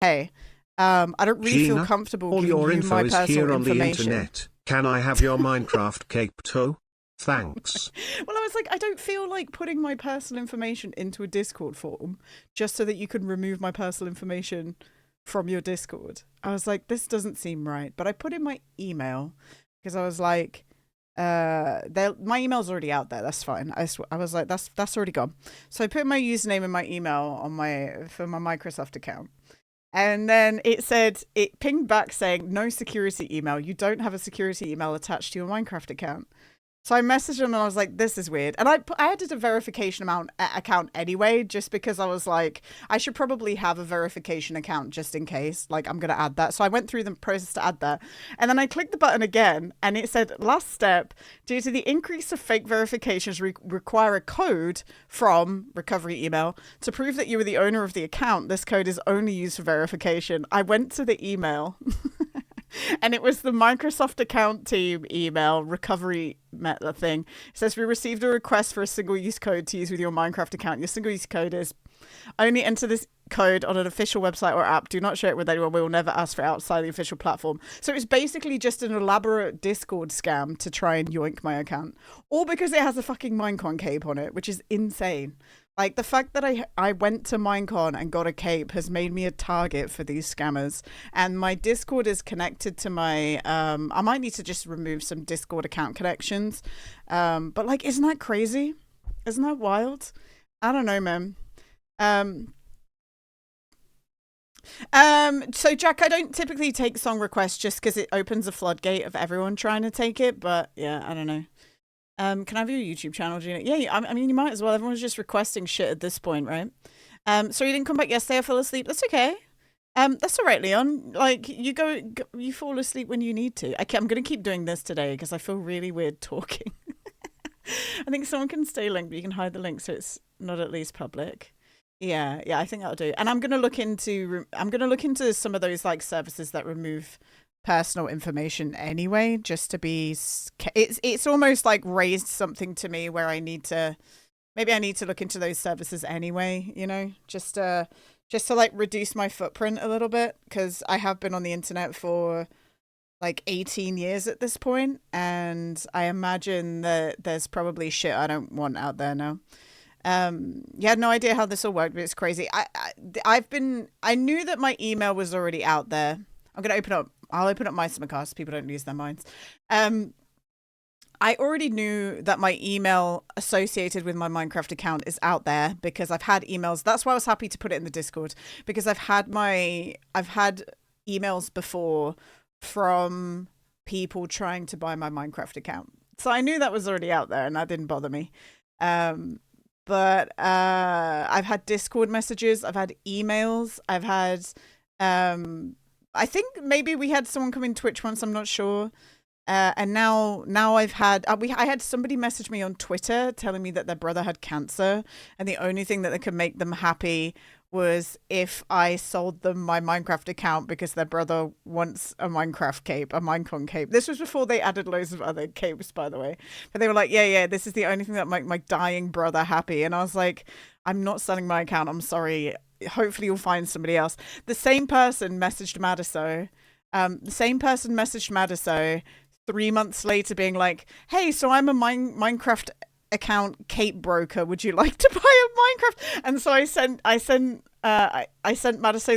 hey, I don't really feel Gina, comfortable all giving your you my info is personal here on the information. internet. Can I have your Minecraft cape too? Thanks. Well, I was like, I don't feel like putting my personal information into a Discord forum just so that you can remove my personal information from your Discord. I was like, this doesn't seem right. But I put in my email because I was like, my email's already out there. That's fine. I was like, that's already gone. So I put my username and my email on for my Microsoft account. And then it pinged back saying, no security email. You don't have a security email attached to your Minecraft account. So I messaged him and I was like, this is weird. And I added a verification account anyway, just because I was like, I should probably have a verification account just in case. Like, I'm going to add that. So I went through the process to add that. And then I clicked the button again and it said, last step, due to the increase of fake verifications, require a code from recovery email to prove that you were the owner of the account. This code is only used for verification. I went to the email. And it was the Microsoft account team email recovery thing. It says, we received a request for a single-use code to use with your Minecraft account. Your single-use code is only enter this code on an official website or app. Do not share it with anyone. We will never ask for it outside the official platform. So it's basically just an elaborate Discord scam to try and yoink my account. All because it has a fucking Minecon cape on it, which is insane. Like, the fact that I went to Minecon and got a cape has made me a target for these scammers. And my Discord is connected to my... I might need to just remove some Discord account connections. But, like, isn't that crazy? Isn't that wild? I don't know, man. So, Jack, I don't typically take song requests just because it opens a floodgate of everyone trying to take it. But, yeah, I don't know. Can I have your YouTube channel, Gina? Yeah, I mean, you might as well. Everyone's just requesting shit at this point, right? So you didn't come back yesterday. I fell asleep. That's okay. That's all right, Leon. Like, you fall asleep when you need to. I'm going to keep doing this today because I feel really weird talking. I think someone can stay linked, but you can hide the link so it's not at least public. Yeah, I think that'll do. And I'm going to look into some of those like services that remove personal information anyway, just to be it's almost like raised something to me where I need to look into those services anyway, you know, just to like reduce my footprint a little bit, because I have been on the internet for like 18 years at this point, and I imagine that there's probably shit I don't want out there now. You had no idea how this all worked, but it's crazy. I knew that my email was already out there. I'll open up my simulcast so people don't lose their minds. I already knew that my email associated with my Minecraft account is out there because I've had emails. That's why I was happy to put it in the Discord, because I've had emails before from people trying to buy my Minecraft account. So I knew that was already out there and that didn't bother me. But I've had Discord messages, I've had emails, I've had I think maybe we had someone come in Twitch once, I'm not sure. And now I've had I had somebody message me on Twitter telling me that their brother had cancer, and the only thing that could make them happy was if I sold them my Minecraft account because their brother wants a Minecraft cape, a Minecon cape. This was before they added loads of other capes, by the way. But they were like, yeah, this is the only thing that make my dying brother happy. And I was like, I'm not selling my account. I'm sorry. Hopefully you'll find somebody else. The same person messaged Madiso. 3 months later being like, hey, so I'm a Minecraft account cape broker. Would you like to buy a Minecraft? And so I sent Madiso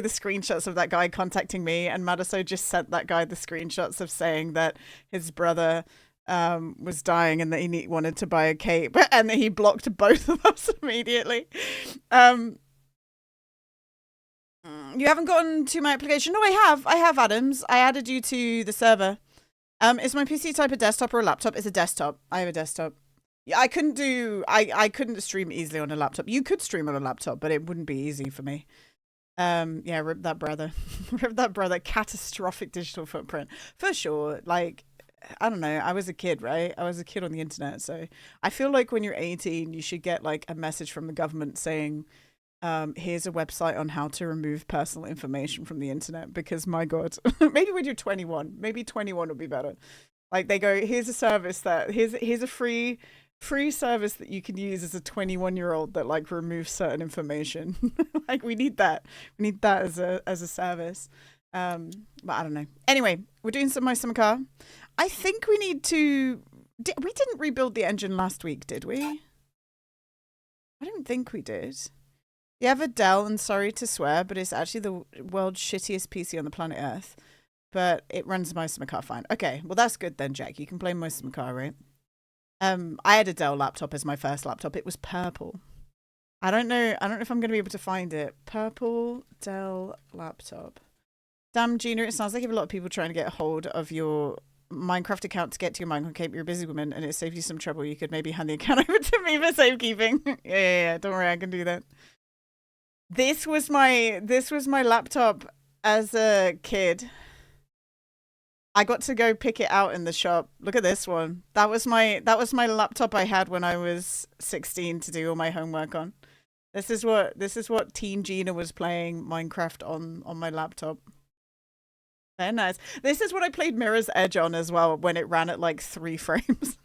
the screenshots of that guy contacting me, and Madiso just sent that guy the screenshots of saying that his brother was dying and that he wanted to buy a cape, and that he blocked both of us immediately. You haven't gotten to my application? No, I have, Adams. I added you to the server. Is my PC type a desktop or a laptop? It's a desktop. I have a desktop. Yeah, I couldn't stream easily on a laptop. You could stream on a laptop, but it wouldn't be easy for me. Yeah, rip that brother. Rip that brother. Catastrophic digital footprint. For sure. Like, I don't know. I was a kid, right? I was a kid on the internet. So I feel like when you're 18, you should get like a message from the government saying, here's a website on how to remove personal information from the internet, because my God, maybe when you're 21, maybe 21 would be better. Like they go, here's a service that here's a free free service that you can use as a 21-year-old that like removes certain information. Like we need that. We need that as a service. But I don't know. Anyway, we're doing some my summer car. I think we need to. We didn't rebuild the engine last week, did we? I don't think we did. You have a Dell, and sorry to swear, but it's actually the world's shittiest PC on the planet Earth. But it runs my summer car fine. Okay, well that's good then, Jack. You can play my summer car, right? I had a Dell laptop as my first laptop. It was purple. I don't know if I'm going to be able to find it. Purple Dell laptop. Damn, Gina, it sounds like you have a lot of people trying to get a hold of your Minecraft account to get to your Minecraft Cape. You're a busy woman and it saved you some trouble. You could maybe hand the account over to me for safekeeping. Yeah. Don't worry, I can do that. This was my laptop as a kid. I got to go pick it out in the shop. Look at this one. That was my laptop I had when I was 16 to do all my homework on. This is what Teen Gina was playing Minecraft on my laptop. Very nice. This is what I played Mirror's Edge on as well when it ran at like 3 frames.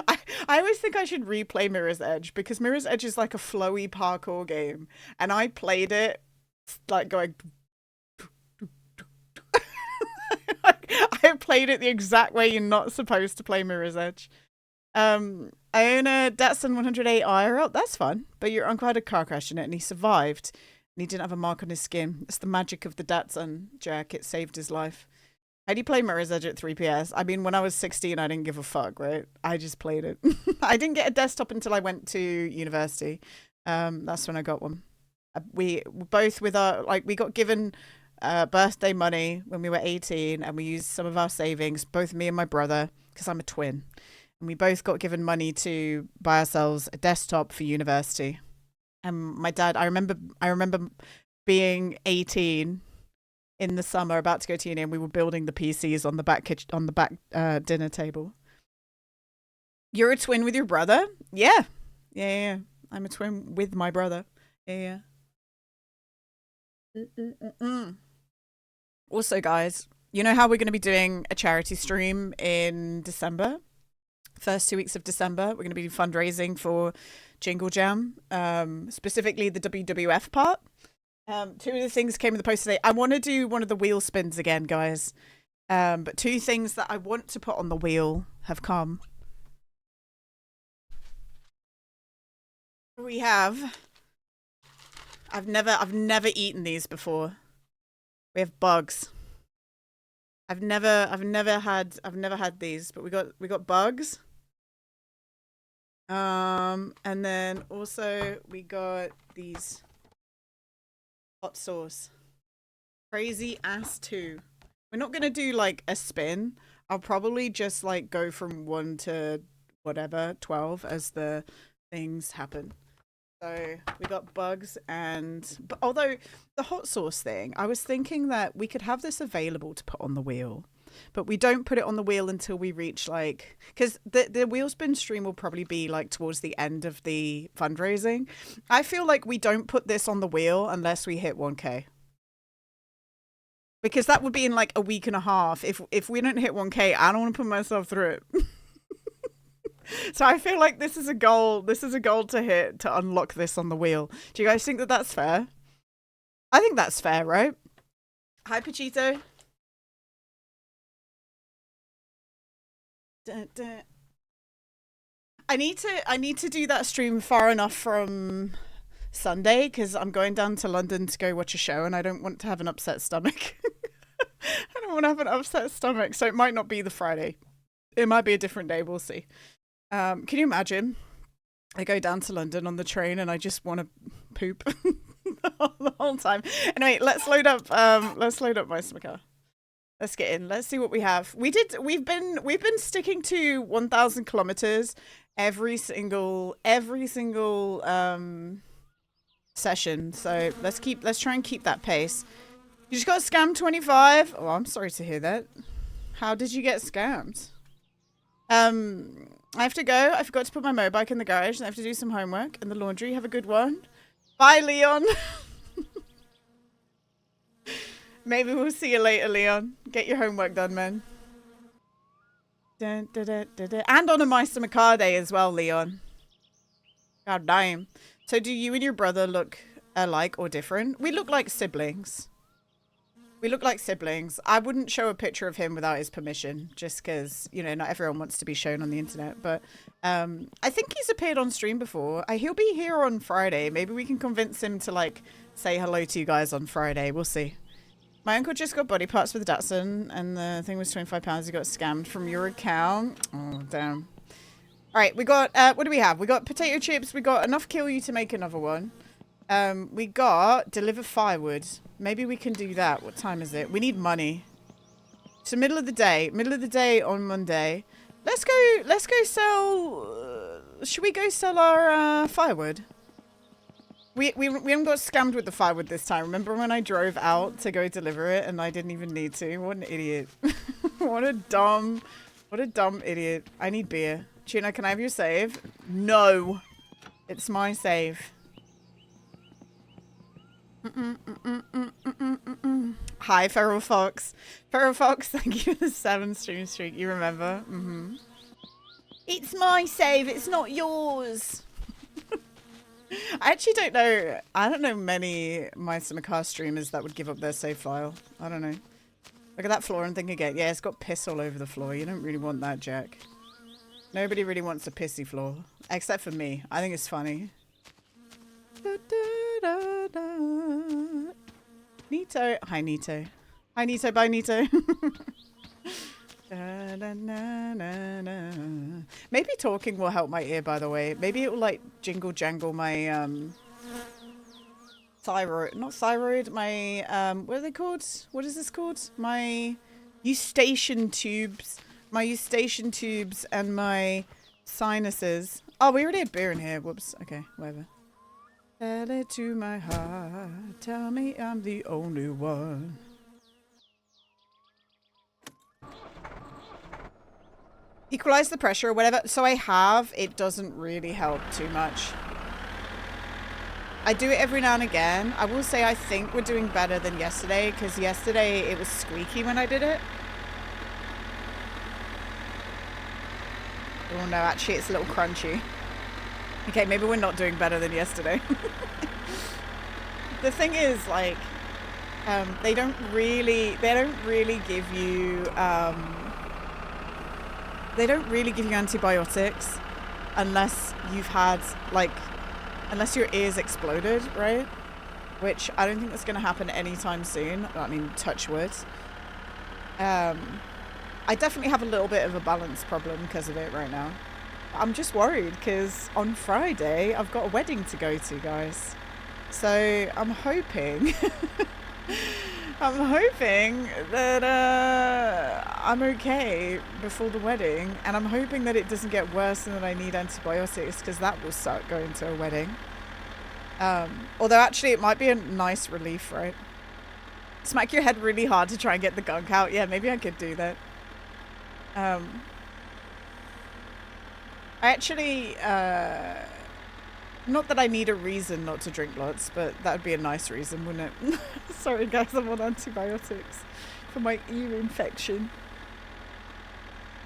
I always think I should replay Mirror's Edge because Mirror's Edge is like a flowy parkour game, and I played it like going. I played it the exact way you're not supposed to play Mirror's Edge. I own a Datsun 108 IRL. That's fun. But your uncle had a car crash in it and he survived. And he didn't have a mark on his skin. It's the magic of the Datsun, Jack. It saved his life. How do you play Mirror's Edge at 3PS? I mean, when I was 16, I didn't give a fuck, right? I just played it. I didn't get a desktop until I went to university. That's when I got one. We both with our, like, we got given birthday money when we were 18, and we used some of our savings, both me and my brother, because I'm a twin. And we both got given money to buy ourselves a desktop for university. And my dad, I remember being 18 in the summer, about to go to uni, and we were building the PCs on the back dinner table. You're a twin with your brother? Yeah. I'm a twin with my brother. Yeah. Also, guys, you know how we're going to be doing a charity stream in December? First 2 weeks of December, we're going to be fundraising for Jingle Jam, specifically the WWF part. 2 of the things came in the post today. I want to do one of the wheel spins again, guys. But 2 things that I want to put on the wheel have come. We have. I've never eaten these before. We have bugs. I've never had these, but we got bugs. And then also we got these hot sauce. Crazy ass 2. We're not gonna do like a spin. I'll probably just like go from 1 to whatever 12 as the things happen. So we got bugs, but although the hot sauce thing, I was thinking that we could have this available to put on the wheel, but we don't put it on the wheel until we reach like, because the wheel spin stream will probably be like towards the end of the fundraising. I feel like we don't put this on the wheel unless we hit 1K. Because that would be in like a week and a half. If we don't hit 1K, I don't want to put myself through it. So I feel like this is a goal. This is a goal to hit to unlock this on the wheel. Do you guys think that that's fair? I think that's fair, right? Hi, Pachito. Dun, dun. I need to do that stream far enough from Sunday because I'm going down to London to go watch a show and I don't want to have an upset stomach. I don't want to have an upset stomach, so it might not be the Friday. It might be a different day. We'll see. Can you imagine? I go down to London on the train and I just want to poop the whole time. Anyway, let's load up my smoker. Let's get in. Let's see what we have. We've been sticking to 1,000 kilometers every single session. So let's try and keep that pace. You just got scammed 25. Oh, I'm sorry to hear that. How did you get scammed? I have to go. I forgot to put my motorbike in the garage and I have to do some homework and the laundry. Have a good one. Bye, Leon. Maybe we'll see you later, Leon. Get your homework done, man. Dun, dun, dun, dun, dun. And on a Meister Makar day as well, Leon. God damn. So do you and your brother look alike or different? We look like siblings. We look like siblings. I wouldn't show a picture of him without his permission, just because, you know, not everyone wants to be shown on the internet. But I think he's appeared on stream before. He'll be here on Friday. Maybe we can convince him to, like, say hello to you guys on Friday. We'll see. My uncle just got body parts for the Datsun, and the thing was £25. He got scammed from your account. Oh, damn. All right, we got, what do we have? We got potato chips. We got enough kill you to make another one. We got deliver firewood. Maybe we can do that. What time is it? We need money. So middle of the day on Monday. Let's go sell, should we go sell our, firewood? We haven't got scammed with the firewood this time. Remember when I drove out to go deliver it and I didn't even need to? What an idiot. What a dumb idiot. I need beer. Tuna, can I have your save? No. It's my save. Hi, Feral Fox. Feral Fox, thank you for the 7 stream streak. You remember? It's my save. It's not yours. I actually don't know. I don't know many Meister Makar streamers that would give up their save file. I don't know. Look at that floor and think again. Yeah, it's got piss all over the floor. You don't really want that, Jack. Nobody really wants a pissy floor. Except for me. I think it's funny. Da, da, da, da. Nito. Hi, Nito. Hi, Nito. Bye, Nito. Da, da, na, na, na. Maybe talking will help my ear, by the way. Maybe it will, like, jingle jangle my, thyroid. Not thyroid. My, what are they called? What is this called? My eustachian tubes. My eustachian tubes and my sinuses. Oh, we already had beer in here. Whoops. Okay, whatever. Tell it to my heart. Tell me I'm the only one. Equalize the pressure or whatever. So I have. It doesn't really help too much. I do it every now and again. I will say I think we're doing better than yesterday because yesterday it was squeaky when I did it. Oh no, actually it's a little crunchy. Okay, maybe we're not doing better than yesterday. The thing is, like, they don't really give you antibiotics unless you've had, like, unless your ears exploded, right? Which I don't think that's going to happen anytime soon. I mean, touch wood. I definitely have a little bit of a balance problem because of it right now. I'm just worried because on Friday I've got a wedding to go to, guys. So I'm hoping that I'm okay before the wedding, and I'm hoping that it doesn't get worse and that I need antibiotics because that will suck going to a wedding. Although actually it might be a nice relief, right? Smack your head really hard to try and get the gunk out. Yeah, maybe I could do that. I actually, not that I need a reason not to drink lots, but that would be a nice reason, wouldn't it? Sorry guys, I'm on antibiotics for my ear infection.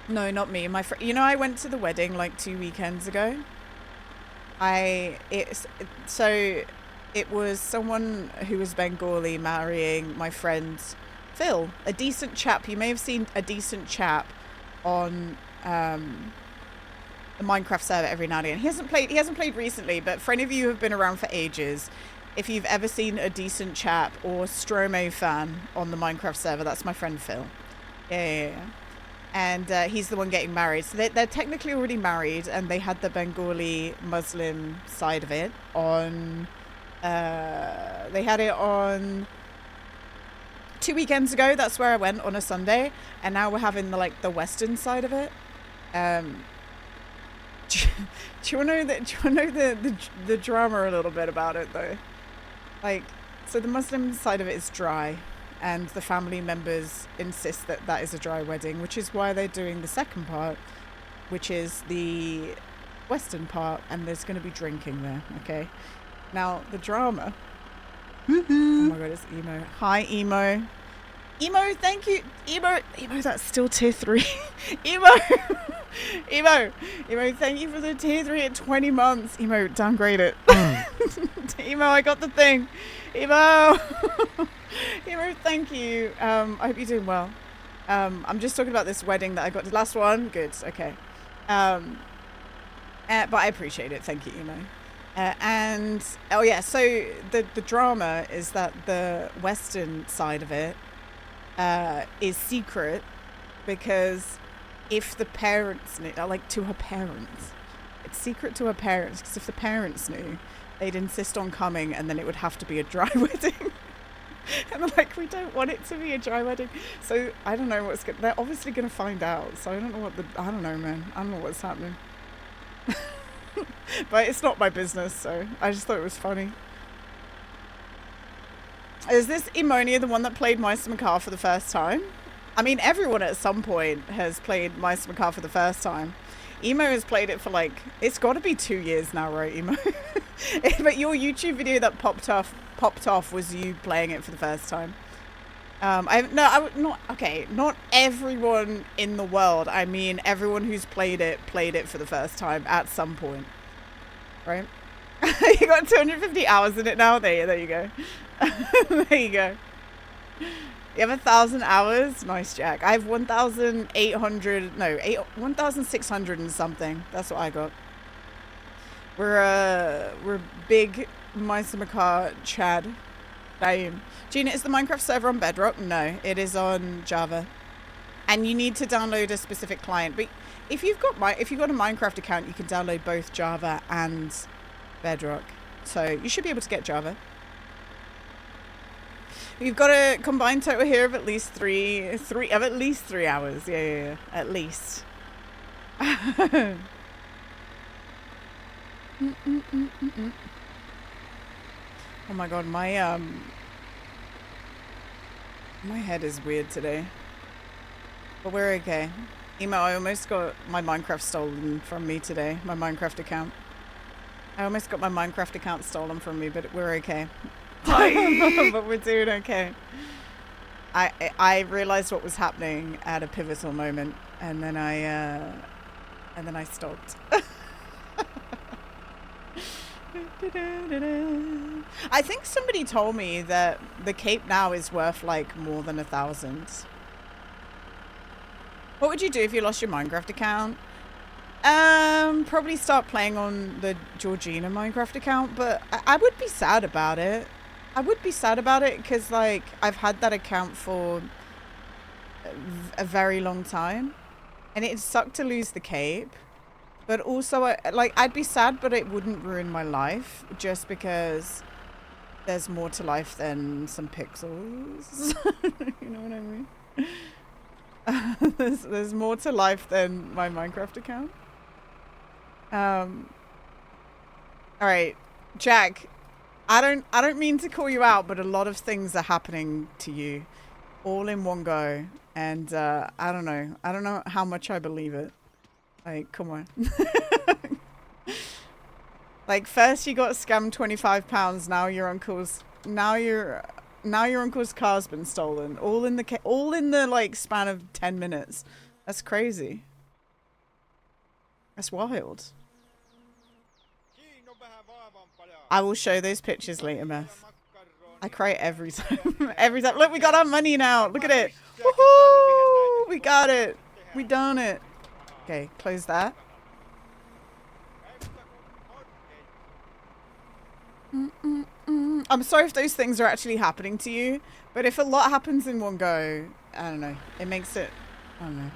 No, not me. My friend, you know, I went to the wedding like 2 weekends ago. It was someone who was Bengali marrying my friend Phil, a decent chap. You may have seen a decent chap on the Minecraft server every now and again. He hasn't played recently, but for any of you who have been around for ages, if you've ever seen a decent chap or Strome fan on the Minecraft server, that's my friend Phil. Yeah. And he's the one getting married. So they're technically already married, and they had the Bengali Muslim side of it on. They had it on 2 weekends ago. That's where I went on a Sunday, and now we're having the Western side of it. Do you want to know the drama a little bit about it though? Like, so the Muslim side of it is dry, and the family members insist that that is a dry wedding, which is why they're doing the second part, which is the Western part, and there's going to be drinking there. Okay. Now the drama. Oh my god, it's Emo. Hi, Emo. Emo, thank you. Emo, that's still tier 3. Emo, Emo, thank you for the tier 3 at 20 months. Emo, downgrade it. Emo, I got the thing. Emo, Emo, thank you. I hope you're doing well. I'm just talking about this wedding that I got. The last one, good, okay. But I appreciate it. Thank you, Emo. And oh yeah, so the drama is that the western side of it is secret, because if the parents knew, like to her parents, it's secret to her parents, because if the parents knew, they'd insist on coming, and then it would have to be a dry wedding. And they're like, we don't want it to be a dry wedding. So I don't know what's they're obviously gonna find out. So I don't know I don't know, man. I don't know what's happening. But it's not my business, so I just thought it was funny. Is this Emonia the one that played Meister Makar for the first time? I mean, everyone at some point has played Meister Makar for the first time. Emo has played it for like, it's got to be 2 years now, right, Emo? But your YouTube video that popped off was you playing it for the first time. Not everyone in the world. I mean, everyone who's played it for the first time at some point, right? You got 250 hours in it now. There you go. There you go. You have 1,000 hours. Nice, Jack. I have 1,600 and something. That's what I got. We're big Meister Makar Chad. Gina, is the Minecraft server on Bedrock? No, it is on Java, and you need to download a specific client. But if you've got a Minecraft account, you can download both Java and Bedrock, so you should be able to get Java. We've got a combined total here of at least three hours. Yeah, at least. Oh my god, my head is weird today. But we're okay. Emo, I almost got my Minecraft stolen from me today. My Minecraft account. I almost got my Minecraft account stolen from me, but we're okay. But we're doing okay. I realized what was happening at a pivotal moment, and then I stopped. I think somebody told me that the cape now is worth like more than 1,000. What would you do if you lost your Minecraft account? Probably start playing on the Georgina Minecraft account, but I would be sad about it. I would be sad about it because like I've had that account for a very long time, and it sucked to lose the cape. But also, I'd be sad, but it wouldn't ruin my life, just because there's more to life than some pixels. You know what I mean? There's more to life than my Minecraft account. All right, Jack. I don't mean to call you out, but a lot of things are happening to you, all in one go, and I don't know how much I believe it. Like, come on. Like, first you got scammed £25. Now your uncle's car's been stolen. All in the like span of 10 minutes. That's crazy. That's wild. I will show those pictures later, Meth. I cry every time. Every time. Look, we got our money now. Look at it. Woohoo! We got it. We done it. Okay, close that. I'm sorry if those things are actually happening to you, but if a lot happens in one go, I don't know. It makes it, I don't know.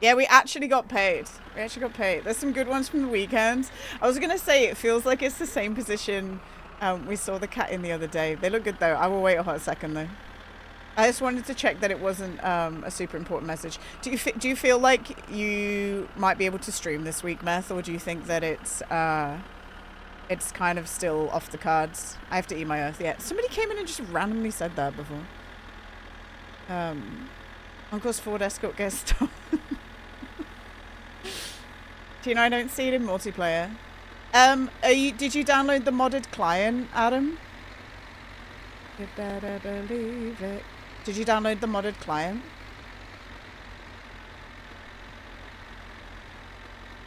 Yeah, we actually got paid. There's some good ones from the weekend. I was going to say, it feels like it's the same position we saw the cat in the other day. They look good though. I will wait a hot second though. I just wanted to check that it wasn't a super important message. Do you feel like you might be able to stream this week, Meth, or do you think that it's kind of still off the cards? I have to eat my earth. Yeah, somebody came in and just randomly said that before. Uncle's Ford Escort gets stolen. Do you know I don't see it in multiplayer? Did you download the modded client, Adam? You better believe it. Did you download the modded client?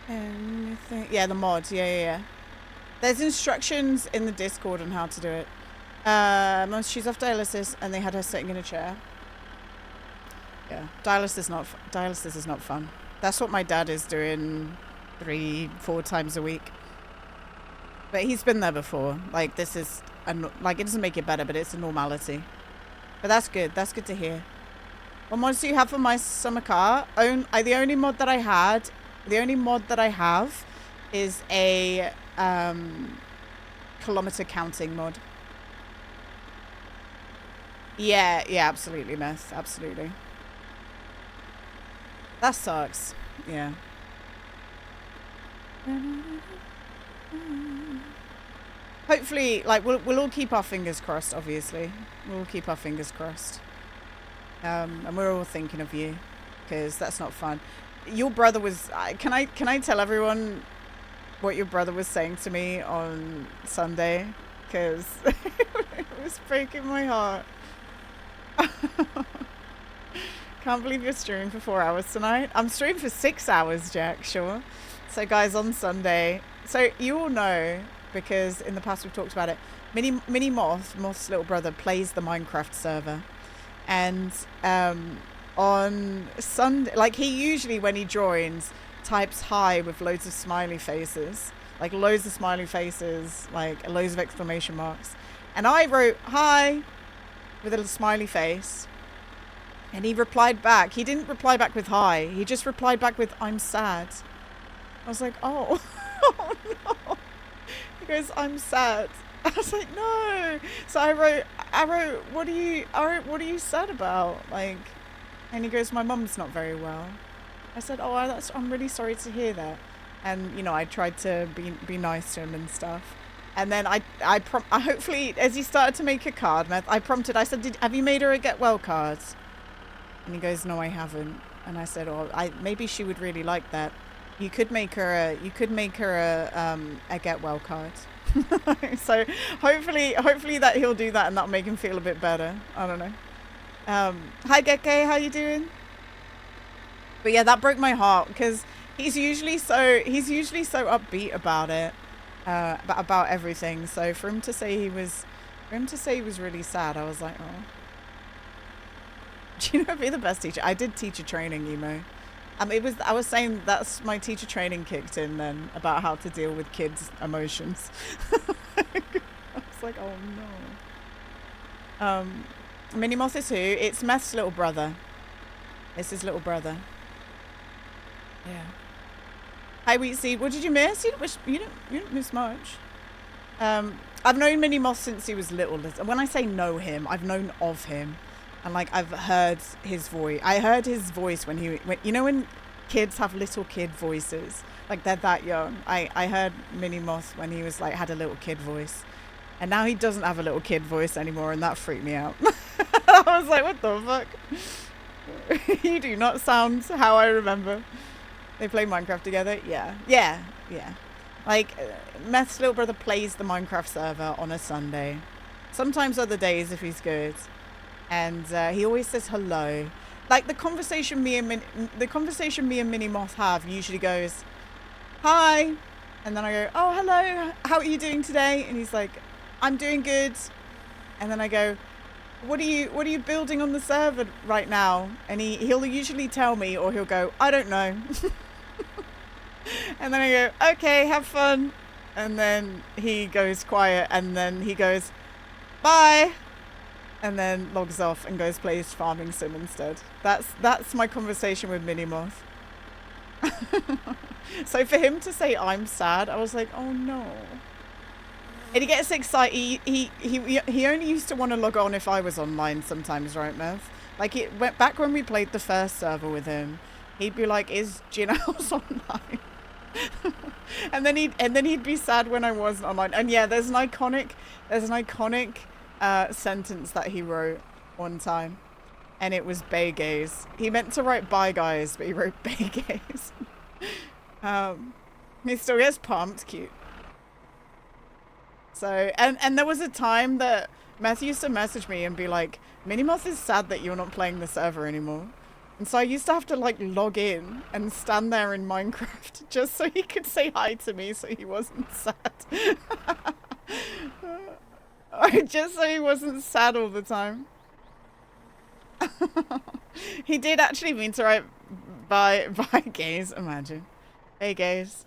Anything? Yeah, the mod. Yeah. There's instructions in the Discord on how to do it. She's off dialysis, and they had her sitting in a chair. Yeah, dialysis is not fun. That's what my dad is doing 3-4 times a week. But he's been there before. Like, this is like, it doesn't make it better, but it's a normality. But that's good. That's good to hear. What mods do you have for my summer car? The only mod that I have is a kilometer counting mod. Yeah, absolutely, Meth. Absolutely. That sucks. Yeah. Hopefully, like, we'll all keep our fingers crossed, obviously. We'll all keep our fingers crossed. And we're all thinking of you, because that's not fun. Your brother was... Can I tell everyone what your brother was saying to me on Sunday? Because it was breaking my heart. Can't believe you're streaming for 4 hours tonight. I'm streaming for 6 hours, Jack, sure. So, guys, on Sunday... So, you all know... because in the past we've talked about it. Mini Moth's little brother, plays the Minecraft server. And on Sunday, like, he usually, when he joins, types hi with loads of smiley faces. Like, loads of smiley faces, like, loads of exclamation marks. And I wrote hi with a little smiley face. And he replied back. He didn't reply back with hi. He just replied back with, I'm sad. I was like, oh, oh no. He goes, I'm sad. I was like, no. So I wrote, what are you sad about? Like, and he goes, my mum's not very well. I said, oh, I'm really sorry to hear that. And, you know, I tried to be nice to him and stuff. And then I hopefully, as he started to make a card, I prompted, I said, have you made her a get well card? And he goes, no, I haven't. And I said, oh, maybe she would really like that. You could make her a get well card. So hopefully that he'll do that and that'll make him feel a bit better. I don't know. Hi Geke, how you doing? But yeah, that broke my heart because he's usually so upbeat about it, about everything. So for him to say he was really sad, I was like, oh. Do you know, be the best teacher. I did teacher training, Emo. I was saying that's my teacher training kicked in then about how to deal with kids' emotions. I was like, oh no. Mini Moth is who? It's Meth's little brother. It's his little brother. Yeah. Hi Wheat Seed. What did you miss? You didn't miss much. I've known Mini Moth since he was little. When I say know him, I've known of him. And like I've heard his voice. I heard his voice when you know when kids have little kid voices, like they're that young. I heard Mini Moth when he was like had a little kid voice, and now he doesn't have a little kid voice anymore, and that freaked me out. I was like, what the fuck? You do not sound how I remember. They play Minecraft together. Yeah. Like Meth's little brother plays the Minecraft server on a Sunday, sometimes other days if he's good. And he always says hello. Like the conversation me and Mini Moth have usually goes, hi, and then I go, oh hello, how are you doing today? And he's like, I'm doing good. And then I go, what are you building on the server right now? And he'll usually tell me, or he'll go, I don't know. And then I go, okay, have fun. And then he goes quiet, and then he goes, bye. And then logs off and goes plays Farming Sim instead. That's my conversation with Mini Moth. So for him to say I'm sad, I was like, oh no. And he gets excited. He only used to want to log on if I was online sometimes, right, Meth? Like it went back when we played the first server with him. He'd be like, "Is Ginhouse online?" and then he'd be sad when I wasn't online. And yeah, there's an iconic sentence that he wrote one time, and it was "bay gays." He meant to write "bye guys," but he wrote "bay gays." He still gets pumped, cute. So and there was a time that Matthew used to message me and be like, Minimoth is sad that you're not playing the server anymore. And so I used to have to like log in and stand there in Minecraft just so he could say hi to me so he wasn't sad. Just so he wasn't sad all the time. He did actually mean to write bye gays, imagine. Hey gays.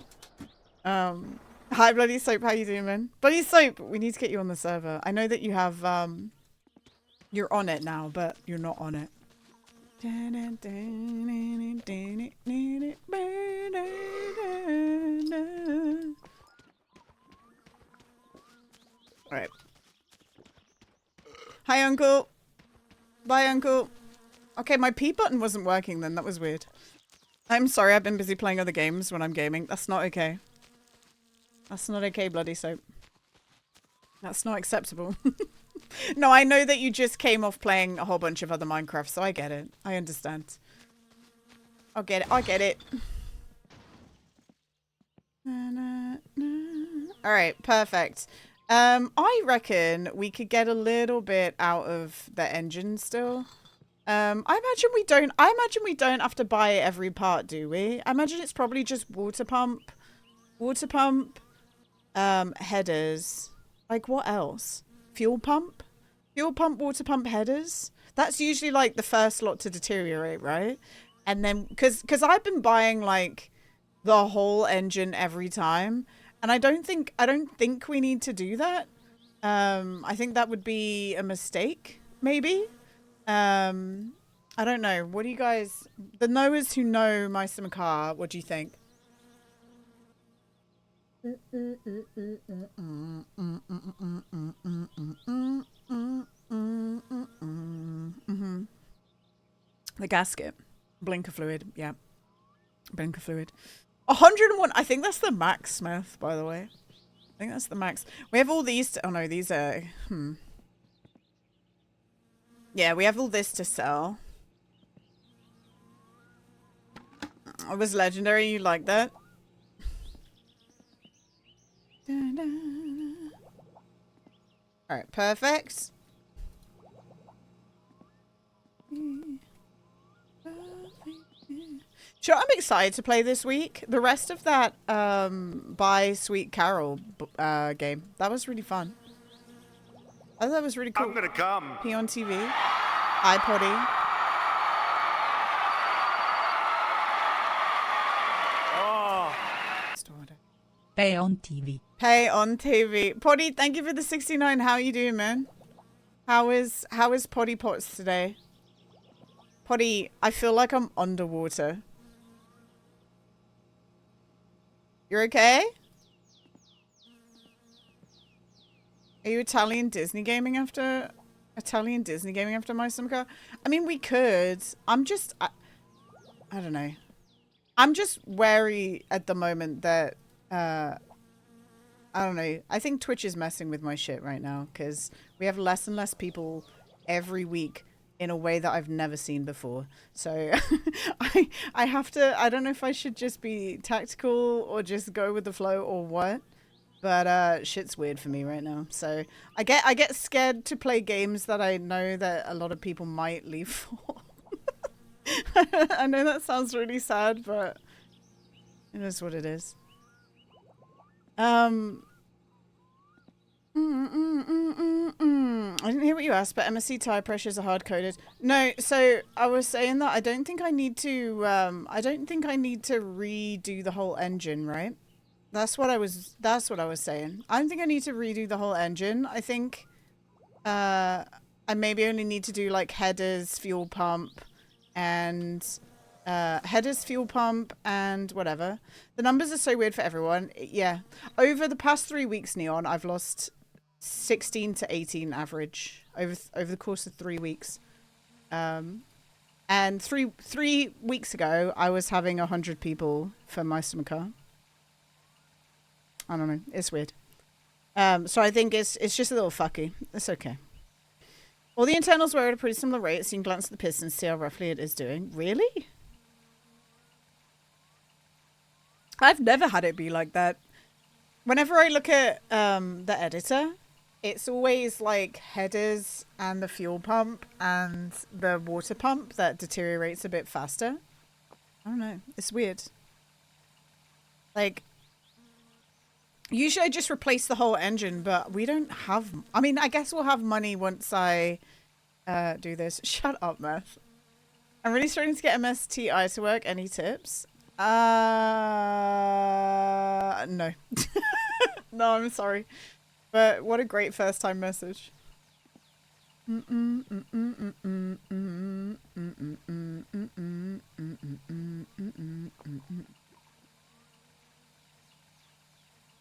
Hi Bloody Soap, how you doing, man? Bloody Soap, we need to get you on the server. I know that you have you're on it now, but you're not on it. Alright. Hi Uncle. Bye Uncle. Okay, my P button wasn't working then, that was weird. I'm sorry, I've been busy playing other games when I'm gaming. That's not okay. That's not okay, Bloody Soap. That's not acceptable. No, I know that you just came off playing a whole bunch of other Minecraft, so I get it. I understand. I'll get it. I get it. Alright, perfect. I reckon we could get a little bit out of the engine still. I imagine we don't have to buy every part, do we? I imagine it's probably just water pump, headers. Like what else? Fuel pump, water pump, headers. That's usually like the first lot to deteriorate, right? And then, cause I've been buying like the whole engine every time, and I don't think we need to do that. I think that would be a mistake, maybe. I don't know. What do you guys, the knowers who know my car, what do you think? The gasket. Blinker fluid. Yeah. Blinker fluid. 101. I think that's the max, Smith, by the way. I think that's the max. We have all these. Oh no, these are. Yeah, we have all this to sell. It was legendary. You like that? Alright, perfect. Sure, I'm excited to play this week. The rest of that by Sweet Carol game. That was really fun. I thought that was really cool. I'm gonna come. P on TV. iPoddy. Oh. Pay on TV. Pay on TV. Poddy, thank you for the 69. How you doing, man? How is Poddy Potts today? Poddy, I feel like I'm underwater. You're okay? Are you Italian Disney gaming after my summer? I mean, we could. I don't know. I'm just wary at the moment that I don't know. I think Twitch is messing with my shit right now because we have less and less people every week in a way that I've never seen before. So I have to, I don't know if I should just be tactical or just go with the flow or what. But shit's weird for me right now. So I get scared to play games that I know that a lot of people might leave for. I know that sounds really sad, but it is what it is. I didn't hear what you asked, but MSC tire pressures are hard coded. No, so I was saying that I don't think I need to redo the whole engine, right? That's what I was saying. I don't think I need to redo the whole engine. I think I maybe only need to do like headers, fuel pump, and whatever. The numbers are so weird for everyone. Yeah. Over the past 3 weeks, Neon, I've lost 16 to 18 average over the course of 3 weeks. And three weeks ago, I was having 100 people for my summer car. I don't know. It's weird. So I think it's just a little fucky. It's okay. All the internals were at a pretty similar rate, so you can glance at the pistons, see how roughly it is doing. Really? I've never had it be like that. Whenever I look at the editor, It's always like headers and the fuel pump and the water pump that deteriorates a bit faster. I don't know. It's weird. Like, usually I just replace the whole engine, but we don't have... I mean, I guess we'll have money once I do this. Shut up, Meth. I'm really struggling to get MSTI to work. Any tips? No. No, I'm sorry. But what a great first time message.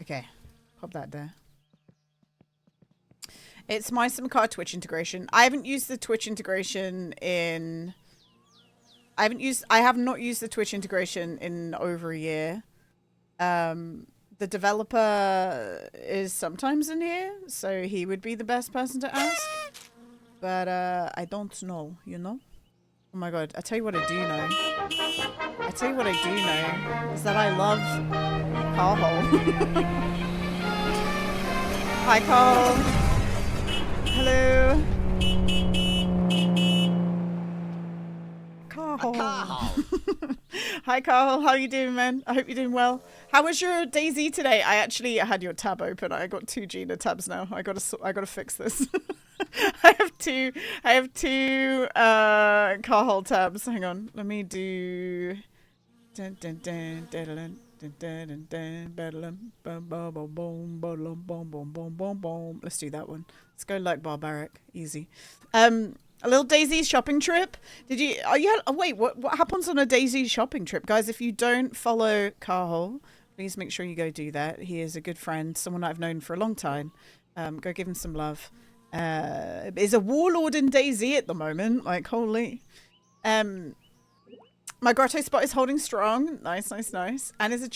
Okay, pop that there. It's my car Twitch integration. I haven't used the Twitch integration in... I have not used the Twitch integration in over a year. The developer is sometimes in here, so he would be the best person to ask. But I don't know, you know? Oh my god, I tell you what I do know. I tell you what I do know is that I love Carl. Hi, Carl. Hello. Carl. Hi, Carl. How are you doing, man? I hope you're doing well. How was your DayZ today? I actually had your tab open. I got 2 Gina tabs now. I gotta fix this. I have two Carl tabs. Hang on. Let me do. Let's do that one. Let's go like barbaric. Easy. A little DayZ shopping trip. Did you? Oh, yeah. Oh, wait. What happens on a DayZ shopping trip, guys? If you don't follow Carl, please make sure you go do that. He is a good friend, someone I've known for a long time. Go give him some love. Is a warlord in DayZ at the moment. Like, holy. My grotto spot is holding strong. Nice. And is a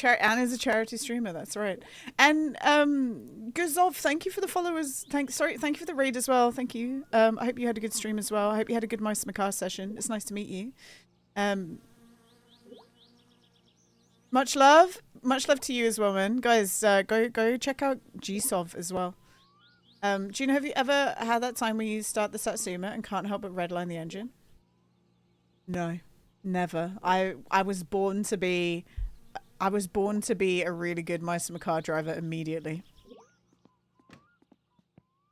charity streamer. That's right. And Guzov, thank you for the followers. Thank you for the raid as well. Thank you. I hope you had a good stream as well. I hope you had a good Mice Makar session. It's nice to meet you. Much love to you as well, man. Guys, go check out Gsov as well. Do you know, have you ever had that time where you start the Satsuma and can't help but redline the engine? No. Never. I was born to be a really good Mice Makar driver immediately.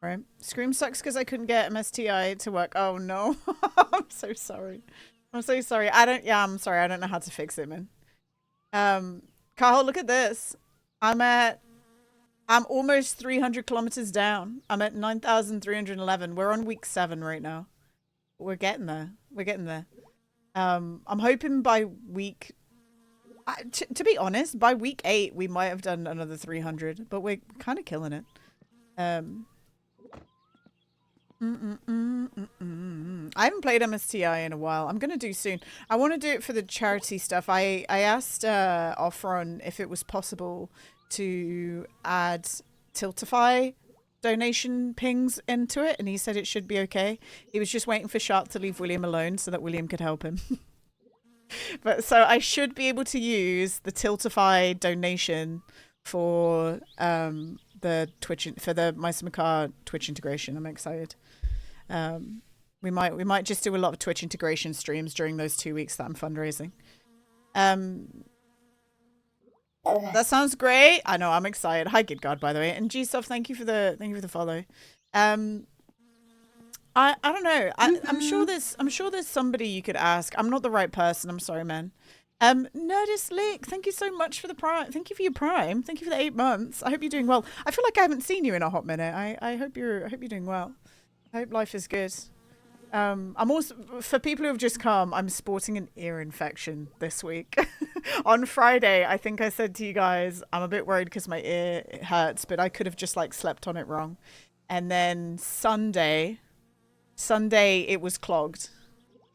Right? Scream sucks because I couldn't get MSTI to work. Oh no. I'm so sorry. I'm so sorry. I'm sorry. I don't know how to fix it, man. Carl, look at this. I'm almost 300 kilometers down. I'm at 9,311. We're on week 7 right now. We're getting there. I'm hoping by week... to be honest, by week 8, we might have done another 300, but we're kind of killing it. I haven't played MSTI in a while. I'm going to do soon. I want to do it for the charity stuff. I asked Offron if it was possible to add Tiltify donation pings into it, and he said it should be okay. He was just waiting for Sharp to leave William alone so that William could help him. But so I should be able to use the Tiltify donation for the Twitch for the Mice Makar Twitch integration. I'm excited. We might just do a lot of Twitch integration streams during those 2 weeks that I'm fundraising. That sounds great. I know, I'm excited. Hi, Good God, by the way. And Gsov, thank you for the follow. I don't know. I'm sure there's somebody you could ask. I'm not the right person. I'm sorry, man. Nerdist Lick, thank you so much for the prime. Thank you for your prime. Thank you for the 8 months. I hope you're doing well. I feel like I haven't seen you in a hot minute. I hope you're doing well. I hope life is good. I'm also, for people who have just come, I'm sporting an ear infection this week. On Friday, I think I said to you guys, I'm a bit worried because my ear hurts, but I could have just like slept on it wrong. And then Sunday it was clogged.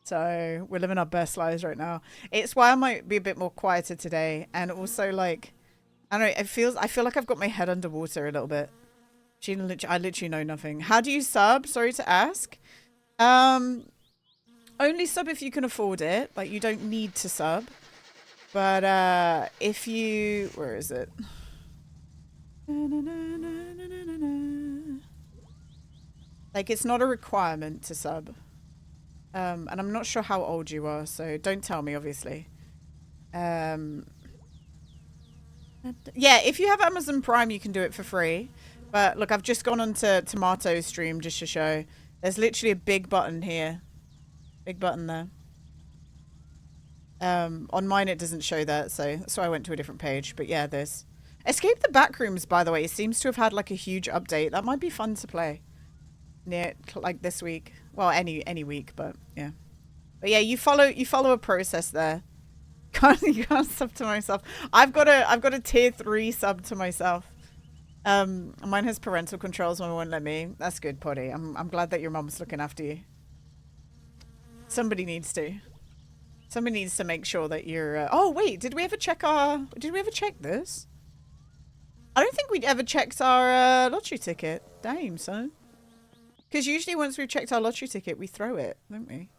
So we're living our best lives right now. It's why I might be a bit more quieter today. And also like, I don't know, I feel like I've got my head underwater a little bit. I literally know nothing. How do you sub? Sorry to ask. Only sub if you can afford it. Like, you don't need to sub. But if you... Where is it? Like, it's not a requirement to sub. And I'm not sure how old you are, so don't tell me, obviously. Yeah, if you have Amazon Prime, you can do it for free. But look, I've just gone onto Tomato's stream just to show. There's literally a big button here. Big button there. On mine, it doesn't show that, so I went to a different page. But yeah, there's... Escape the Backrooms, by the way, seems to have had like a huge update. That might be fun to play. Near, like this week. Well, any week, but yeah. But yeah, you follow a process there. You can't sub to myself. I've got a tier 3 sub to myself. Mine has parental controls, mine won't let me. That's good, Poddy. I'm glad that your mom's looking after you. Somebody needs to. Somebody needs to make sure that you're oh wait, did we ever check this? I don't think we'd ever checked our lottery ticket. Damn, son. Because usually once we've checked our lottery ticket, we throw it, don't we?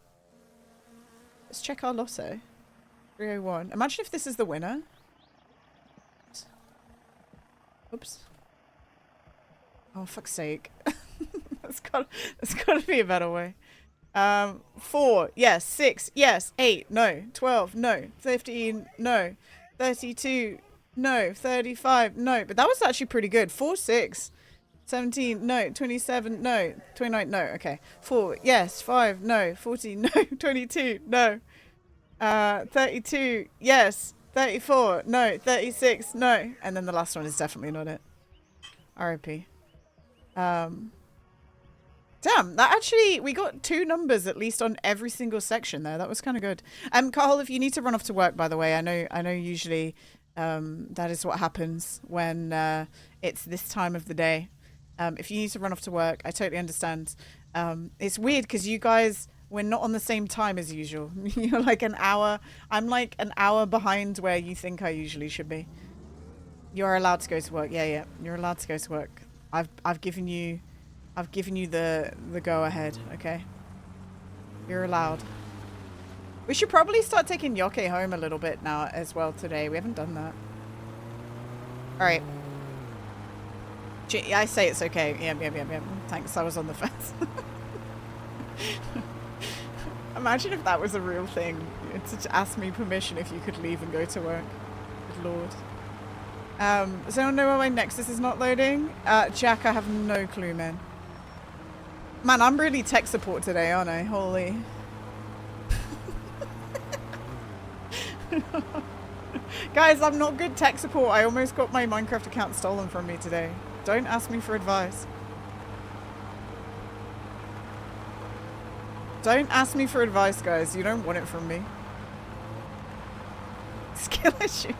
Let's check our lotto. 301. Imagine if this is the winner. Oops. Oh, fuck's sake. That's gotta be a better way. 4, yes. 6, yes. 8, no. 12, no. 15, no. 32, no. 35, no. But that was actually pretty good. 4, 6. 17, no. 27, no. 29, no. Okay. 4, yes. 5, no. 14, no. 22, no. 32, yes. 34, no. 36, no. And then the last one is definitely not it. RIP. Damn, that actually, we got 2 numbers at least on every single section there. That was kind of good. Carl, if you need to run off to work, by the way, I know usually that is what happens when it's this time of the day. If you need to run off to work, I totally understand. It's weird because you guys, we're not on the same time as usual. You're like an hour. I'm like an hour behind where you think I usually should be. You're allowed to go to work. Yeah. You're allowed to go to work. I've given you the go ahead, okay? You're allowed. We should probably start taking Yoke home a little bit now as well today. We haven't done that. Alright. I say it's okay. Yeah. Thanks, I was on the fence. Imagine if that was a real thing. To ask me permission if you could leave and go to work. Good lord. Does anyone know why my Nexus is not loading? Jack, I have no clue, man. Man, I'm really tech support today, aren't I? Holy. Guys, I'm not good tech support. I almost got my Minecraft account stolen from me today. Don't ask me for advice. Don't ask me for advice, guys. You don't want it from me. Skill issue.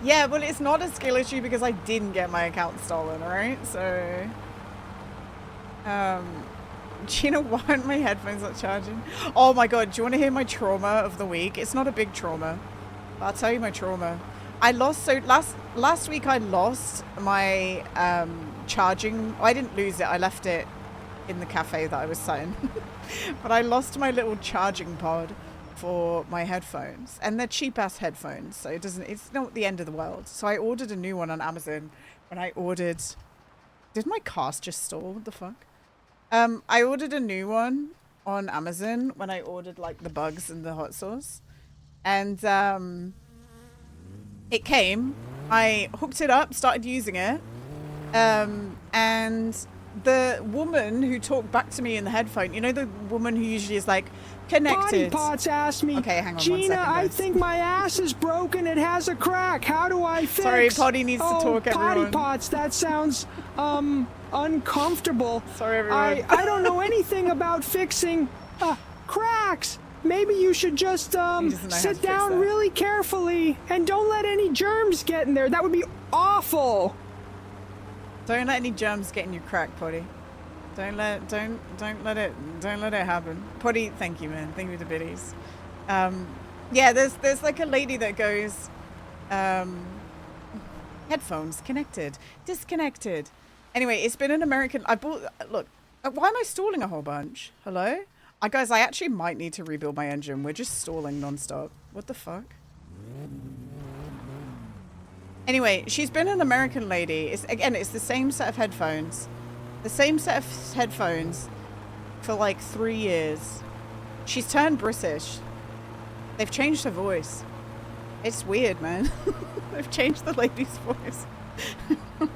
Yeah, well, it's not a skill issue because I didn't get my account stolen, alright? So... do you know why aren't my headphones not charging? Oh my god, do you want to hear my trauma of the week? It's not a big trauma. I'll tell you my trauma. I lost, so last week I lost my charging. I didn't lose it, I left it in the cafe that I was sat in. But I lost my little charging pod for my headphones. And they're cheap ass headphones, so it's not the end of the world. So I ordered a new one on Amazon. When I ordered... Did my cast just stall? What the fuck? I ordered a new one on Amazon when I ordered like the bugs and the hot sauce. And it came. I hooked it up, started using it. And the woman who talked back to me in the headphone, you know the woman who usually is like connected. Body Pots asked me, okay, hang on Gina, 1 second, I think my ass is broken. It has a crack. How do I fix? Sorry, Potty needs to talk, everyone. Potty Pots, that sounds uncomfortable. Sorry, everyone. I don't know anything about fixing cracks. Maybe you should just sit down really carefully and don't let any germs get in there. That would be awful. Don't let any germs get in your crack, Potty. Don't let it happen. Potty, thank you, man. Thank you for the biddies. Yeah, there's like a lady that goes, headphones connected, disconnected. Anyway, it's been an American. Look, why am I stalling a whole bunch? Hello? Guys, I actually might need to rebuild my engine. We're just stalling nonstop. What the fuck? Anyway, she's been an American lady. It's the same set of headphones. The same set of headphones for like 3 years. She's turned British. They've changed her voice. It's weird, man. They've changed the lady's voice. I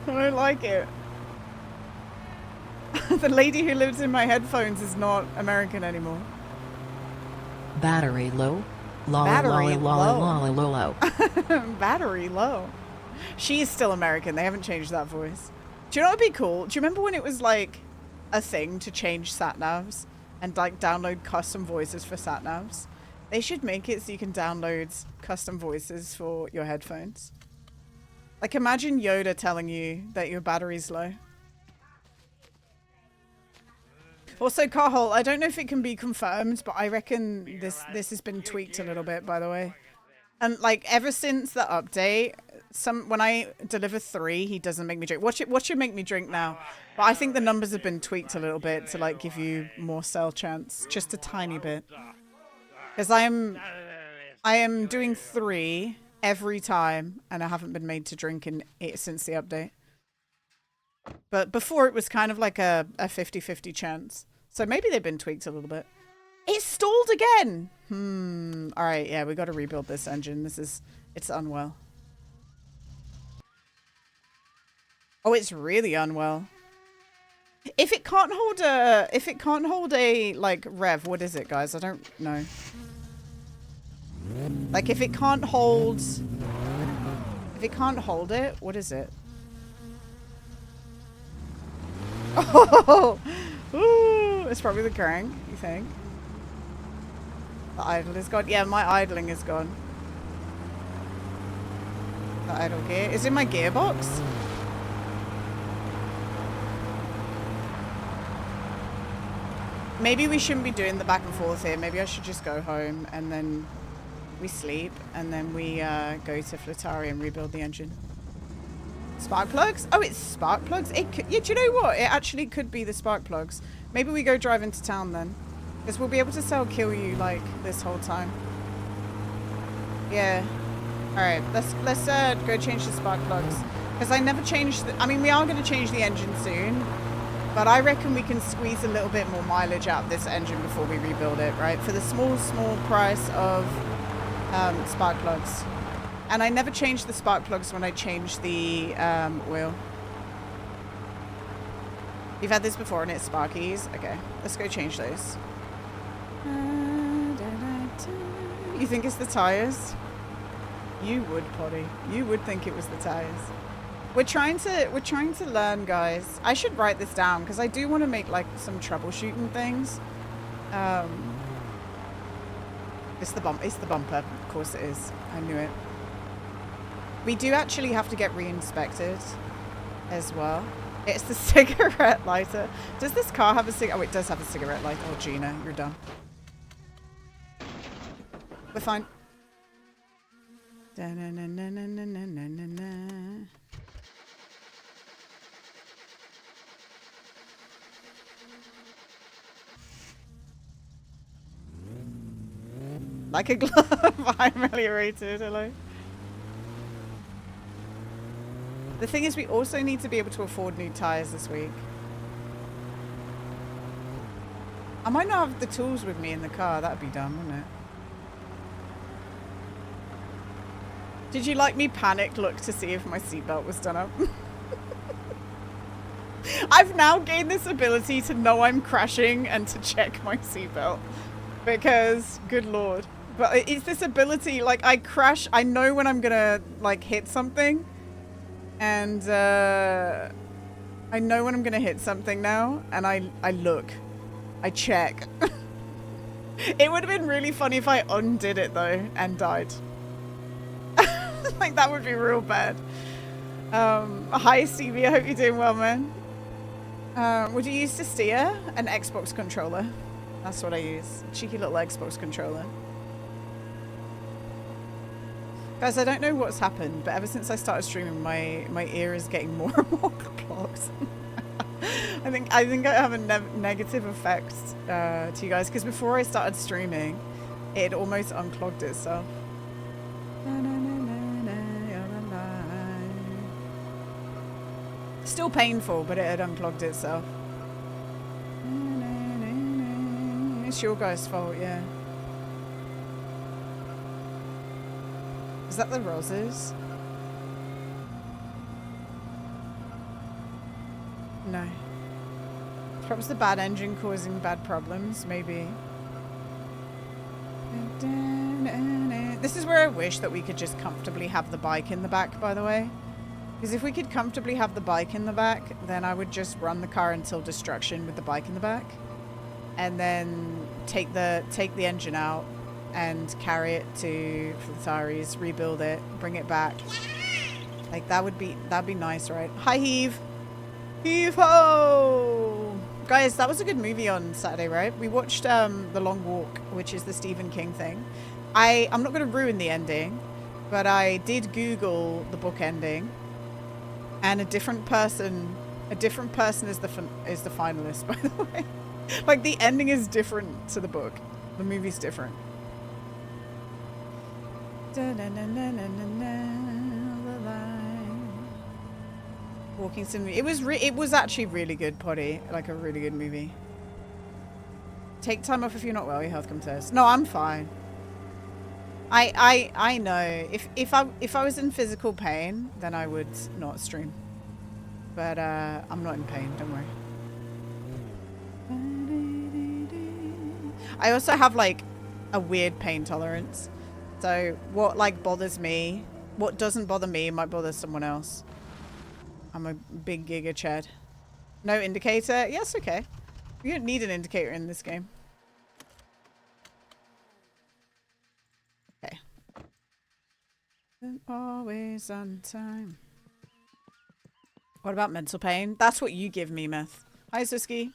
don't like it. The lady who lives in my headphones is not American anymore. Battery low. Battery Low. Battery low. She is still American. They haven't changed that voice. Do you know what would be cool? Do you remember when it was like a thing to change sat-navs and like download custom voices for sat-navs? They should make it so you can download custom voices for your headphones. Like imagine Yoda telling you that your battery's low. Also, Carhol, I don't know if it can be confirmed, but I reckon this has been tweaked a little bit, by the way. And like ever since the update, when I deliver 3, he doesn't make me drink. What should make me drink now? But I think the numbers have been tweaked a little bit to like give you more sell chance, just a tiny bit. Because I am doing 3 every time, and I haven't been made to drink in it since the update. But before it was kind of like a 50-50 chance. So maybe they've been tweaked a little bit. It stalled again! Alright, yeah, we gotta rebuild this engine. It's unwell. Oh, it's really unwell. If it can't hold a like rev, what is it, guys? I don't know. Like if it can't hold it, what is it? Oh, ooh, it's probably the crank, you think? The idle is gone. Yeah, my idling is gone. The idle gear is in my gearbox. Maybe we shouldn't be doing the back and forth here. Maybe I should just go home and then we sleep and then we go to Flatari and rebuild the engine. Spark plugs? Oh, it's spark plugs? It could, yeah, do you know what? It actually could be the spark plugs. Maybe we go drive into town then. Because we'll be able to sell kill you like this whole time. Yeah. Alright, let's go change the spark plugs. Because I never changed I mean, we are going to change the engine soon. But I reckon we can squeeze a little bit more mileage out of this engine before we rebuild it, right? For the small price of spark plugs. And I never changed the spark plugs when I changed the oil. You've had this before and it's sparkies? Okay, let's go change those. You think it's the tires? You would, Potty. You would think it was the tires. We're trying to learn, guys. I should write this down because I do want to make like some troubleshooting things. It's the bumper. Of course it is. I knew it. We do actually have to get re-inspected as well. It's the cigarette lighter. Does this car have a cigarette? Oh, it does have a cigarette lighter. Oh, Gina, you're done. We're fine. Like a glove. I'm ameliorated. Hello. The thing is, we also need to be able to afford new tires this week. I might not have the tools with me in the car. That'd be dumb, wouldn't it? Did you like me panicked look to see if my seatbelt was done up? I've now gained this ability to know I'm crashing and to check my seatbelt. Because, good lord. But it's this ability, like I crash, I know when I'm gonna like hit something. And I know when I'm gonna hit something now, and I look. I check. It would have been really funny if I undid it though and died. Like that would be real bad. Hi Stevie, I hope you're doing well, man. Would you use to steer? An Xbox controller. That's what I use. Cheeky little Xbox controller. Guys, I don't know what's happened, but ever since I started streaming, my ear is getting more and more clogged. I think I have a negative effect to you guys, because before I started streaming, it almost unclogged itself. Still painful, but it had unclogged itself. It's your guy's fault, yeah. Is that the roses? No. Perhaps the bad engine causing bad problems, maybe. This is where I wish that we could just comfortably have the bike in the back, by the way. Because if we could comfortably have the bike in the back, then I would just run the car until destruction with the bike in the back. And then take the engine out and carry it to Futaris, rebuild it, bring it back. Like that'd be nice, right? Hi Heave! Heave ho! Guys, that was a good movie on Saturday, right? We watched The Long Walk, which is the Stephen King thing. I'm not going to ruin the ending, but I did Google the book ending, and a different person is the finalist, by the way. Like the ending is different to the book. The movie's different. Walking Sim. It was actually really good, Potty. Like a really good movie. Take time off if you're not well. Your health comes first. No, I'm fine. I know. If I was in physical pain, then I would not stream. But I'm not in pain. Don't worry. I also have like a weird pain tolerance. So what like bothers me, what doesn't bother me might bother someone else. I'm a big giga chad. No indicator? Yes, okay. You don't need an indicator in this game. Okay. I'm always on time. What about mental pain? That's what you give me, Myth. Hi, Suski.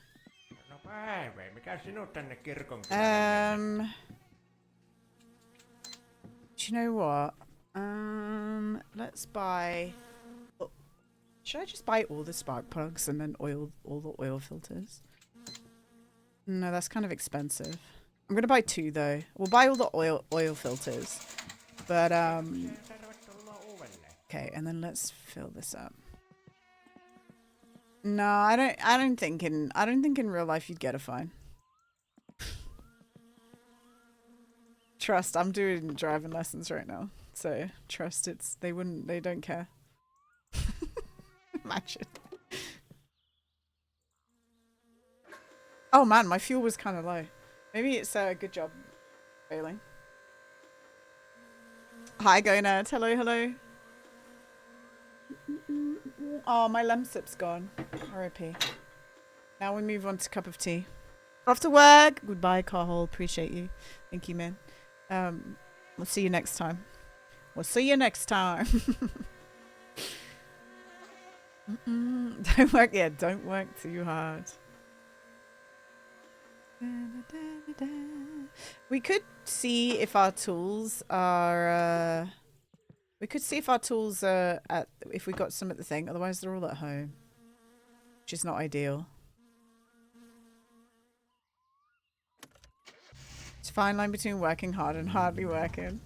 Do you know what? Let's buy... Should I just buy all the spark plugs and then all the oil filters? No, that's kind of expensive. I'm gonna buy 2 though. We'll buy all the oil filters. But okay, and then let's fill this up. No, I don't think in real life you'd get a fine. Trust, I'm doing driving lessons right now. So trust they don't care. Imagine. Oh man, my fuel was kind of low. Maybe it's a good job failing. Hi, Gonad. Hello, hello. Oh, my lemsip's gone. R.I.P. Now we move on to cup of tea. Off to work. Goodbye, Carl. Appreciate you. Thank you, man. We'll see you next time. We'll see you next time. Don't work. Yeah, don't work too hard. We could see if our tools are. We could see if our tools are if we got some at the thing. Otherwise, they're all at home, which is not ideal. It's a fine line between working hard and hardly working.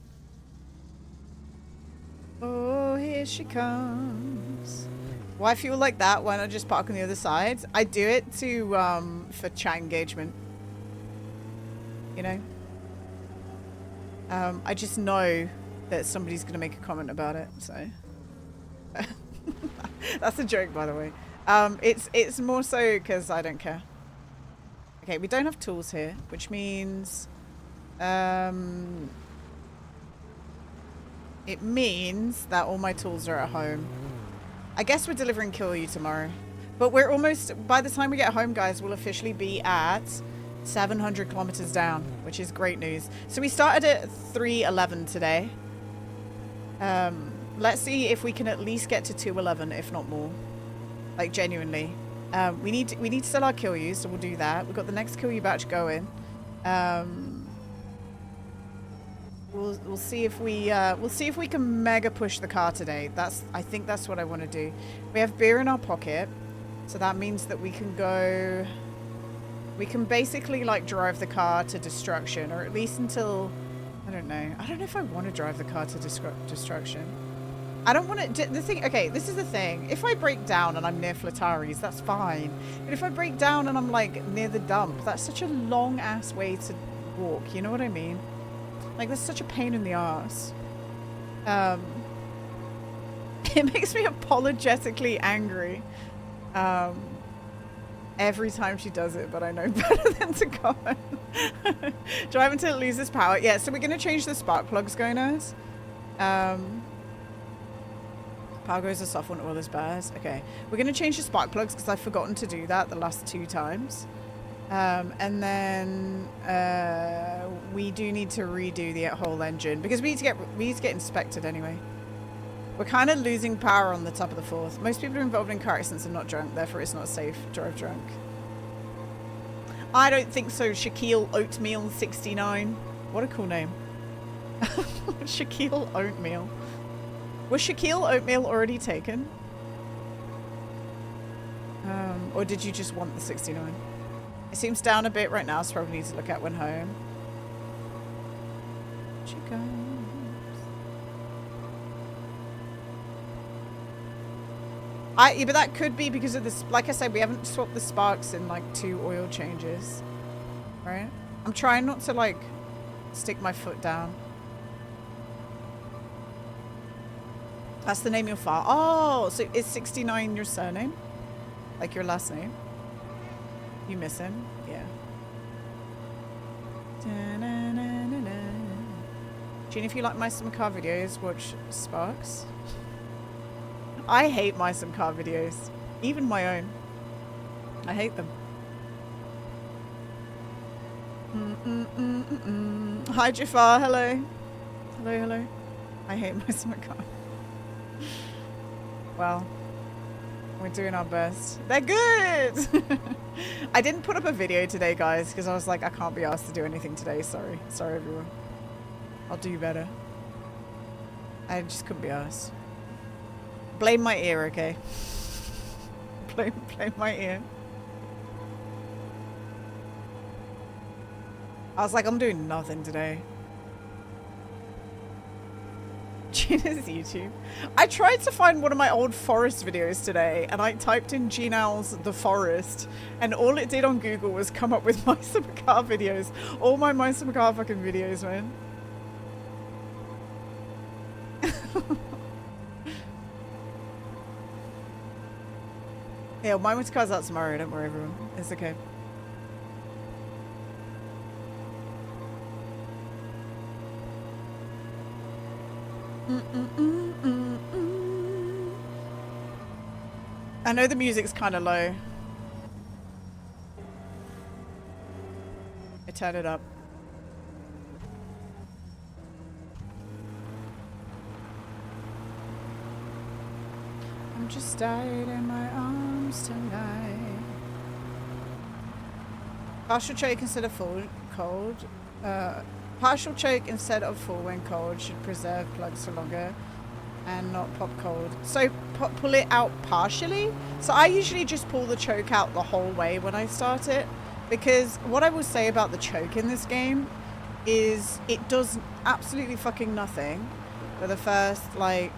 Oh, here she comes. Why feel like that? Why not just park on the other side? I do it to for chat engagement. You know. I just know that somebody's gonna make a comment about it, so that's a joke, by the way. It's more so because I don't care. Okay, we don't have tools here, which means it means that all my tools are at home. I guess we're delivering Kill You tomorrow, but we're almost, by the time we get home, guys, we'll officially be at 700 kilometers down, which is great news. So we started at 311 today. Let's see if we can at least get to 211, if not more. Like, genuinely. We need to sell our Kill You, so we'll do that. We've got the next Kill You batch going. We'll see if we can mega push the car today. I think that's what I want to do. We have beer in our pocket, so that means that we can go. We can basically like drive the car to destruction, or at least until I don't know. I don't know if I want to drive the car to destruction. I don't want to. The thing, okay, this is the thing. If I break down and I'm near Flatari's, that's fine. But if I break down and I'm like near the dump, that's such a long ass way to walk. You know what I mean? Like, that's such a pain in the ass. It makes me apologetically angry every time she does it, but I know better than to go on. Drive until it loses power. Yeah, so we're going to change the spark plugs, Goners. Power goes a soft one, oil is bad. Okay, we're going to change the spark plugs because I've forgotten to do that the last 2 times. And then we do need to redo the whole engine because we need to get inspected anyway. We're kind of losing power on the top of the 4th. Most people involved in car accidents are not drunk, therefore it's not safe to drive drunk. I don't think so. Shaquille Oatmeal 69. What a cool name. Shaquille Oatmeal. Was Shaquille Oatmeal already taken? Or did you just want the 69? It seems down a bit right now, so probably need to look at when home. She goes. Yeah, but that could be because of this. Like I said, we haven't swapped the sparks in like 2 oil changes, right? I'm trying not to like stick my foot down. That's the name of your file. Oh, so is 69 your surname? Like your last name? You miss him? Yeah. Gene, if you like my some car videos, watch Sparks. I hate my some car videos. Even my own. I hate them. Hi Jafar, hello. Hello, hello. I hate my some car. Well, we're doing our best. They're good! I didn't put up a video today, guys, because I was like, I can't be asked to do anything today. Sorry. Sorry, everyone. I'll do better. I just couldn't be asked. Blame my ear, okay? Blame my ear. I was like, I'm doing nothing today. Gina's YouTube. I tried to find one of my old forest videos today, and I typed in Gina's The Forest, and all it did on Google was come up with my Summer Car videos. All my Summer Car fucking videos, man. Yeah, my car's out tomorrow, don't worry everyone. It's okay. I know the music's kind of low. I turn it up. I'm just died in my arms tonight. Partial choke instead of full cold. Partial choke instead of full when cold should preserve plugs for longer and not pop cold. So pull it out partially. So I usually just pull the choke out the whole way when I start it, because what I will say about the choke in this game is it does absolutely fucking nothing for the first like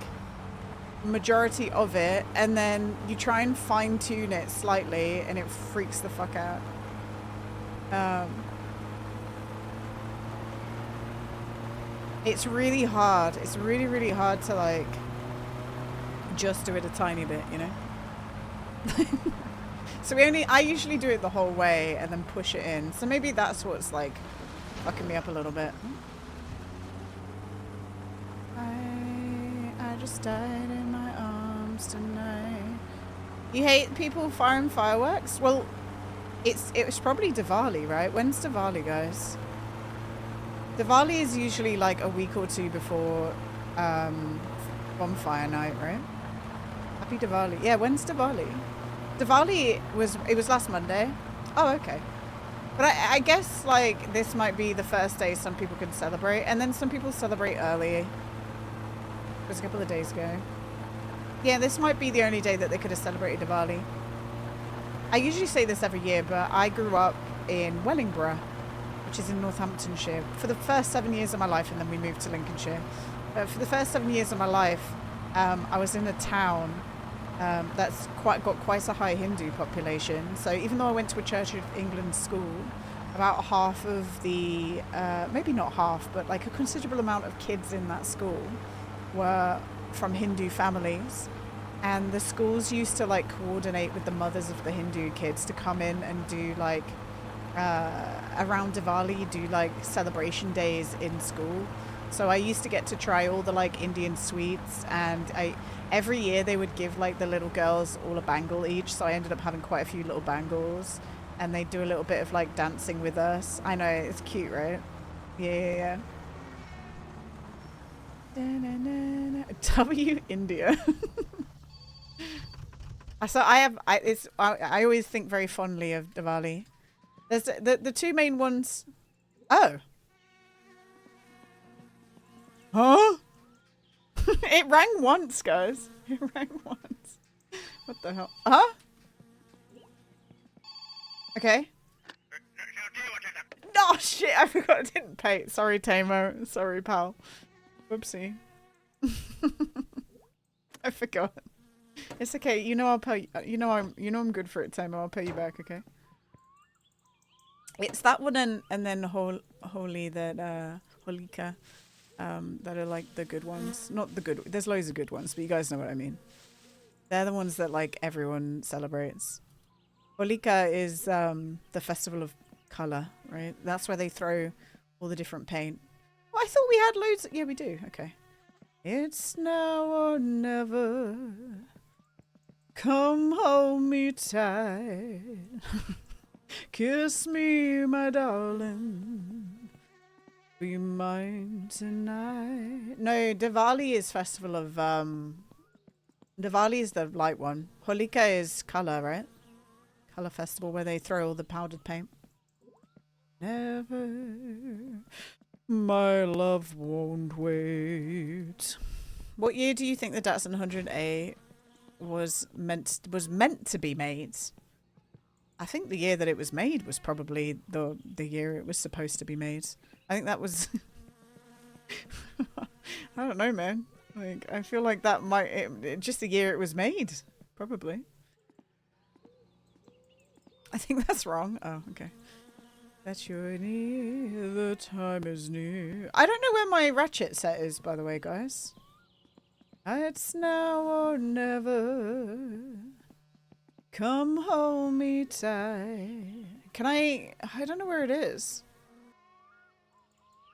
majority of it, and then you try and fine tune it slightly and it freaks the fuck out. It's really hard. It's really, really hard to like just do it a tiny bit, you know? So I usually do it the whole way and then push it in. So maybe that's what's like fucking me up a little bit. I just died in my arms tonight. You hate people firing fireworks? Well, it was probably Diwali, right? When's Diwali, guys? Diwali is usually like a week or 2 before bonfire night, right? Happy Diwali. Yeah, when's Diwali? Diwali was last Monday. Oh, okay. But I guess like this might be the first day some people can celebrate, and then some people celebrate early. It was a couple of days ago. Yeah, this might be the only day that they could have celebrated Diwali. I usually say this every year, but I grew up in Wellingborough, which is in Northamptonshire, for the first 7 years of my life, and then we moved to Lincolnshire. For the first 7 years of my life, I was in a town that's got quite a high Hindu population. So even though I went to a Church of England school, about half of the, maybe not half, but like a considerable amount of kids in that school were from Hindu families. And the schools used to like coordinate with the mothers of the Hindu kids to come in and do like, around Diwali, do like celebration days in school. So I used to get to try all the like Indian sweets, and every year they would give like the little girls all a bangle each. So I ended up having quite a few little bangles, and they do a little bit of like dancing with us. I know, it's cute, right? Yeah. W India. So I always think very fondly of Diwali. There's the two main ones. Oh. Huh? It rang once, guys. It rang once. What the hell? Huh? Okay. Oh shit, I forgot I didn't pay. Sorry, Tamo. Sorry, pal. Whoopsie. I forgot. It's okay. You know I'll pay. You know I'm good for it, Tamo. I'll pay you back, okay? It's that one and then Holy that Holika. That are like the good ones. Not the good. There's loads of good ones, but you guys know what I mean. They're the ones that like everyone celebrates. Holika is the festival of color, right? That's where they throw all the different paint. Well, I thought we had loads. Yeah, we do. Okay. It's now or never. Come hold me tight. Kiss me, my darling. Be mine tonight. No, Diwali is festival of Diwali is the light one. Holika is color, right? Color festival where they throw all the powdered paint. Never, my love won't wait. What year do you think the Datsun 100A was meant to be made? I think the year that it was made was probably the year it was supposed to be made. I think that was I don't know, man. Like, I feel like that might just the year it was made, probably. I think that's wrong. Oh, okay. That you're near, the time is near. I don't know where my ratchet set is, by the way, guys. It's now or never. Come hold me tight. Can I don't know where it is.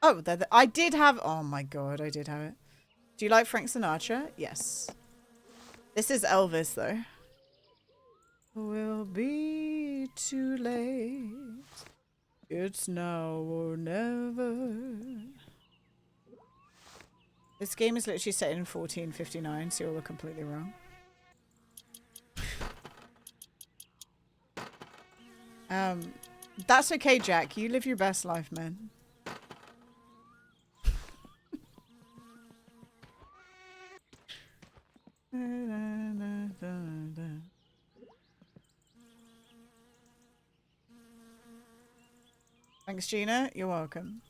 Oh, I did have... Oh my god, I did have it. Do you like Frank Sinatra? Yes. This is Elvis, though. Will be too late. It's now or never. This game is literally set in 1459, so you're all completely wrong. That's okay, Jack. You live your best life, man. Thanks, Gina. You're welcome.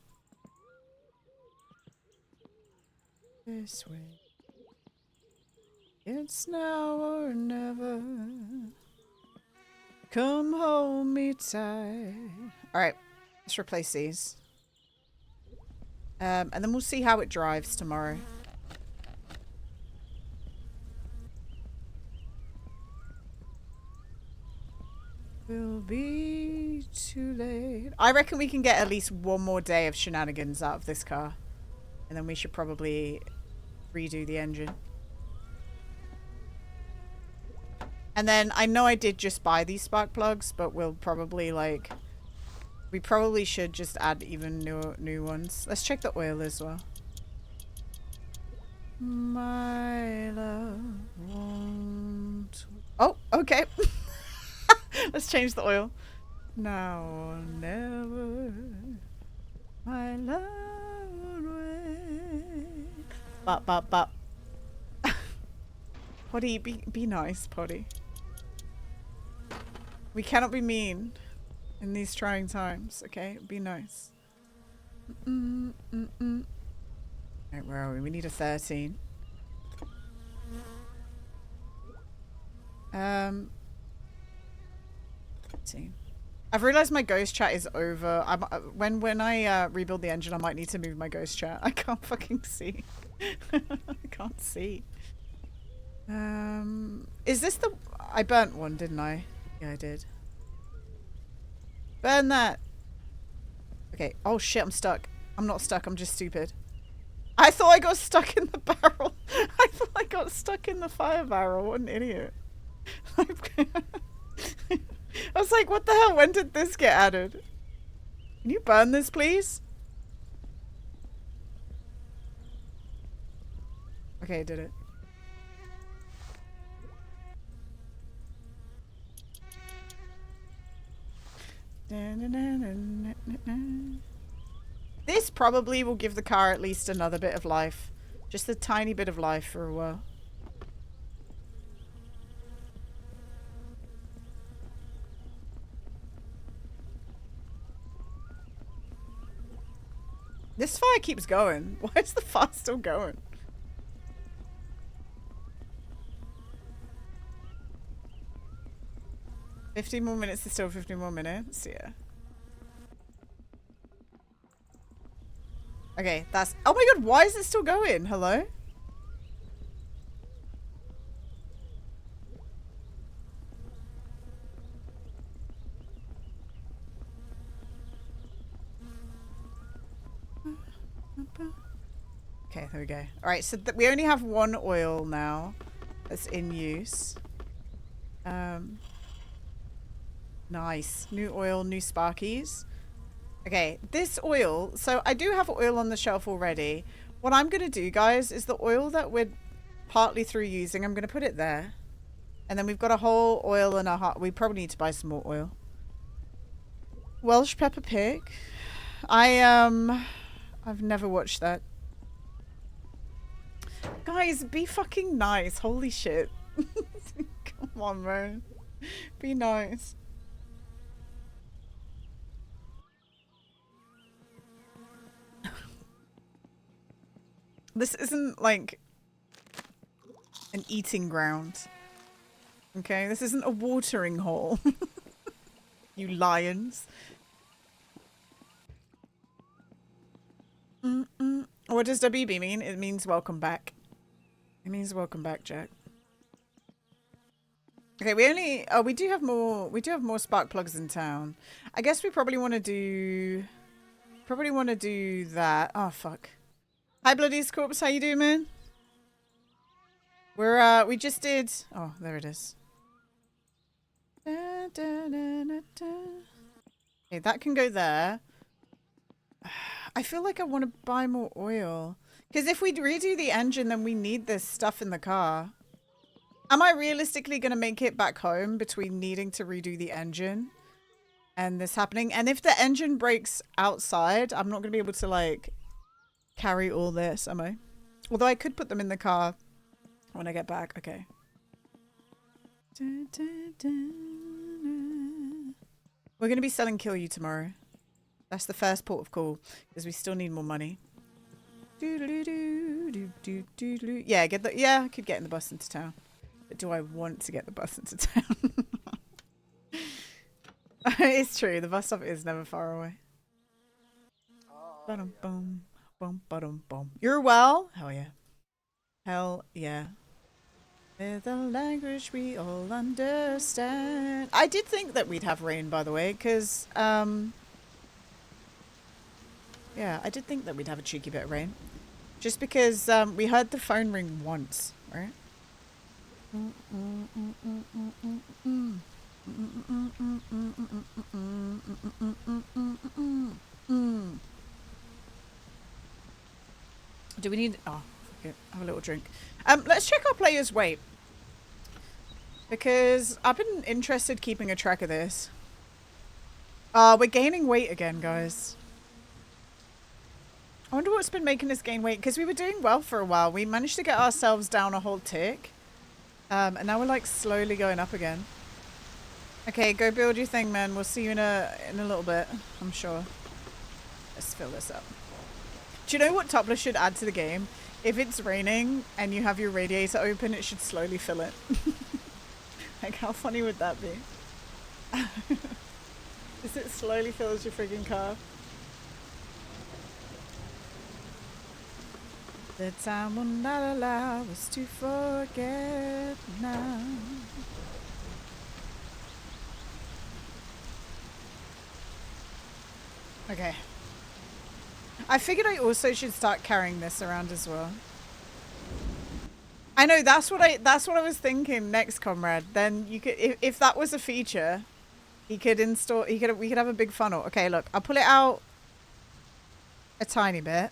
This way. It's now or never. Come hold me tight. Alright, let's replace these. And then we'll see how it drives tomorrow. Will be too late. I reckon we can get at least one more day of shenanigans out of this car. And then we should probably redo the engine. And then I know I did just buy these spark plugs, but we'll probably like... We probably should just add even new ones. Let's check the oil as well. My love won't... Oh, okay. Let's change the oil. Now or never, my love will wait. Bop. Potty, be nice, Potty. We cannot be mean in these trying times, okay? Be nice. Right, where are we? We need a 13. Let's see. I've realized my ghost chat is over. When I rebuild the engine, I might need to move my ghost chat. I can't fucking see. I can't see. Is this the... I burnt one, didn't I? Yeah, I did. Burn that! Okay. Oh shit, I'm stuck. I'm not stuck, I'm just stupid. I thought I got stuck in the barrel. I thought I got stuck in the fire barrel. What an idiot. I was like, what the hell? When did this get added? Can you burn this, please? Okay, I did it. This probably will give the car at least another bit of life. Just a tiny bit of life for a while. This fire keeps going. Why is the fire still going? $15 more minutes is still 15 more minutes. Yeah. Okay, that's... Oh my god, why is it still going? Hello? Okay, there we go. Alright, so we only have one oil now that's in use. Nice. New oil, new sparkies. Okay, this oil... So I do have oil on the shelf already. What I'm going to do, guys, is the oil that we're partly through using, I'm going to put it there. And then we've got a whole oil and a half. We probably need to buy some more oil. Welsh Pepper Pig. I've never watched that. Guys, be fucking nice. Holy shit. Come on, man. Be nice. This isn't like an eating ground. Okay, this isn't a watering hole. You lions. What does WB mean? It means welcome back. It means welcome back, Jack. Okay, we do have more spark plugs in town. I guess we probably want to do that. Oh fuck. Hi Bloody's Corpse, how you doing, man? We just did... Oh, there it is. Okay, that can go there. I feel like I want to buy more oil. Because if we redo the engine, then we need this stuff in the car. Am I realistically going to make it back home between needing to redo the engine and this happening? And if the engine breaks outside, I'm not going to be able to, like... carry all this, am I? Although I could put them in the car when I get back. Okay. We're going to be selling Kill You tomorrow. That's the first port of call because we still need more money. Yeah, I could get in the bus into town. But do I want to get the bus into town? It's true. The bus stop is never far away. Ba-dum-bum. Bum, ba-dum, bum. You're well? Hell yeah. Hell yeah. With a language we all understand. I did think that we'd have rain, by the way, because, yeah, I did think that we'd have a cheeky bit of rain. Just because, we heard the phone ring once, right? Do we need... Oh, fuck it. Have a little drink. Let's check our players' weight. Because I've been interested keeping a track of this. We're gaining weight again, guys. I wonder what's been making us gain weight. Because we were doing well for a while. We managed to get ourselves down a whole tick. And now we're like slowly going up again. Okay, go build your thing, man. We'll see you in a little bit, I'm sure. Let's fill this up. Do you know what Toppler should add to the game? If it's raining and you have your radiator open, it should slowly fill it. Like, how funny would that be? As it slowly fills your friggin' car. The time will not allow us to forget now. Okay. I figured I also should start carrying this around as well. I know that's what I was thinking next, comrade. Then you could, if that was a feature, we could have a big funnel. Okay, look, I'll pull it out a tiny bit.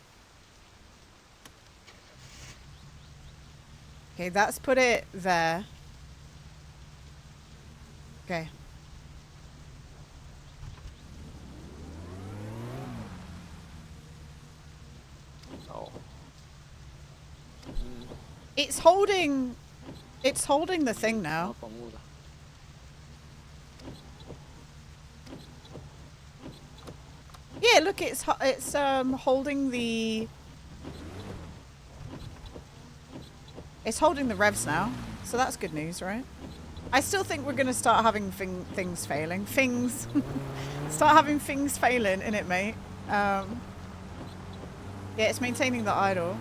Okay, that's put it there. Okay. Oh. It's holding the thing now. Yeah, look, it's holding the revs now, so that's good news, right? I still think we're gonna start having things failing. Start having things failing in it, mate. Yeah, it's maintaining the idle.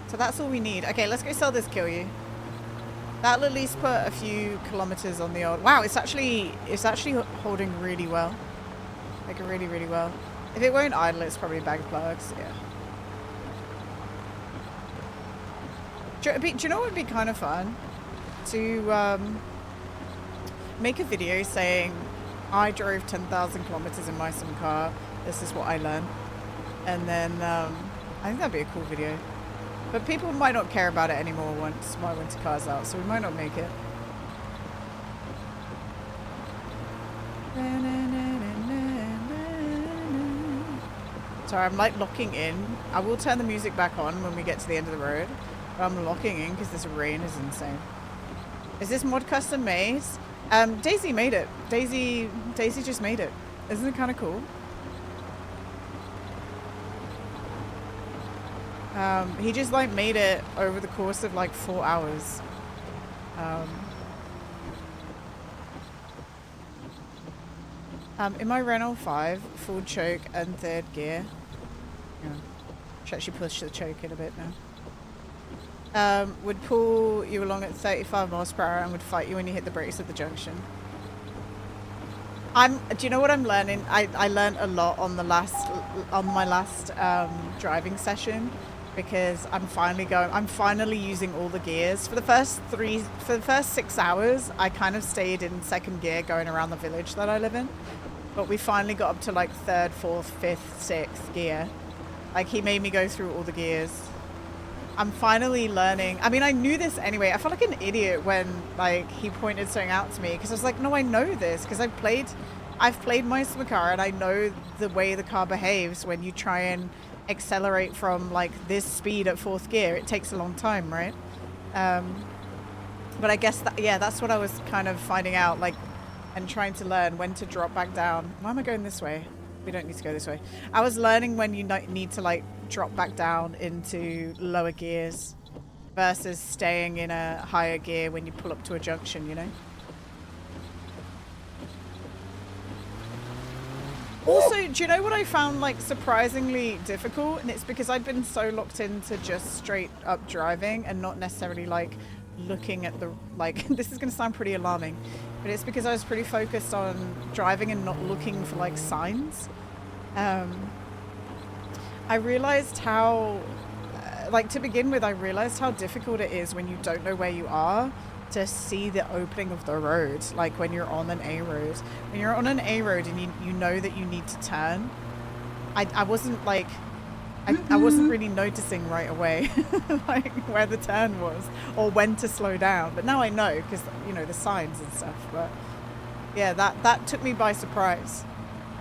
So that's all we need. Okay, let's go sell this kill you. That'll at least put a few kilometers on the old. Wow, it's actually holding really well. Like really, really well. If it won't idle, it's probably a bag of plugs. Yeah. Do you know what would be kind of fun? To make a video saying I drove 10,000 kilometers in my sim car. This is what I learned. And then I think that'd be a cool video. But people might not care about it anymore once my winter car's out, so we might not make it. Sorry, I'm like locking in. I will turn the music back on when we get to the end of the road. But I'm locking in because this rain is insane. Is this mod custom made? Daisy made it. Daisy just made it. Isn't it kind of cool? He just like made it over the course of like 4 hours. In my Renault 5, full choke and third gear. Yeah. Should actually push the choke in a bit now. Would pull you along at 35 miles per hour and would fight you when you hit the brakes at the junction. Do you know what I'm learning? I learned a lot on my last driving session, because I'm finally using all the gears. For the first 6 hours, I kind of stayed in second gear going around the village that I live in. But we finally got up to like third, fourth, fifth, sixth gear. Like he made me go through all the gears. I'm finally learning. I mean, I knew this anyway. I felt like an idiot when like he pointed something out to me, because I was like, no, I know this because I've played my car and I know the way the car behaves when you try and accelerate from like this speed at fourth gear. It takes a long time, right? But I guess that's what I was kind of finding out, like, and trying to learn when to drop back down. Why am I going this way? We don't need to go this way. I was learning when you need to like drop back down into lower gears versus staying in a higher gear when you pull up to a junction, you know? Also, do you know what I found like surprisingly difficult? And it's because I'd been so locked into just straight up driving and not necessarily like looking at the, like, this is going to sound pretty alarming, but it's because I was pretty focused on driving and not looking for like signs. I realized how, like, to begin with, I realized how difficult it is when you don't know where you are to see the opening of the road, like when you're on an A road. When you're on an A road and you know that you need to turn, I wasn't like, I wasn't really noticing right away like where the turn was or when to slow down. But now I know because, you know, the signs and stuff. But yeah, that took me by surprise.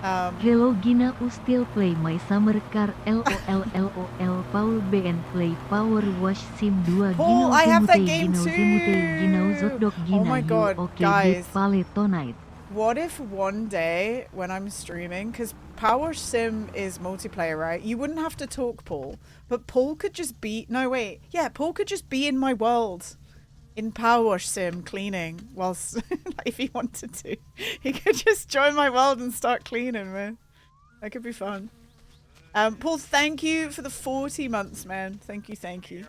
Hello Gina, still play my summer car. LOL Paul BN play Power Wash Sim 2 Paul, I have that game too. Gina, oh my god, okay, guys. Tonight. What if one day when I'm streaming, because Power Sim is multiplayer, right? You wouldn't have to talk, Paul, but Paul could just be, no wait, yeah, Paul could just be in my world. in Power Wash Sim cleaning whilst if he wanted to. He could just join my world and start cleaning, man. That could be fun. Paul, thank you for the 40 months, man. Thank you, thank you.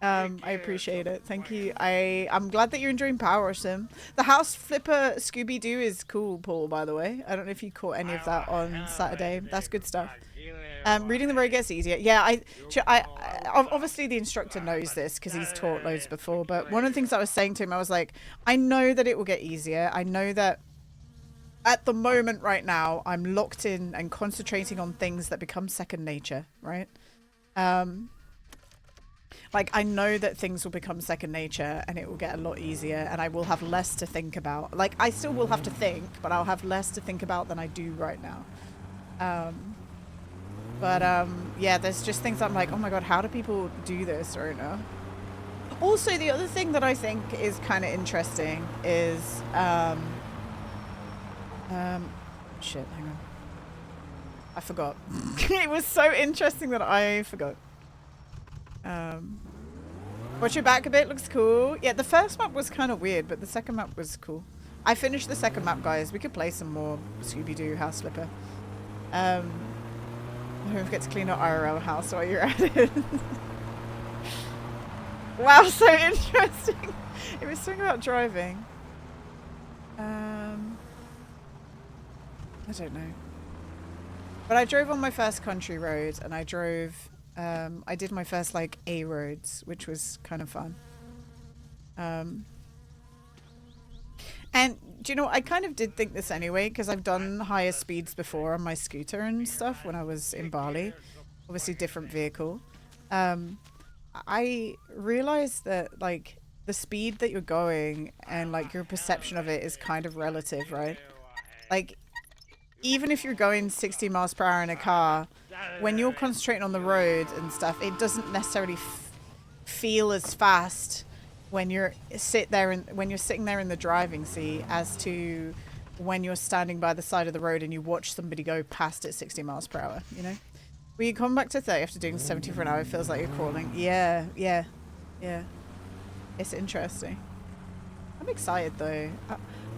I appreciate it. Thank you. I'm glad that you're enjoying Power Wash Sim. The House Flipper Scooby-Doo is cool, Paul, by the way. I don't know if you caught any of that on Saturday. That's good stuff. Reading the road gets easier. Yeah, I obviously the instructor knows this because he's taught loads before, but one of the things I was saying to him, I was like, I know that it will get easier. I know that at the moment right now, I'm locked in and concentrating on things that become second nature, right? Like, I know that things will become second nature and it will get a lot easier and I will have less to think about. Like, I still will have to think, but I'll have less to think about than I do right now. Yeah, there's just things I'm like, oh my god, how do people do this right now? Also, the other thing that I think is kind of interesting is, shit, hang on. I forgot. It was so interesting that I forgot. Watch your back a bit, looks cool. Yeah, the first map was kind of weird, but the second map was cool. I finished the second map, guys. We could play some more Scooby-Doo House Flipper. Don't forget to clean our IRL house while you're at it. Wow, so interesting. It was something about driving. I don't know. But I drove on my first country road and I drove, I did my first like A roads, which was kind of fun. And do you know, I kind of did think this anyway, because I've done higher speeds before on my scooter and stuff when I was in Bali. Obviously different vehicle. I realized that like the speed that you're going and like your perception of it is kind of relative, right? Like even if you're going 60 miles per hour in a car, when you're concentrating on the road and stuff, it doesn't necessarily feel as fast when you're sitting there in the driving seat as to when you're standing by the side of the road and you watch somebody go past at 60 miles per hour, you know? When you come back to 30 after doing 70 for an hour, it feels like you're crawling. Yeah. It's interesting. I'm excited though.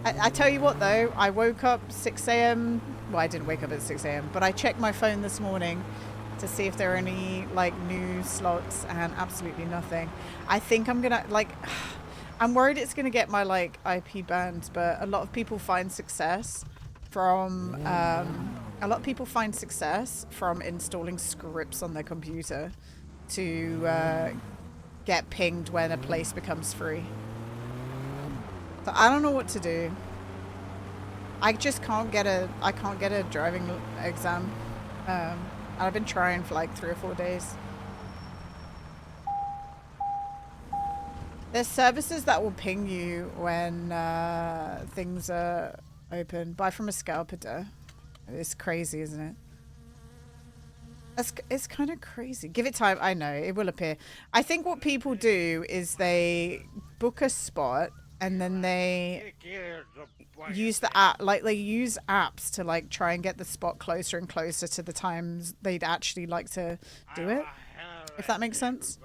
I tell you what though, I woke up 6 a.m. Well, I didn't wake up at 6 a.m. but I checked my phone this morning to see if there are any like new slots and absolutely nothing. I think I'm gonna like, I'm worried it's gonna get my like IP banned, but a lot of people find success from installing scripts on their computer to get pinged when a place becomes free. So I don't know what to do. I just can't get a driving exam. I've been trying for like 3 or 4 days. There's services that will ping you when things are open. Buy from a scalper. It's crazy, isn't it? It's kind of crazy. Give it time. I know it will appear. I think what people do is they book a spot and then they use the app, like they use apps to like try and get the spot closer and closer to the times they'd actually like to do it, if that makes sense.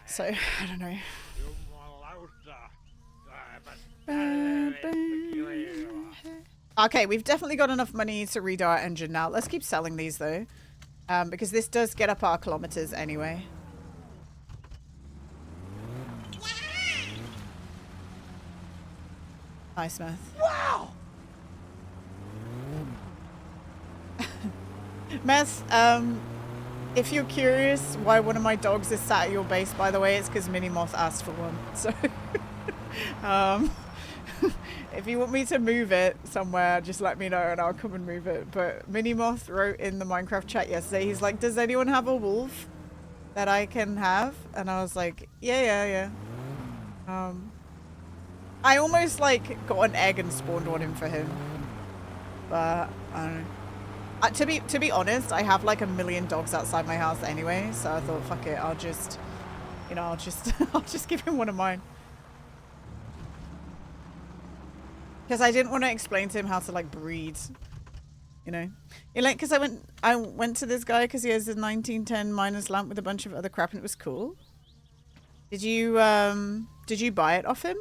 So I don't know. Okay, we've definitely got enough money to redo our engine now. Let's keep selling these though, because this does get up our kilometers anyway. Hi, Smith. Wow! Mess, if you're curious why one of my dogs is sat at your base, by the way, it's because Minnie Moth asked for one. So, if you want me to move it somewhere, just let me know and I'll come and move it. But Minnie Moth wrote in the Minecraft chat yesterday, he's like, does anyone have a wolf that I can have? And I was like, yeah. I almost like got an egg and spawned one in for him, but I don't know. To be honest, I have like 1 million dogs outside my house anyway, so I thought, fuck it, I'll just give him one of mine. Because I didn't want to explain to him how to like breed, you know. Like, because I went to this guy because he has a 1910 minus lamp with a bunch of other crap and it was cool. Did you Did you buy it off him?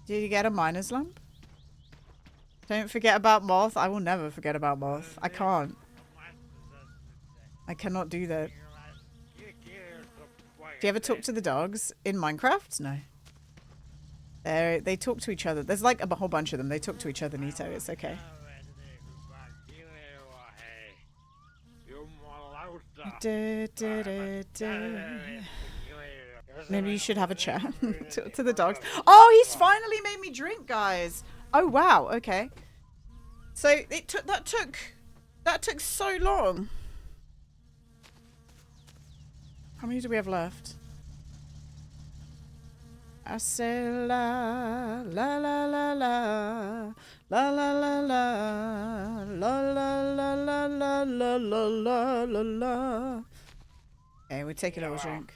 Did you get a miner's lamp? Don't forget about Moth. I will never forget about Moth. I can't. I cannot do that. Do you ever talk to the dogs in Minecraft? No. They talk to each other. There's like a whole bunch of them. They talk to each other, Nito. It's okay. Maybe you should have a chat to the dogs. Oh, he's finally made me drink, guys. Oh wow. Okay. So it took that took so long. How many do we have left? I say la la la la la la la la la la la la la la la la la la. Okay, we take a little drink.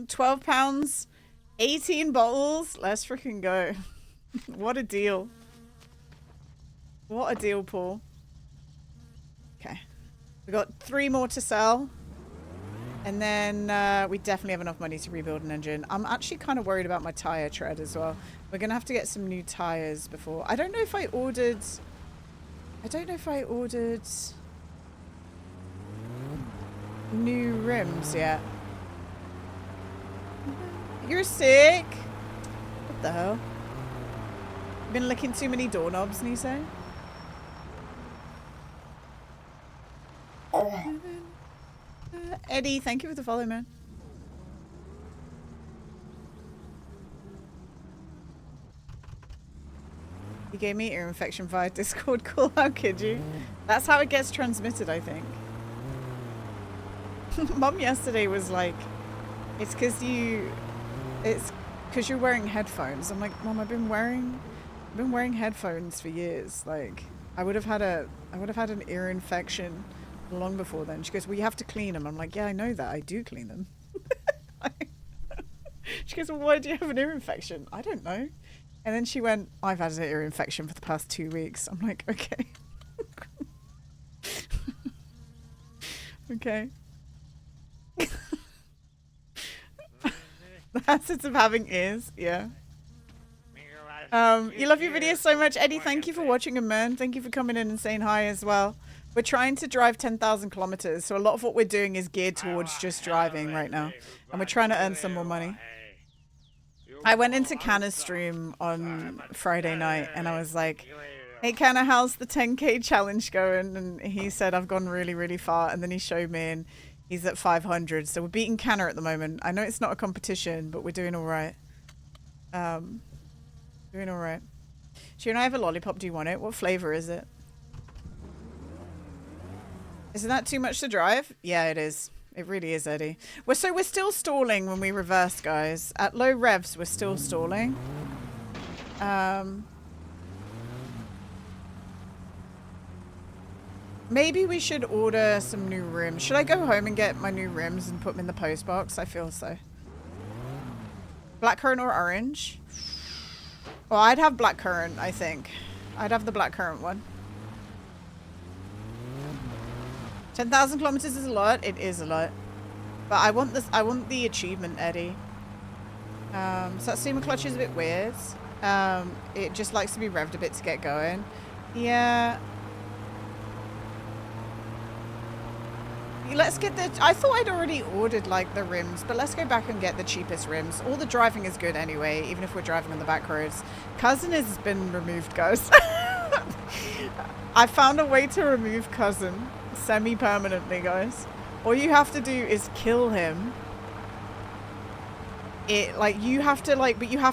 12 pounds, 18 bottles. Let's freaking go. What a deal. What a deal, Paul. Okay. We got 3 more to sell. And then we definitely have enough money to rebuild an engine. I'm actually kind of worried about my tire tread as well. We're going to have to get some new tires before. I don't know if I ordered new rims yet. You're sick. What the hell? Been licking too many doorknobs, Niso? Eddie, thank you for the follow, man. You gave me ear infection via Discord. Cool, how could you? That's how it gets transmitted, I think. Mum yesterday was like, it's because you're wearing headphones. I'm like, Mum, I've been wearing headphones for years. Like, I would have had an ear infection long before then. She goes, well, you have to clean them. I'm like, yeah, I know that. I do clean them. She goes, well, why do you have an ear infection? I don't know. And then she went, I've had an ear infection for the past 2 weeks. I'm like, okay. Okay. The hazards of having ears, yeah. You love your videos so much. Eddie, thank you for watching them, man. Thank you for coming in and saying hi as well. We're trying to drive 10,000 kilometers, so a lot of what we're doing is geared towards just driving right now. And we're trying to earn some more money. I went into Canna's stream on Friday night, and I was like, hey, Canna, how's the 10K challenge going? And he said, I've gone really, really far. And then he showed me, and he's at 500. So we're beating Canna at the moment. I know it's not a competition, but we're doing all right. Doing all right. She and I have a lollipop. Do you want it? What flavor is it? Isn't that too much to drive? Yeah, it is. It really is, Eddie. We're still stalling when we reverse, guys. At low revs, we're still stalling. Maybe we should order some new rims. Should I go home and get my new rims and put them in the post box? I feel so. Blackcurrant or orange? Well, I'd have blackcurrant, I think. I'd have the blackcurrant one. 10,000 kilometers is a lot. It is a lot. But I want this. I want the achievement, Eddie. Satsuma clutch is a bit weird. It just likes to be revved a bit to get going. Yeah. Let's get the... I thought I'd already ordered, like, the rims, but let's go back and get the cheapest rims. All the driving is good anyway, even if we're driving on the back roads. Cousin has been removed, guys. I found a way to remove Cousin semi-permanently, guys. All you have to do is kill him. But you have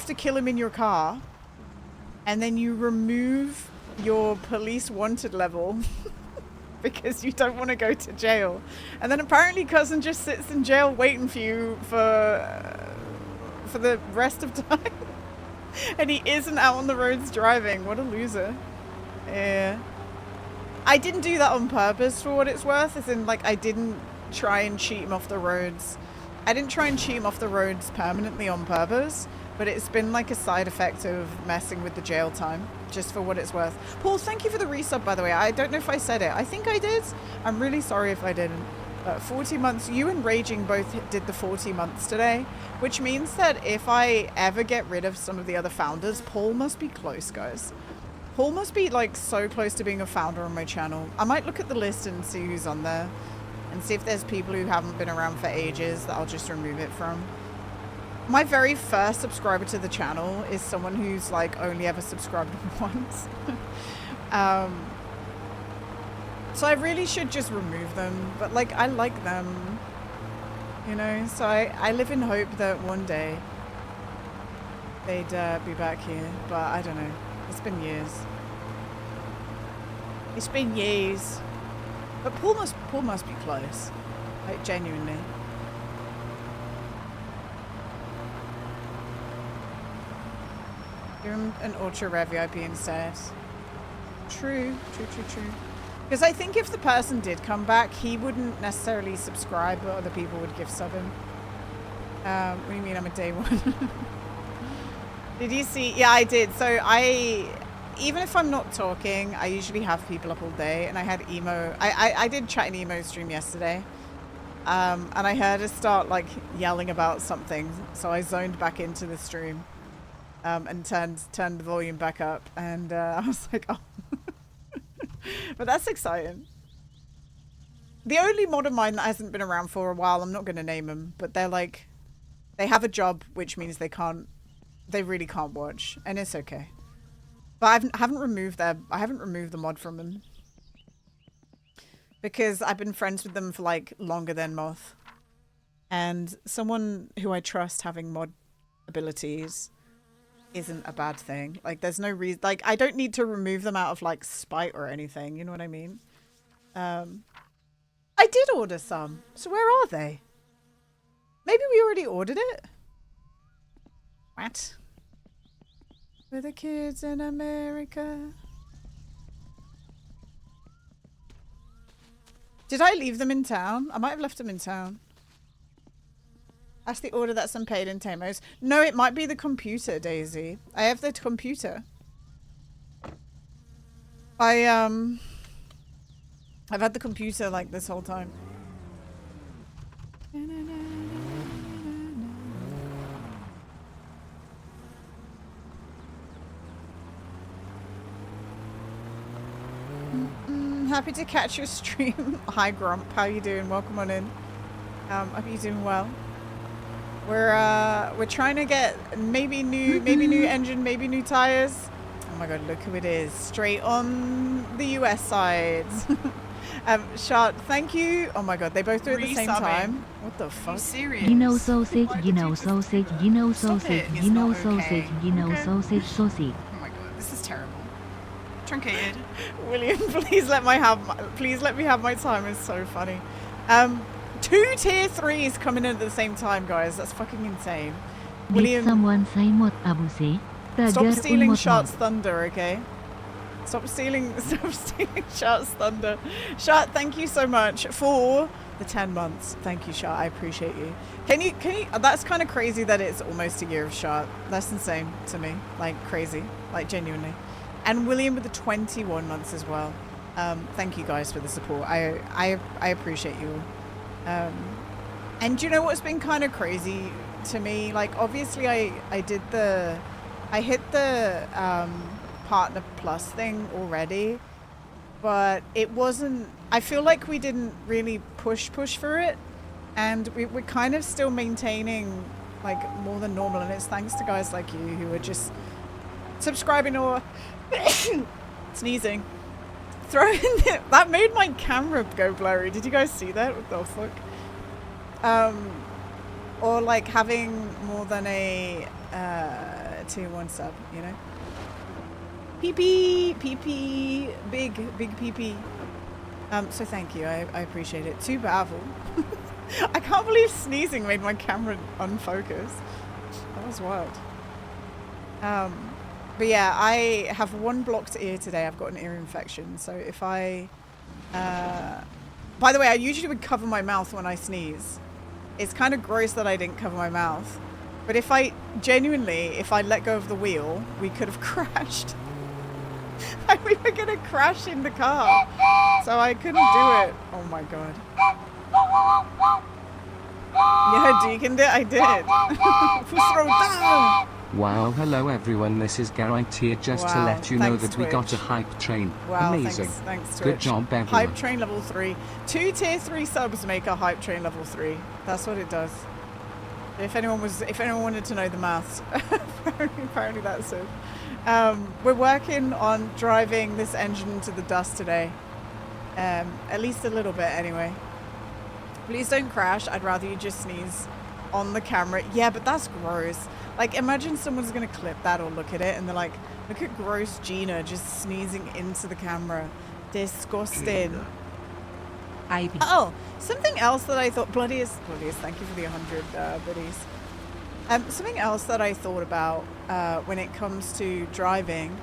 to kill him in your car. And then you remove your police wanted level. Because you don't want to go to jail. And then apparently Cousin just sits in jail waiting for you for the rest of time. And he isn't out on the roads driving. What a loser. Yeah. I didn't do that on purpose for what it's worth. As in, like, I didn't try and cheat him off the roads. I didn't try and cheat him off the roads permanently on purpose. but it's been like a side effect of messing with the jail time, just for what it's worth. Paul, thank you for the resub, by the way. I don't know if I said it. I think I did. I'm really sorry if I didn't. 40 months. You and Raging both did the 40 months today, which means that if I ever get rid of some of the other founders, Paul must be close, guys. Paul must be like so close to being a founder on my channel. I might look at the list and see who's on there and see if there's people who haven't been around for ages that I'll just remove it from. My very first subscriber to the channel is someone who's like only ever subscribed once. So I really should just remove them, but like I like them, you know, so I live in hope that one day they'd be back here, but I don't know. It's been years. It's been years. But Paul must be close, like genuinely. Give him an Ultra Rev VIP instead. True. Because I think if the person did come back, he wouldn't necessarily subscribe, but other people would gift sub him. What do you mean I'm a day one? Did you see? Yeah, I did. So even if I'm not talking, I usually have people up all day. And I had Emo. I did chat in Emo stream yesterday. And I heard her start like yelling about something. So I zoned back into the stream and turned the volume back up. And I was like, oh. But that's exciting. The only mod of mine that hasn't been around for a while, I'm not going to name them, but they're like, they have a job, which means they really can't watch, and it's okay. But I haven't removed the mod from them. Because I've been friends with them for like longer than Moth. And someone who I trust having mod abilities isn't a bad thing. Like there's no reason, like I don't need to remove them out of like spite or anything, you know what I mean? I did order some, so where are they? Maybe we already ordered it? What? We're the kids in America. Did I leave them in town? I might have left them in town. That's the order that's unpaid in Tamos. No, it might be the computer, Daisy. I have the computer. I've had the computer like this whole time. Happy to catch your stream. Hi Grump, how you doing? Welcome on in. Hope you're doing well. We're trying to get maybe new engine, maybe new tires. Oh my god, look who it is. Straight on the US side. Shard, thank you. Oh my god, they both do it at the same time. What the fuck? Are you serious? Gino sausage, Gino sausage, Gino sausage, Gino sausage, Gino sausage, sausage. Oh my god, this is terrible. Truncated. William, please let me have my time. It's so funny. 2 tier 3s coming in at the same time, guys. That's fucking insane. William, did someone say mod abuse? Stop stealing Shart's thunder, okay? Stop stealing Shart's thunder. Shart, thank you so much for the 10 months. Thank you, Shart. I appreciate you. Can you? That's kind of crazy that it's almost a year of Shart. That's insane to me. Like crazy. Like genuinely. And William with the 21 months as well. Thank you guys for the support. I appreciate you. And you know what's been kind of crazy to me? Like obviously I hit the partner plus thing already, but it wasn't, I feel like we didn't really push for it, and we're kind of still maintaining like more than normal, and it's thanks to guys like you who are just subscribing or sneezing. That made my camera go blurry. Did you guys see that? What the fuck? Or like having more than a tier 1 sub, you know? PP, big PP. So thank you. I appreciate it. Too powerful. I can't believe sneezing made my camera unfocus. That was wild. But yeah, I have one blocked ear today. I've got an ear infection. So if I... by the way, I usually would cover my mouth when I sneeze. It's kind of gross that I didn't cover my mouth. But if I let go of the wheel, we could have crashed. Like we were gonna crash in the car. So I couldn't do it. Oh my god. Yeah, Deacon did. I did. Throw down. Wow, hello everyone, this is Garrett here just to let you know that we got a hype train. Wow, amazing. Thanks Good Twitch. job everyone. Hype train level 3. 2 tier 3 subs make a hype train level 3. That's what it does. If anyone wanted to know the maths, apparently that's it. We're working on driving this engine into the dust today. At least a little bit anyway. Please don't crash. I'd rather you just sneeze on the camera. Yeah, but that's gross. Like, imagine someone's gonna clip that or look at it and they're like, look at gross Gina just sneezing into the camera. Disgusting. Ivy. Oh, something else that I thought, Bloodiest, thank you for the 100 biddies. Something else that I thought about when it comes to driving,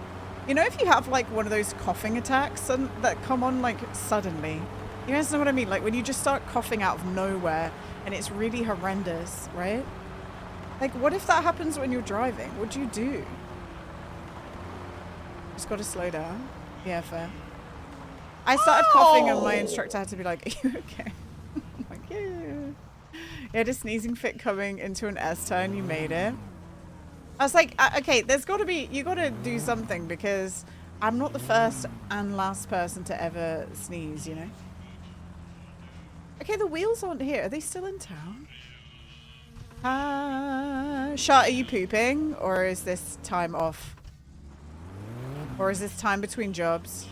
you know, if you have like one of those coughing attacks that come on like suddenly, you guys know what I mean? Like when you just start coughing out of nowhere and it's really horrendous, right? Like what if that happens when you're driving? What do you do? Just gotta slow down. Yeah, fair. I started coughing and my instructor had to be like, are you okay? I'm like, yeah. You had a sneezing fit coming into an S-turn, you made it. I was like, okay, there's gotta be, you gotta do something because I'm not the first and last person to ever sneeze, you know? Okay, the wheels aren't here. Are they still in town? Shart, are you pooping? Or is this time off? Or is this time between jobs?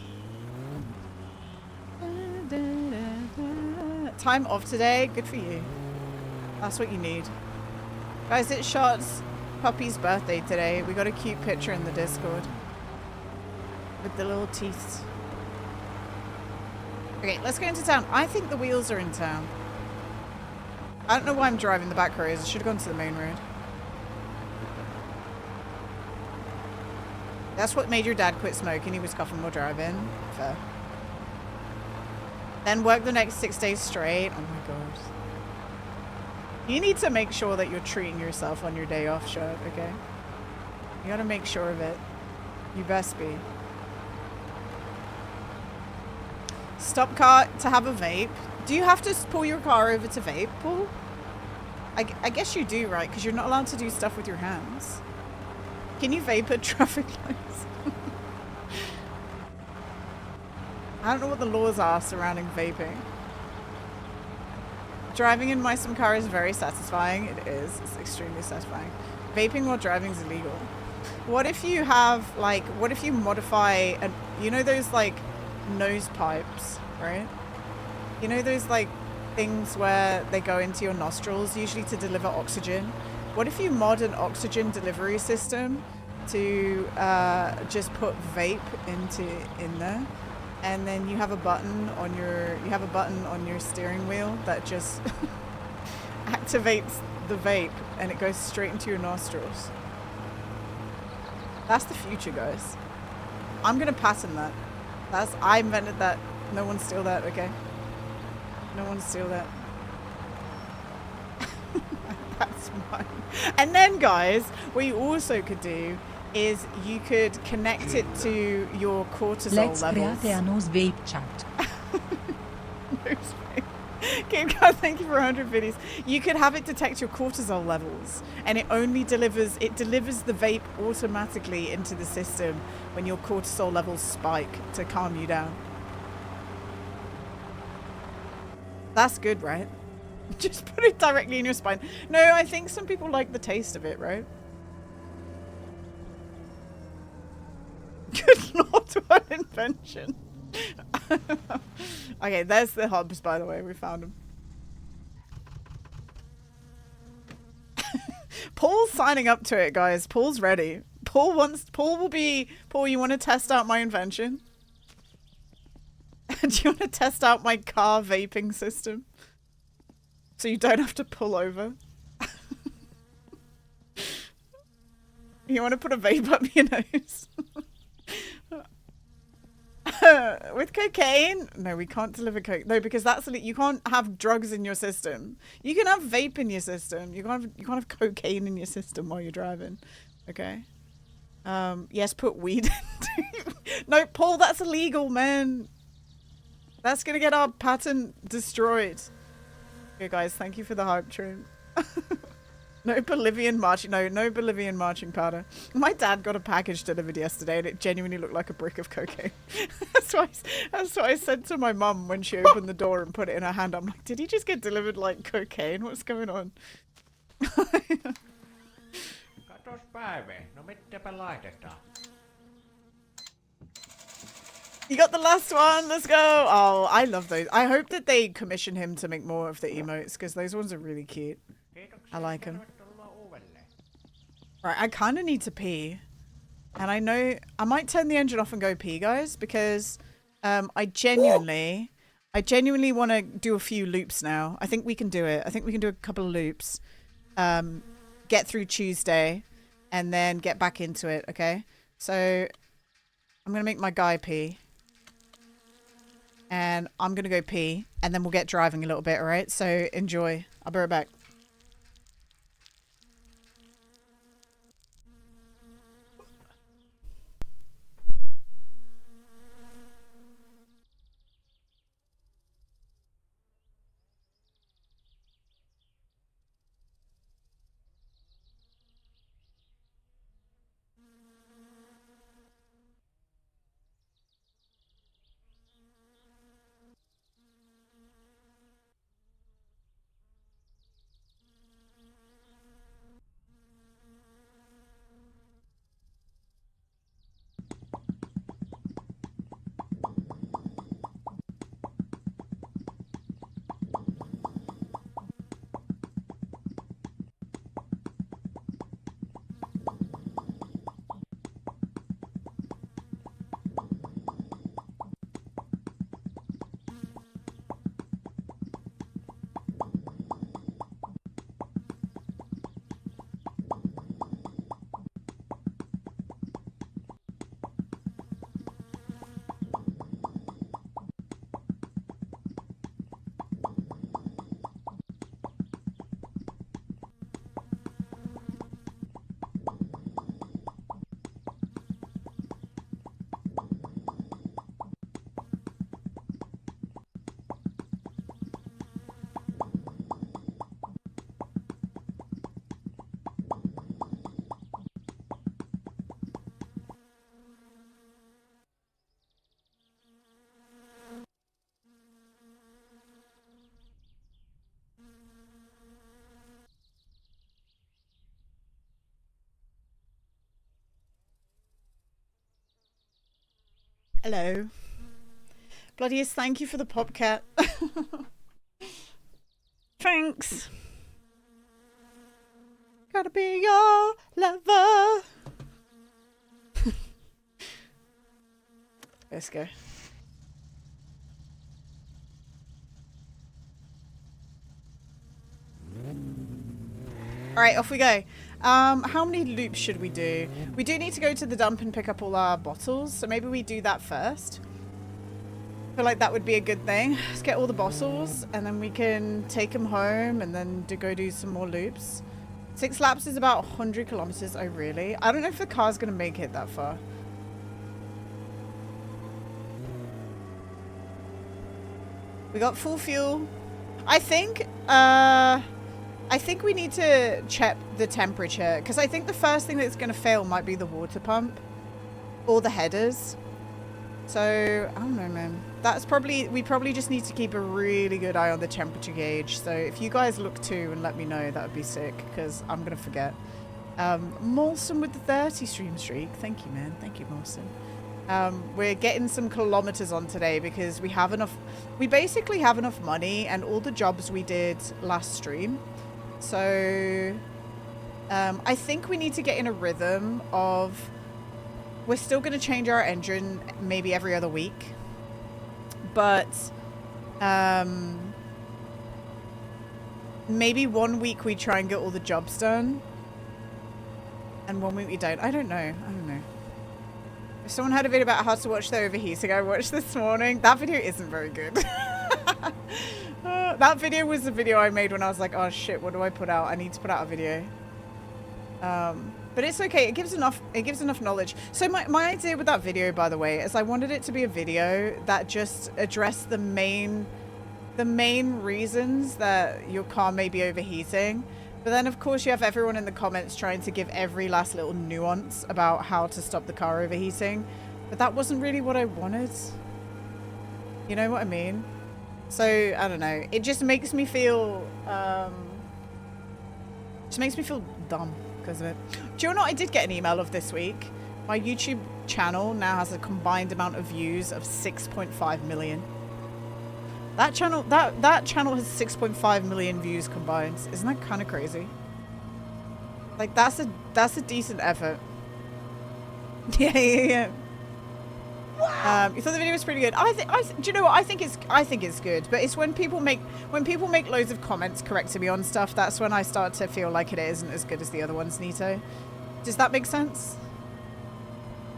Time off today? Good for you. That's what you need. Guys, it's Shart's puppy's birthday today. We got a cute picture in the Discord. With the little teeth. Okay, let's go into town. I think the wheels are in town. I don't know why I'm driving the back roads. I should have gone to the main road. That's what made your dad quit smoking. He was coughing while driving. Fair. Then work the next 6 days straight. Oh my god. You need to make sure that you're treating yourself on your day off, Shard, okay? You gotta make sure of it. You best be. Stop car to have a vape. Do you have to pull your car over to vape, Paul? I guess you do, right? Because you're not allowed to do stuff with your hands. Can you vape at traffic lights? I don't know what the laws are surrounding vaping. Driving in my sim car is very satisfying. It is. It's extremely satisfying. Vaping while driving is illegal. What if you have, like, what if you modify, you know those, like, nose pipes, right? You know those, like, things where they go into your nostrils, usually to deliver oxygen? What if you mod an oxygen delivery system to just put vape in there? And then you have a button on your steering wheel that just activates the vape and it goes straight into your nostrils. That's the future, guys. I'm gonna patent that. I invented that. No one steal that, okay? No one steal that. That's mine. And then, guys, what you also could do is you could connect it to your cortisol levels. Let's create a nose vape chat. Game Card, thank you for 100 videos. You could have it detect your cortisol levels, and it delivers the vape automatically into the system when your cortisol levels spike to calm you down. That's good, right? Just put it directly in your spine. No, I think some people like the taste of it, right? Good lord, what invention. Okay, there's the hubs, by the way. We found them. Paul's signing up to it, guys. Paul's ready. Paul, you want to test out my invention? Do you want to test out my car vaping system? So you don't have to pull over? You want to put a vape up your nose? with cocaine. No, we can't deliver coke. No, because that's you can't have drugs in your system. You can have vape in your system. You can't have cocaine in your system while you're driving. Okay. Yes, put weed in. No, Paul, that's illegal, man. That's gonna get our patent destroyed. Okay, guys, thank you for the hype train. No Bolivian marching. No Bolivian marching powder. My dad got a package delivered yesterday, and it genuinely looked like a brick of cocaine. That's what I said to my mum when she opened the door and put it in her hand. I'm like, did he just get delivered like cocaine? What's going on? Katos Päivi, no mitäpä laitetaan? You got the last one. Let's go. Oh, I love those. I hope that they commission him to make more of the emotes because those ones are really cute. I like them. Right, I kind of need to pee. And I know I might turn the engine off and go pee, guys, because I genuinely want to do a few loops now. I think we can do it. I think we can do a couple of loops. Get through Tuesday and then get back into it, okay? So I'm going to make my guy pee. And I'm going to go pee and then we'll get driving a little bit, all right? So enjoy. I'll be right back. Hello. Bloodiest, thank you for the popcat. Thanks. Gotta be your lover. Let's go. Alright, off we go. How many loops should we do? We do need to go to the dump and pick up all our bottles, so maybe we do that first. I feel like that would be a good thing. Let's get all the bottles, and then we can take them home, and then go do some more loops. 6 laps is about 100 kilometers. Oh, really? I don't know if the car's going to make it that far. We got full fuel. I think we need to check the temperature, because I think the first thing that's going to fail might be the water pump or the headers. So, I don't know, man. We probably just need to keep a really good eye on the temperature gauge. So if you guys look too and let me know, that would be sick, because I'm going to forget. Molson with the 30 stream streak. Thank you, man. Thank you, Molson. We're getting some kilometers on today because we basically have enough money and all the jobs we did last stream. So I think we need to get in a rhythm of, we're still going to change our engine maybe every other week, but maybe 1 week we try and get all the jobs done and 1 week we don't. I don't know. If someone had a video about how to watch the overheating I watched this morning, that video isn't very good. That video was the video I made when I was like, oh shit, what do I put out? I need to put out a video. But it's okay. It gives enough knowledge. So my idea with that video, by the way, is I wanted it to be a video that just addressed the main reasons that your car may be overheating. But then, of course, you have everyone in the comments trying to give every last little nuance about how to stop the car overheating. But that wasn't really what I wanted. You know what I mean? So, I don't know. It just makes me feel... dumb because of it. Do you know what I did get an email of this week? My YouTube channel now has a combined amount of views of 6.5 million. That channel has 6.5 million views combined. Isn't that kind of crazy? Like that's a decent effort. Yeah. Wow. You thought the video was pretty good. Do you know what? I think it's good, but it's when people make loads of comments correcting me on stuff, that's when I start to feel like it isn't as good as the other ones, Nito. Does that make sense?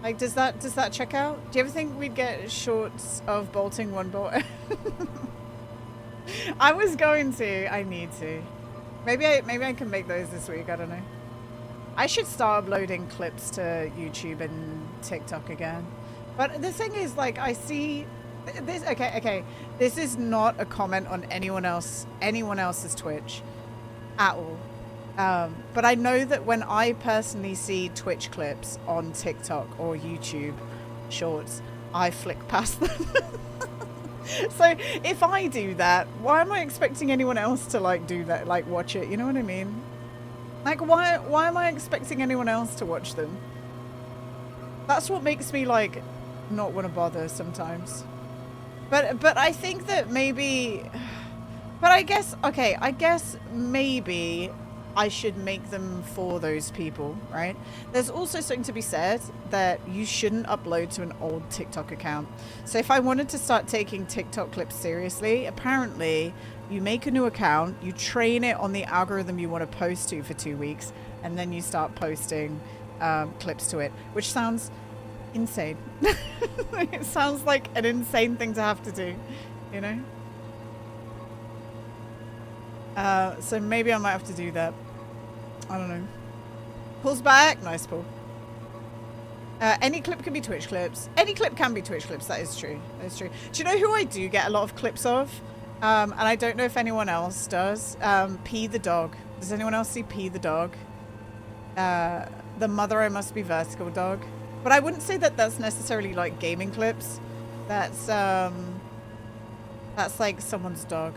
Like, does that check out? Do you ever think we'd get shorts of bolting one bolt? I was going to. I need to. Maybe I can make those this week. I don't know. I should start uploading clips to YouTube and TikTok again. But the thing is, like, I see this. Okay. This is not a comment on anyone else's Twitch at all. But I know that when I personally see Twitch clips on TikTok or YouTube Shorts, I flick past them. So if I do that, why am I expecting anyone else to like do that, like watch it? You know what I mean? Like why am I expecting anyone else to watch them? That's what makes me like not want to bother sometimes. But I think that maybe, but I guess maybe I should make them for those people, right? There's also something to be said that you shouldn't upload to an old TikTok account. So if I wanted to start taking TikTok clips seriously, apparently you make a new account, you train it on the algorithm you want to post to for 2 weeks, and then you start posting clips to it, which sounds insane. It sounds like an insane thing to have to do, you know? So maybe I might have to do that. I don't know. Paul's back. Nice, Paul. Any clip can be Twitch clips. Any clip can be Twitch clips. That is true. That is true. Do you know who I do get a lot of clips of? And I don't know if anyone else does. P the dog. Does anyone else see P the dog? The mother I must be vertical dog. But I wouldn't say that that's necessarily like gaming clips. That's like someone's dog.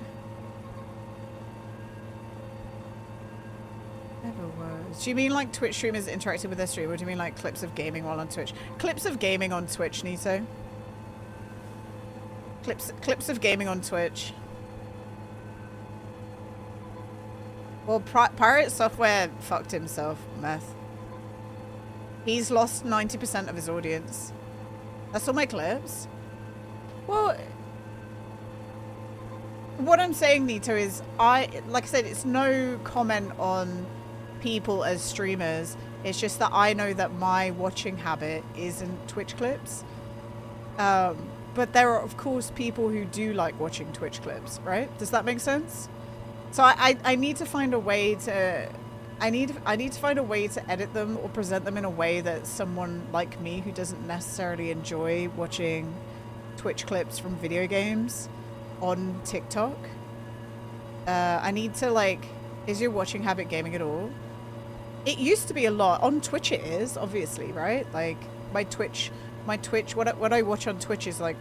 Never was. Do you mean like Twitch streamers interacting with their stream, or do you mean like clips of gaming while on Twitch? Clips of gaming on Twitch, Nito. Clips of gaming on Twitch. Well, Pirate Software fucked himself, Meth. He's lost 90% of his audience. That's all my clips. Well, what I'm saying, Nito, is like I said, it's no comment on people as streamers. It's just that I know that my watching habit isn't Twitch clips. But there are, of course, people who do like watching Twitch clips, right? Does that make sense? So I need to find a way to... I need to find a way to edit them or present them in a way that someone like me who doesn't necessarily enjoy watching Twitch clips from video games on TikTok. I need to like, is your watching habit gaming at all? It used to be a lot. On Twitch it is, obviously, right? Like my Twitch, what I watch on Twitch is like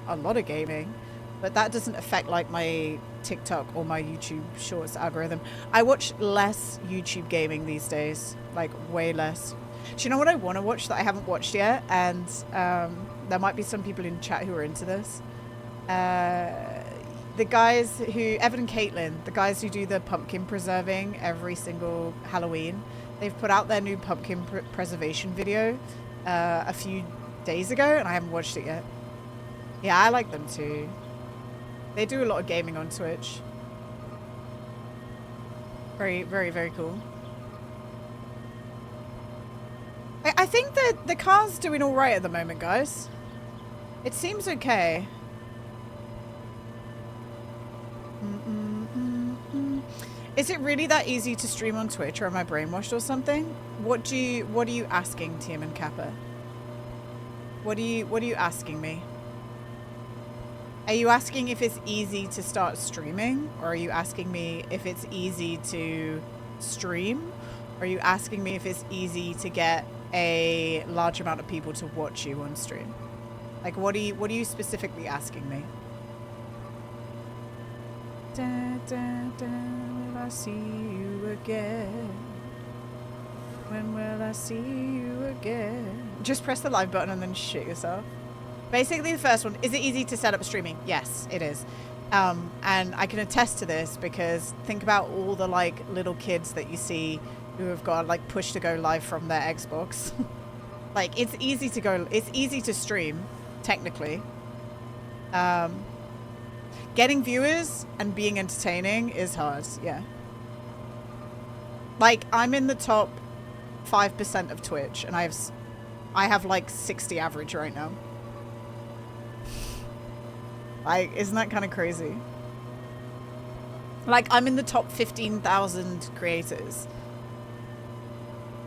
a lot of gaming. But that doesn't affect like my TikTok or my YouTube Shorts algorithm. I watch less YouTube gaming these days, like way less. Do you know what I want to watch that I haven't watched yet? And there might be some people in chat who are into this. The guys who, Evan and Caitlin, the guys who do the pumpkin preserving every single Halloween, they've put out their new pumpkin preservation video a few days ago, and I haven't watched it yet. Yeah, I like them too. They do a lot of gaming on Twitch. Very, very, very cool. I think that the car's doing all right at the moment, guys. It seems okay. Is it really that easy to stream on Twitch, or am I brainwashed or something? What are you asking, Tim and Kappa? What are you asking me? Are you asking if it's easy to start streaming, or are you asking me if it's easy to stream? Or are you asking me if it's easy to get a large amount of people to watch you on stream? Like, what are you specifically asking me? Da, da, da, will I see you again? When will I see you again? Just press the live button and then shit yourself. Basically, the first one, is it easy to set up streaming? Yes, it is. And I can attest to this because think about all the like little kids that you see who have got like push to go live from their Xbox. Like, it's easy to stream, technically. Getting viewers and being entertaining is hard, yeah. Like, I'm in the top 5% of Twitch, and I have like 60 average right now. Like, isn't that kind of crazy? Like, I'm in the top 15,000 creators.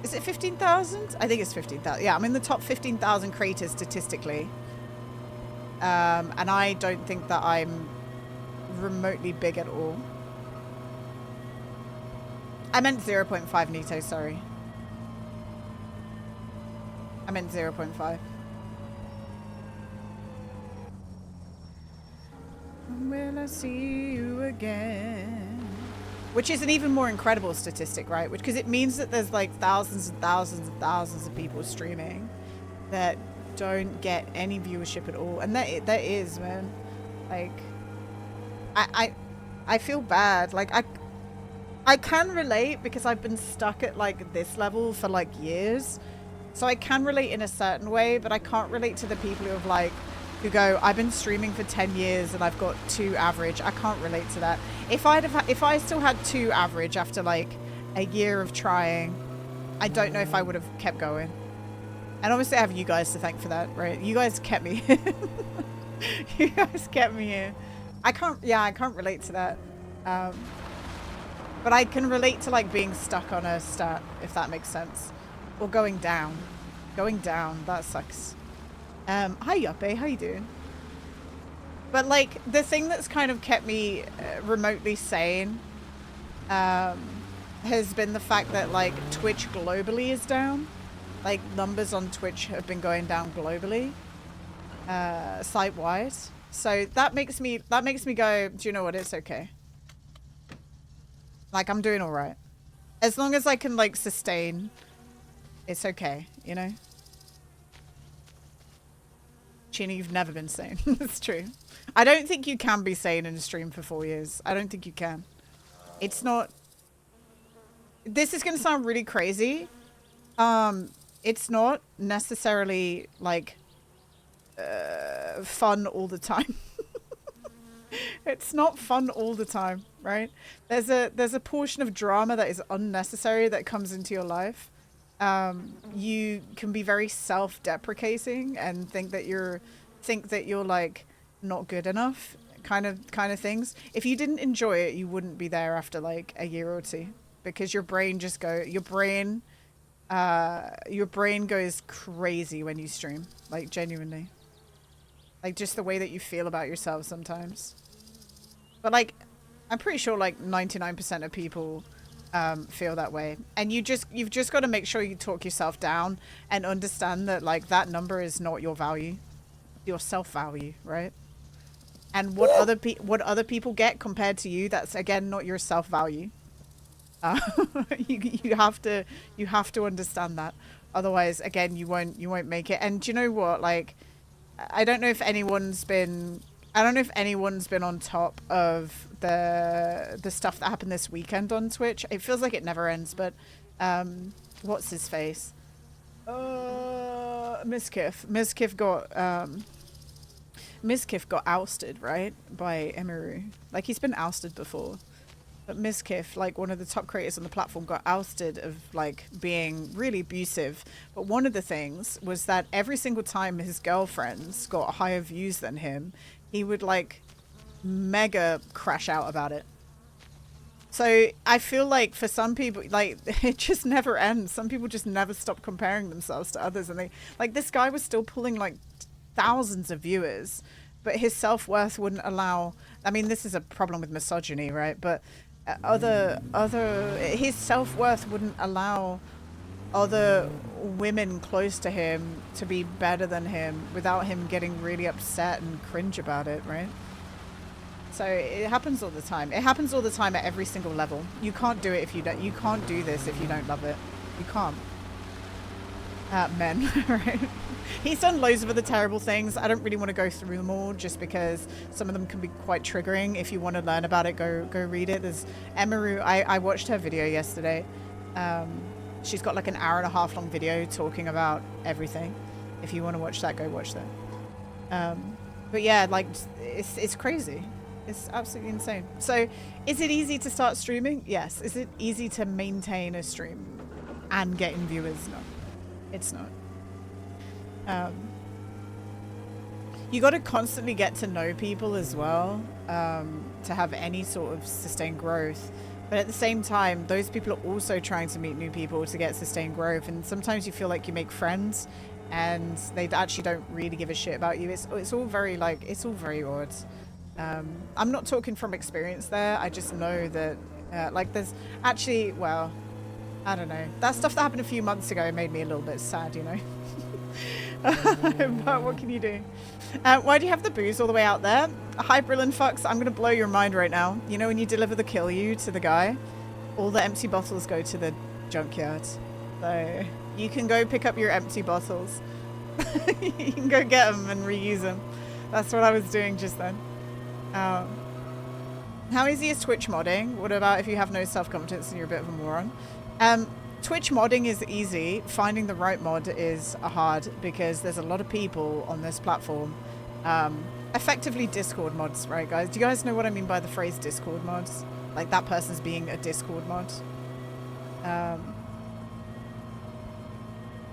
Is it 15,000? I think it's 15,000. Yeah, I'm in the top 15,000 creators statistically. And I don't think that I'm remotely big at all. I meant 0.5, Nito, sorry. I meant 0.5. Will I see you again? Which is an even more incredible statistic, right? Because it means that there's like thousands and thousands and thousands of people streaming that don't get any viewership at all. And that is, man. Like, I feel bad. Like, I can relate because I've been stuck at like this level for like years. So I can relate in a certain way, but I can't relate to the people who go, I've been streaming for 10 years and I've got 2 average. I can't relate to that. If I still had 2 average after like a year of trying, I don't know if I would have kept going. And obviously I have you guys to thank for that, right? You guys kept me. You guys kept me here. I can't relate to that. But I can relate to like being stuck on a stat, if that makes sense. Or going down. Going down, that sucks. Hi Yuppie, how you doing? But like, the thing that's kind of kept me remotely sane has been the fact that like Twitch globally is down. Like, numbers on Twitch have been going down globally, site-wide. So that makes me go, do you know what, it's okay. Like, I'm doing all right. As long as I can like sustain, it's okay, you know? Chini, you've never been sane. That's true. I don't think you can be sane in a stream for 4 years. I don't think you can. It's not... This is going to sound really crazy. It's not necessarily, like, fun all the time. It's not fun all the time, right? There's a portion of drama that is unnecessary that comes into your life. You can be very self-deprecating and think that you're like not good enough, kind of things. If you didn't enjoy it, you wouldn't be there after like a year or two, because your brain goes crazy when you stream, like genuinely, like just the way that you feel about yourself sometimes. But like, I'm pretty sure like 99% of people feel that way, and you've just got to make sure you talk yourself down and understand that like that number is not your value, your self-value, right? And what other people get compared to you, that's again not your self-value. You have to understand that, otherwise again you won't make it. And do you know what, like, I don't know if anyone's been on top of the stuff that happened this weekend on Twitch. It feels like it never ends, but what's his face? Miskiff got ousted, right, by Emiru. Like, he's been ousted before. But Miskiff, like one of the top creators on the platform, got ousted of like being really abusive. But one of the things was that every single time his girlfriends got higher views than him, he would like mega crash out about it. So I feel like for some people, like it just never ends. Some people just never stop comparing themselves to others, and they like this guy was still pulling like thousands of viewers, but his self-worth wouldn't allow. I mean, this is a problem with misogyny, right? But his self-worth wouldn't allow other women close to him to be better than him without him getting really upset and cringe about it, right? So it happens all the time. It happens all the time at every single level. You can't do it if you don't. You can't do this if you don't love it. You can't. Men, right? He's done loads of other terrible things. I don't really want to go through them all just because some of them can be quite triggering. If you want to learn about it, go read it. There's Emaru. I watched her video yesterday. She's got like an hour and a half long video talking about everything. If you want to watch that, go watch that. But yeah, like it's crazy. It's absolutely insane. So is it easy to start streaming? Yes. Is it easy to maintain a stream and getting viewers? No, it's not. You got to constantly get to know people as well to have any sort of sustained growth. But at the same time, those people are also trying to meet new people to get sustained growth. And sometimes you feel like you make friends and they actually don't really give a shit about you. It's all very like, it's all very odd. I'm not talking from experience there. I just know that like there's actually, well, I don't know. That stuff that happened a few months ago made me a little bit sad, you know. But what can you do? Why do you have the booze all the way out there? Hi, Brilliant Fucks. I'm going to blow your mind right now. You know when you deliver the kill you to the guy, all the empty bottles go to the junkyard. So you can go pick up your empty bottles. You can go get them and reuse them. That's what I was doing just then. How easy is Twitch modding? What about if you have no self-confidence and you're a bit of a moron? Twitch modding is easy. Finding the right mod is hard because there's a lot of people on this platform. Effectively Discord mods, right guys? Do you guys know what I mean by the phrase Discord mods? Like that person's being a Discord mod.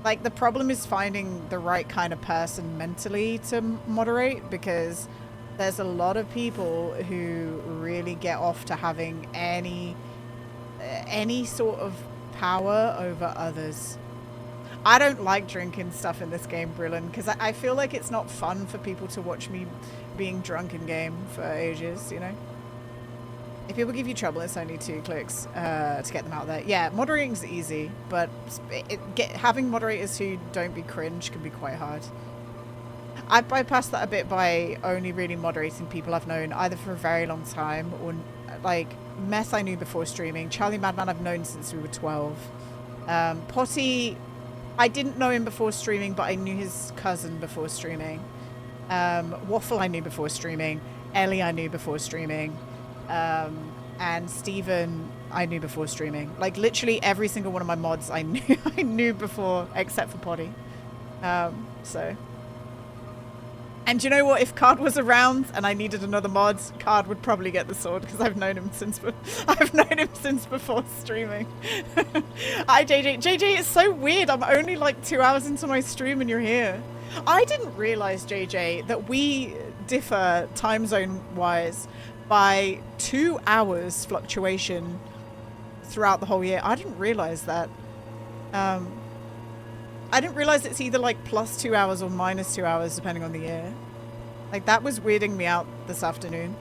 Like the problem is finding the right kind of person mentally to moderate, because there's a lot of people who really get off to having any sort of power over others. I don't like drinking stuff in this game, Brilliant, because I feel like it's not fun for people to watch me being drunk in game for ages, you know? If people give you trouble, it's only 2 clicks to get them out there. Yeah, moderating's easy, but having moderators who don't be cringe can be quite hard. I bypassed that a bit by only really moderating people I've known either for a very long time or like Meth I knew before streaming. Charlie Madman I've known since we were 12. Potty, I didn't know him before streaming, but I knew his cousin before streaming. Waffle I knew before streaming. Ellie I knew before streaming. And Steven I knew before streaming. Like literally every single one of my mods I knew before, except for Potty. So. And you know what? If Card was around and I needed another mod, Card would probably get the sword because I've known him since before streaming. Hi JJ. JJ, it's so weird. I'm only like 2 hours into my stream and you're here. I didn't realize, JJ, that we differ time zone wise by 2 hours fluctuation throughout the whole year. I didn't realize that. I didn't realize it's either like +2 hours or -2 hours depending on the year. Like that was weirding me out this afternoon.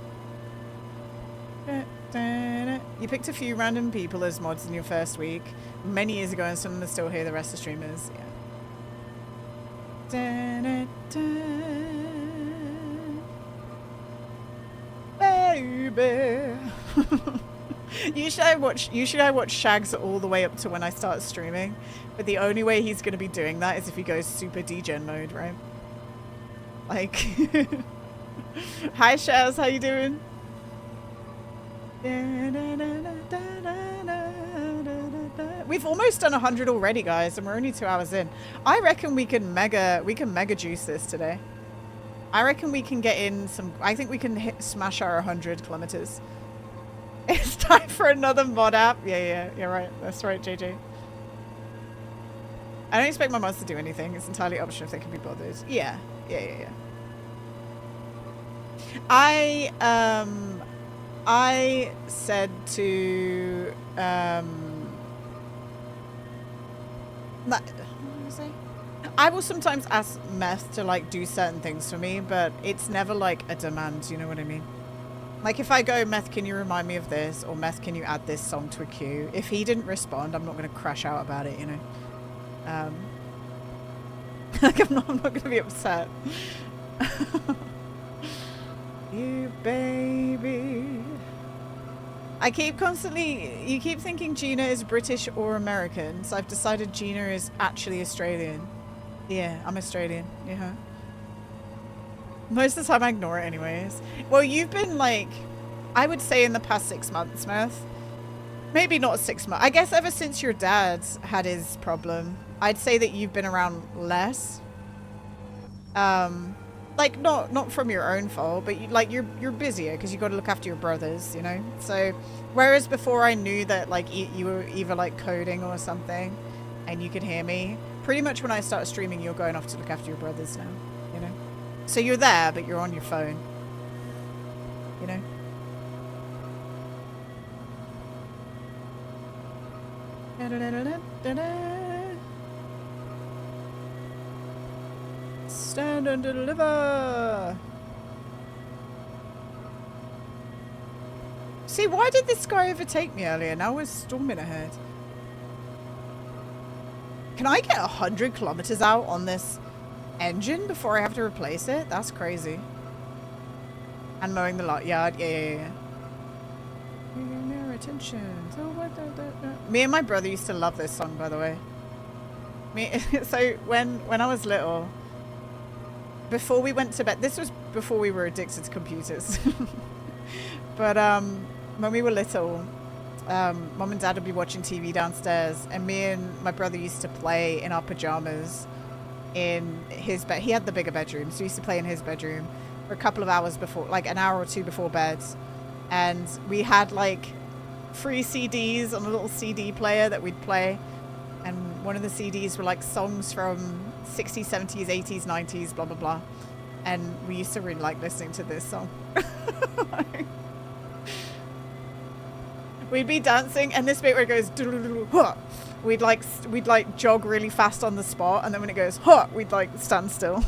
You picked a few random people as mods in your first week many years ago, and some of them are still here, the rest are streamers. Yeah. Baby. Usually I watch Shags all the way up to when I start streaming, but the only way he's going to be doing that is if he goes super degen mode, right? Like, hi Shaz, how you doing? We've almost done 100 already, guys, and we're only 2 hours in. I reckon we can mega juice this today. I reckon we can get in some. I think we can smash our 100 kilometers. It's time for another mod app. Yeah, you're right. That's right, JJ. I don't expect my mods to do anything. It's entirely optional if they can be bothered. Yeah. I said to what did I say? I will sometimes ask Meth to like do certain things for me, but it's never like a demand, you know what I mean? Like if I go, Meth, can you remind me of this? Or Meth, can you add this song to a queue? If he didn't respond, I'm not going to crash out about it, you know? Like I'm not going to be upset. You baby. I keep constantly, you keep thinking Gina is British or American, so I've decided Gina is actually Australian. Yeah, I'm Australian. Yeah. Most of the time I ignore it anyways. Well, you've been like, I would say in the past 6 months, Meth. Maybe not 6 months. I guess ever since your dad had his problem, I'd say that you've been around less. Like not from your own fault, but you're busier because you got to look after your brothers, you know. So, whereas before I knew that like you were either like coding or something, and you could hear me. Pretty much when I start streaming, you're going off to look after your brothers now, you know. So you're there, but you're on your phone, you know. Stand and deliver. See, why did this guy overtake me earlier? Now we're storming ahead. Can I get 100 kilometers out on this engine before I have to replace it? That's crazy. And mowing the lot yard. Yeah. Mere attention. Me and my brother used to love this song, by the way. So when I was little, before we went to bed, this was before we were addicted to computers. But when we were little, Mom and Dad would be watching TV downstairs, and me and my brother used to play in our pajamas in his bed. He had the bigger bedroom, so we used to play in his bedroom for a couple of hours before, like an hour or two before bed. And we had like 3 CDs on a little CD player that we'd play. And one of the CDs were like songs from 60s, 70s, 80s, 90s, blah, blah, blah. And we used to really like listening to this song. We'd be dancing, and this bit where it goes, we'd like jog really fast on the spot, and then when it goes, we'd like stand still.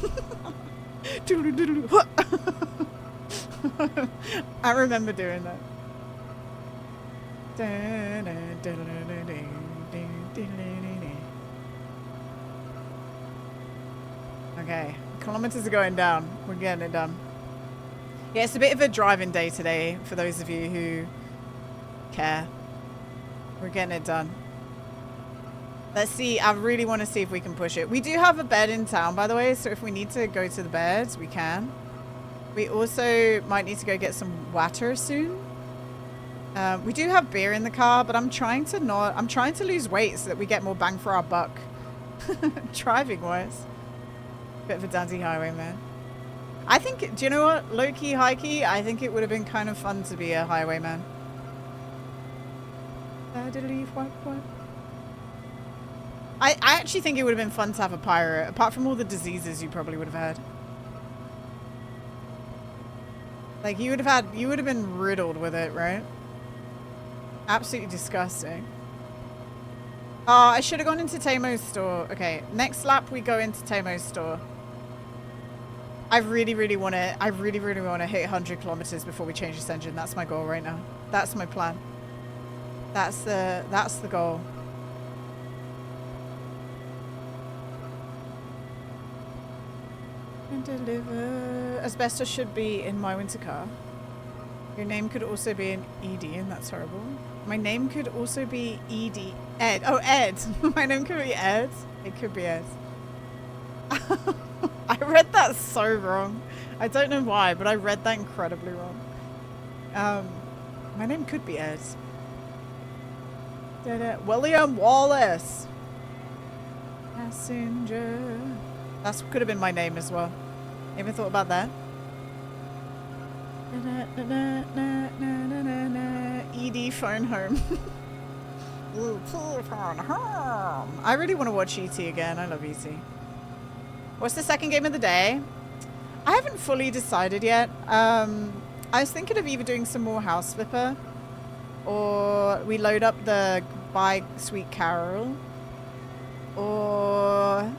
I remember doing that. Okay, kilometers are going down. We're getting it done. Yeah, it's a bit of a driving day today for those of you who care. We're getting it done. Let's see. I really want to see if we can push it. We do have a bed in town, by the way, so if we need to go to the bed, we can. We also might need to go get some water soon. We do have beer in the car, but I'm trying to lose weight so that we get more bang for our buck. Driving wise. Bit of a dandy highway, man. I think, do you know what? Low key, high key, I think it would have been kind of fun to be a highwayman. I actually think it would have been fun to have a pirate, apart from all the diseases you probably would have had. Like, you would have been riddled with it, right? Absolutely disgusting. Oh, I should have gone into Tamo's store. Okay, next lap we go into Tamo's store. I really, really want to hit 100 kilometers before we change this engine. That's my goal right now. That's my plan. That's the goal. And deliver. Asbestos should be in my winter car. Your name could also be an ED, and that's horrible. My name could also be ED. Ed. Oh, Ed. My name could be Ed. It could be Ed. I read that so wrong. I don't know why, but I read that incredibly wrong. My name could be Ed. William Wallace. Passenger. That could have been my name as well. Ever thought about that? ED phone home. ET phone home. I really want to watch ET again. I love ET. What's the second game of the day? I haven't fully decided yet. I was thinking of either doing some more House Flipper, or we load up the Buy Sweet Carol, or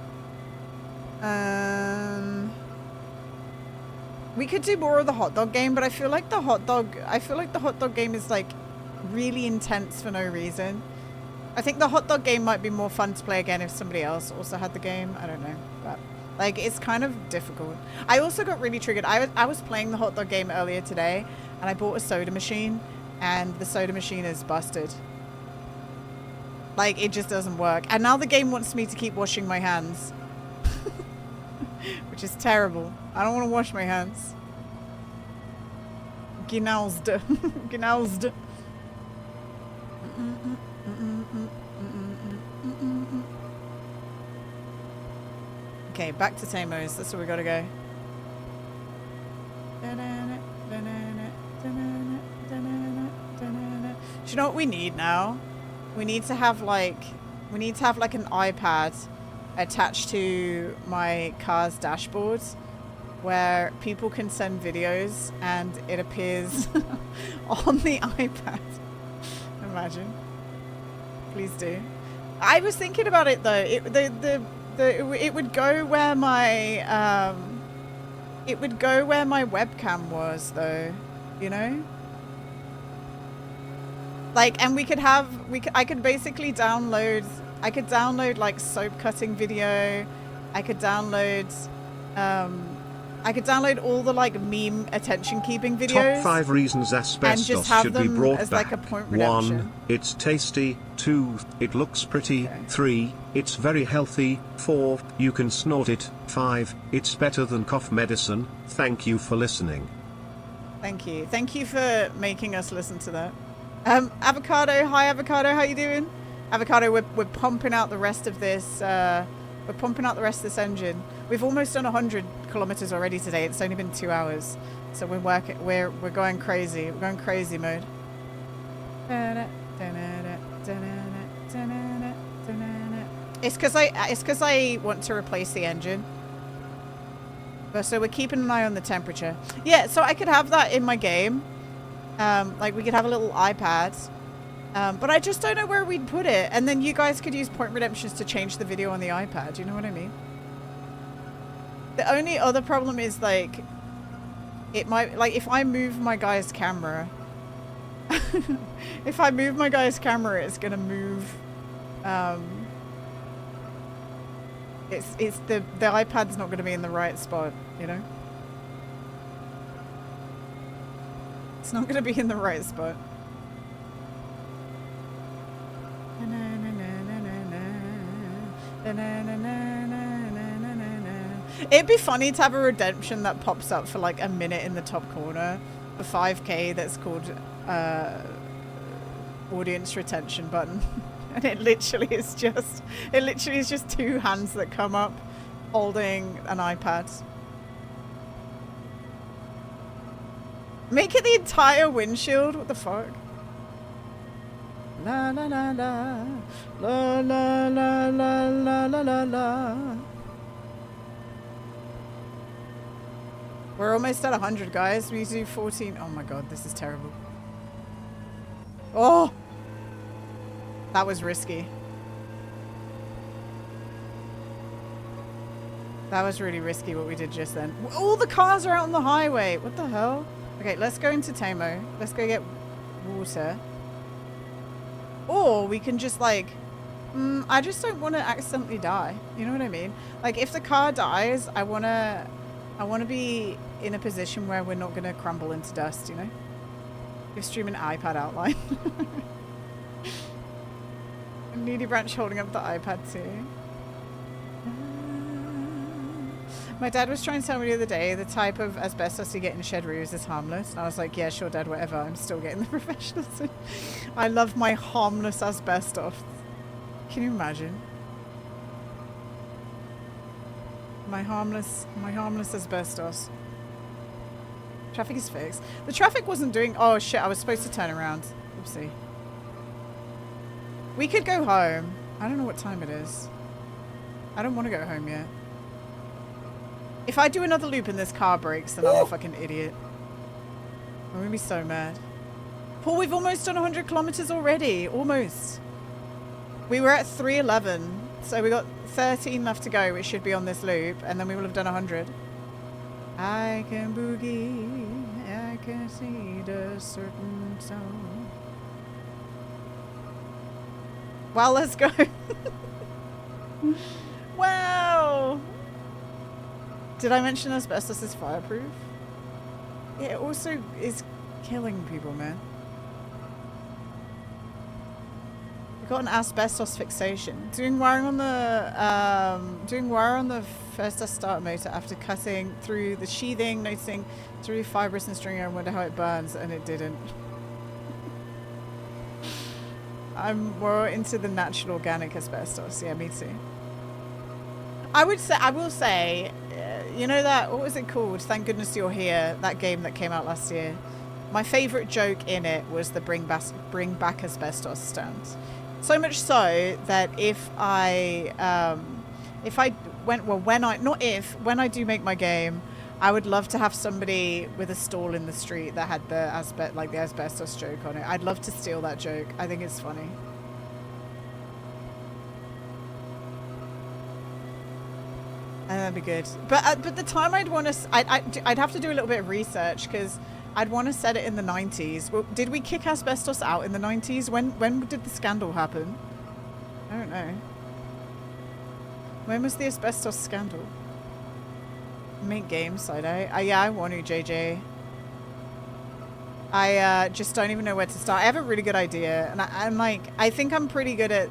we could do more of the hot dog game, but I feel like the hot dog game is like really intense for no reason. I think the hot dog game might be more fun to play again if somebody else also had the game. I don't know, but like it's kind of difficult. I also got really triggered. I was playing the hot dog game earlier today, and I bought a soda machine, and the soda machine is busted. Like it just doesn't work, and now the game wants me to keep washing my hands, which is terrible. I don't want to wash my hands. Genaused. Genaused. Okay, back to Tamos. That's where we gotta go. Do you know what we need now? We need to have like an iPad attached to my car's dashboard where people can send videos and it appears on the iPad. Imagine. Please do. I was thinking about it though. It would go where my webcam was though, you know? Like, and I could basically download like soap cutting video. I could download all the like meme attention keeping videos. Top 5 reasons asbestos should be brought as back. like a point redemption. 1. It's tasty. 2. It looks pretty. Okay. 3. It's very healthy. 4. You can snort it. 5. It's better than cough medicine. Thank you for listening. Thank you. Thank you for making us listen to that. Avocado, hi Avocado, how you doing? Avocado, we're pumping out the rest of this. We're pumping out the rest of this engine. We've almost done 100 kilometers already today. It's only been 2 hours, so we're going crazy. We're going crazy mode. It's because I want to replace the engine. But so we're keeping an eye on the temperature. Yeah, so I could have that in my game. Like we could have a little iPad, but I just don't know where we'd put it. And then you guys could use point redemptions to change the video on the iPad. You know what I mean? The only other problem is like, it might, like if I move my guy's camera, it's gonna move. It's the iPad's not gonna be in the right spot, you know? It's not going to be in the right spot. It'd be funny to have a redemption that pops up for like a minute in the top corner. The 5K that's called audience retention button. And it literally is just 2 hands that come up holding an iPad. Make it the entire windshield. What the fuck? La la la la. La la la la la la la la. We're almost at 100, guys. We do 14. Oh my god, this is terrible. Oh! That was risky. That was really risky what we did just then. All the cars are out on the highway. What the hell? Okay, let's go into Tamo. Let's go get water. Or we can just like... I just don't want to accidentally die. You know what I mean? Like, if the car dies, I want to be in a position where we're not going to crumble into dust, you know? You're streaming iPad outline. Needy Branch holding up the iPad too. My dad was trying to tell me the other day the type of asbestos you get in shed roofs is harmless. And I was like, yeah, sure, Dad, whatever. I'm still getting the professionals. I love my harmless asbestos. Can you imagine? My harmless asbestos. Traffic is fixed. The traffic wasn't doing... Oh, shit. I was supposed to turn around. Oopsie. We could go home. I don't know what time it is. I don't want to go home yet. If I do another loop and this car breaks, then I'm a fucking idiot. I'm going to be so mad. Paul, we've almost done 100 kilometers already. Almost. We were at 311. So we got 13 left to go, which should be on this loop. And then we will have done 100. I can boogie. I can see the certain sound. Well, let's go. Wow. Did I mention asbestos is fireproof? Yeah, it also is killing people, man. We got an asbestos fixation. Doing wire on the first start motor after cutting through the sheathing, noticing it's really fibrous and stringy. I wonder how it burns, and it didn't. I'm more into the natural organic asbestos. Yeah, me too. I will say, you know that, what was it called? Thank Goodness You're Here, that game that came out last year. My favorite joke in it was the bring back asbestos stand. So much so that when I do make my game, I would love to have somebody with a stall in the street that had the asbestos joke on it. I'd love to steal that joke. I think it's funny. And that'd be good. But the time I'd have to do a little bit of research because I'd want to set it in the 90s. Well, did we kick asbestos out in the 90s? When did the scandal happen? I don't know. When was the asbestos scandal? Make games, side eye. Yeah, I want to, JJ. I just don't even know where to start. I have a really good idea, and I think I'm pretty good at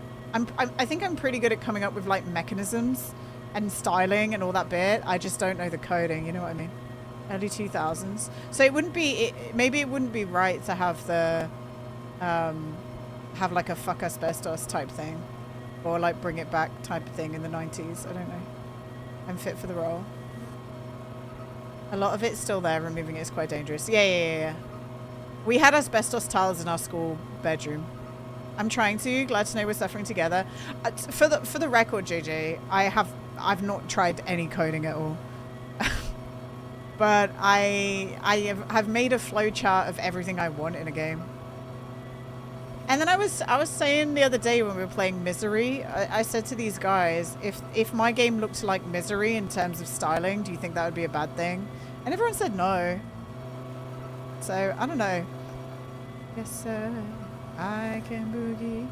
coming up with like mechanisms and styling and all that bit. I just don't know the coding. You know what I mean? Early 2000s. So it wouldn't be. Maybe it wouldn't be right to have the have like a fuck asbestos type thing, or like bring it back type of thing in the 90s. I don't know. I'm fit for the role. A lot of it's still there. Removing it is quite dangerous. Yeah. We had asbestos tiles in our school bedroom. I'm trying to. Glad to know we're suffering together. For the record, JJ, I've not tried any coding at all. But I have made a flowchart of everything I want in a game. And then I was saying the other day when we were playing Misery, I said to these guys, if my game looked like Misery in terms of styling, do you think that would be a bad thing? And everyone said no. So I don't know. Yes, sir. I can boogie.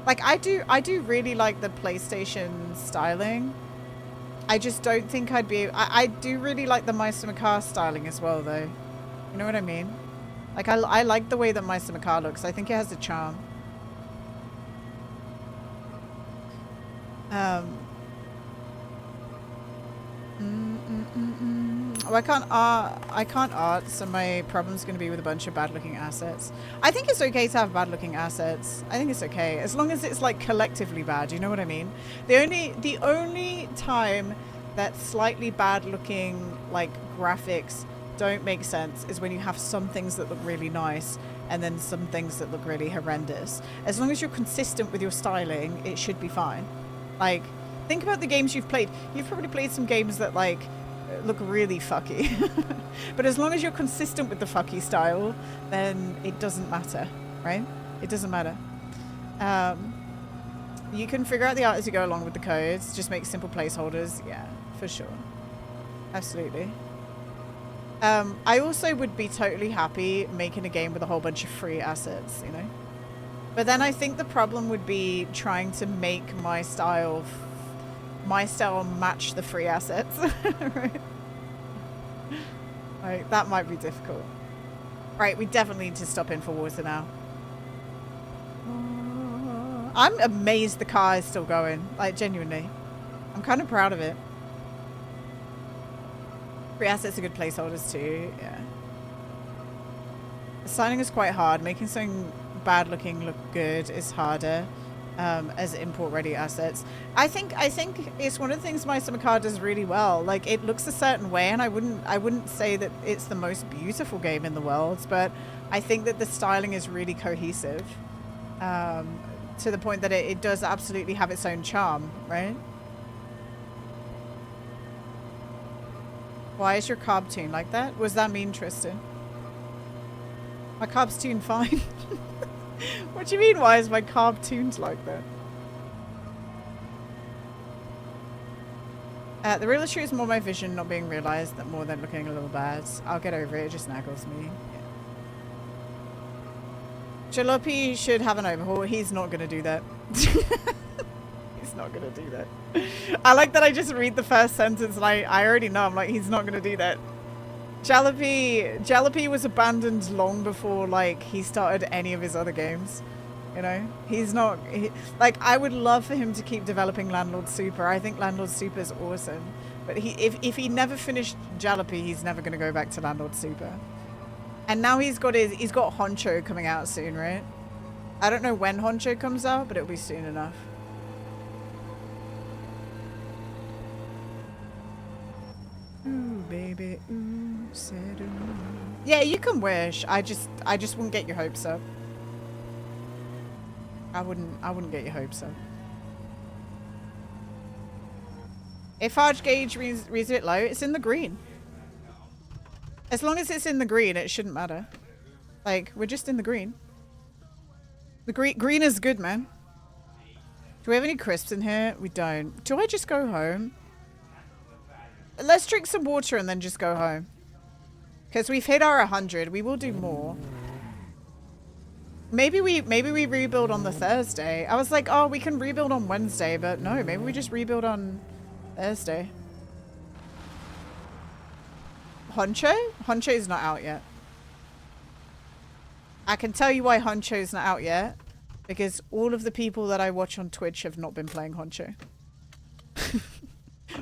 Like I do really like the PlayStation styling. I just don't think I'd be. I do really like the Meister McCar styling as well, though. You know what I mean? Like I like the way that Meister McCar looks. I think it has a charm. Oh, I can't art, so my problem's going to be with a bunch of bad-looking assets. I think it's okay to have bad-looking assets. I think it's okay, as long as it's like collectively bad. You know what I mean? The only time that slightly bad-looking like graphics don't make sense is when you have some things that look really nice and then some things that look really horrendous. As long as you're consistent with your styling, it should be fine. Like, think about the games you've played. You've probably played some games that like look really fucky. But as long as you're consistent with the fucky style, then it doesn't matter, right? It doesn't matter. You can figure out the art as you go along with the codes. Just make simple placeholders. Yeah, for sure. Absolutely. I also would be totally happy making a game with a whole bunch of free assets, you know? But then I think the problem would be trying to make my style match the free assets. Right? Like, that might be difficult. Right, we definitely need to stop in for water now. I'm amazed the car is still going. Like, genuinely. I'm kind of proud of it. Free assets are good placeholders too, yeah. Signing is quite hard. Making something bad looking look good is harder. as import-ready assets. I think it's one of the things my summer car does really well. Like, it looks a certain way, and I wouldn't say that it's the most beautiful game in the world, but I think that the styling is really cohesive, to the point that it does absolutely have its own charm, right? Why is your carb tuned like that? Was that mean, Tristan? My carb's tuned fine. What do you mean, why is my carb tuned like that? The real issue is more my vision not being realized, that more than looking a little bad. I'll get over it, it just naggles me. Yeah. Jalopy should have an overhaul. He's not going to do that. He's not going to do that. I like that I just read the first sentence and I already know. I'm like, he's not going to do that. Jalopy was abandoned long before, like, he started any of his other games. You know? He's not... like, I would love for him to keep developing Landlord Super. I think Landlord Super is awesome. But if he never finished Jalopy, he's never going to go back to Landlord Super. And now he's got Honcho coming out soon, right? I don't know when Honcho comes out, but it'll be soon enough. Ooh, baby, ooh, said ooh. Yeah, you can wish. I just wouldn't get your hopes up. I wouldn't get your hopes up. If Arch Gauge reads a bit low, it's in the green. As long as it's in the green, it shouldn't matter. Like, we're just in the green. The green is good, man. Do we have any crisps in here? We don't. Do I just go home? Let's drink some water and then just go home. Because we've hit our 100. We will do more. Maybe we rebuild on the Thursday. I was like, oh, we can rebuild on Wednesday, but no, maybe we just rebuild on Thursday. Honcho? Honcho's not out yet. I can tell you why Honcho's not out yet. Because all of the people that I watch on Twitch have not been playing Honcho.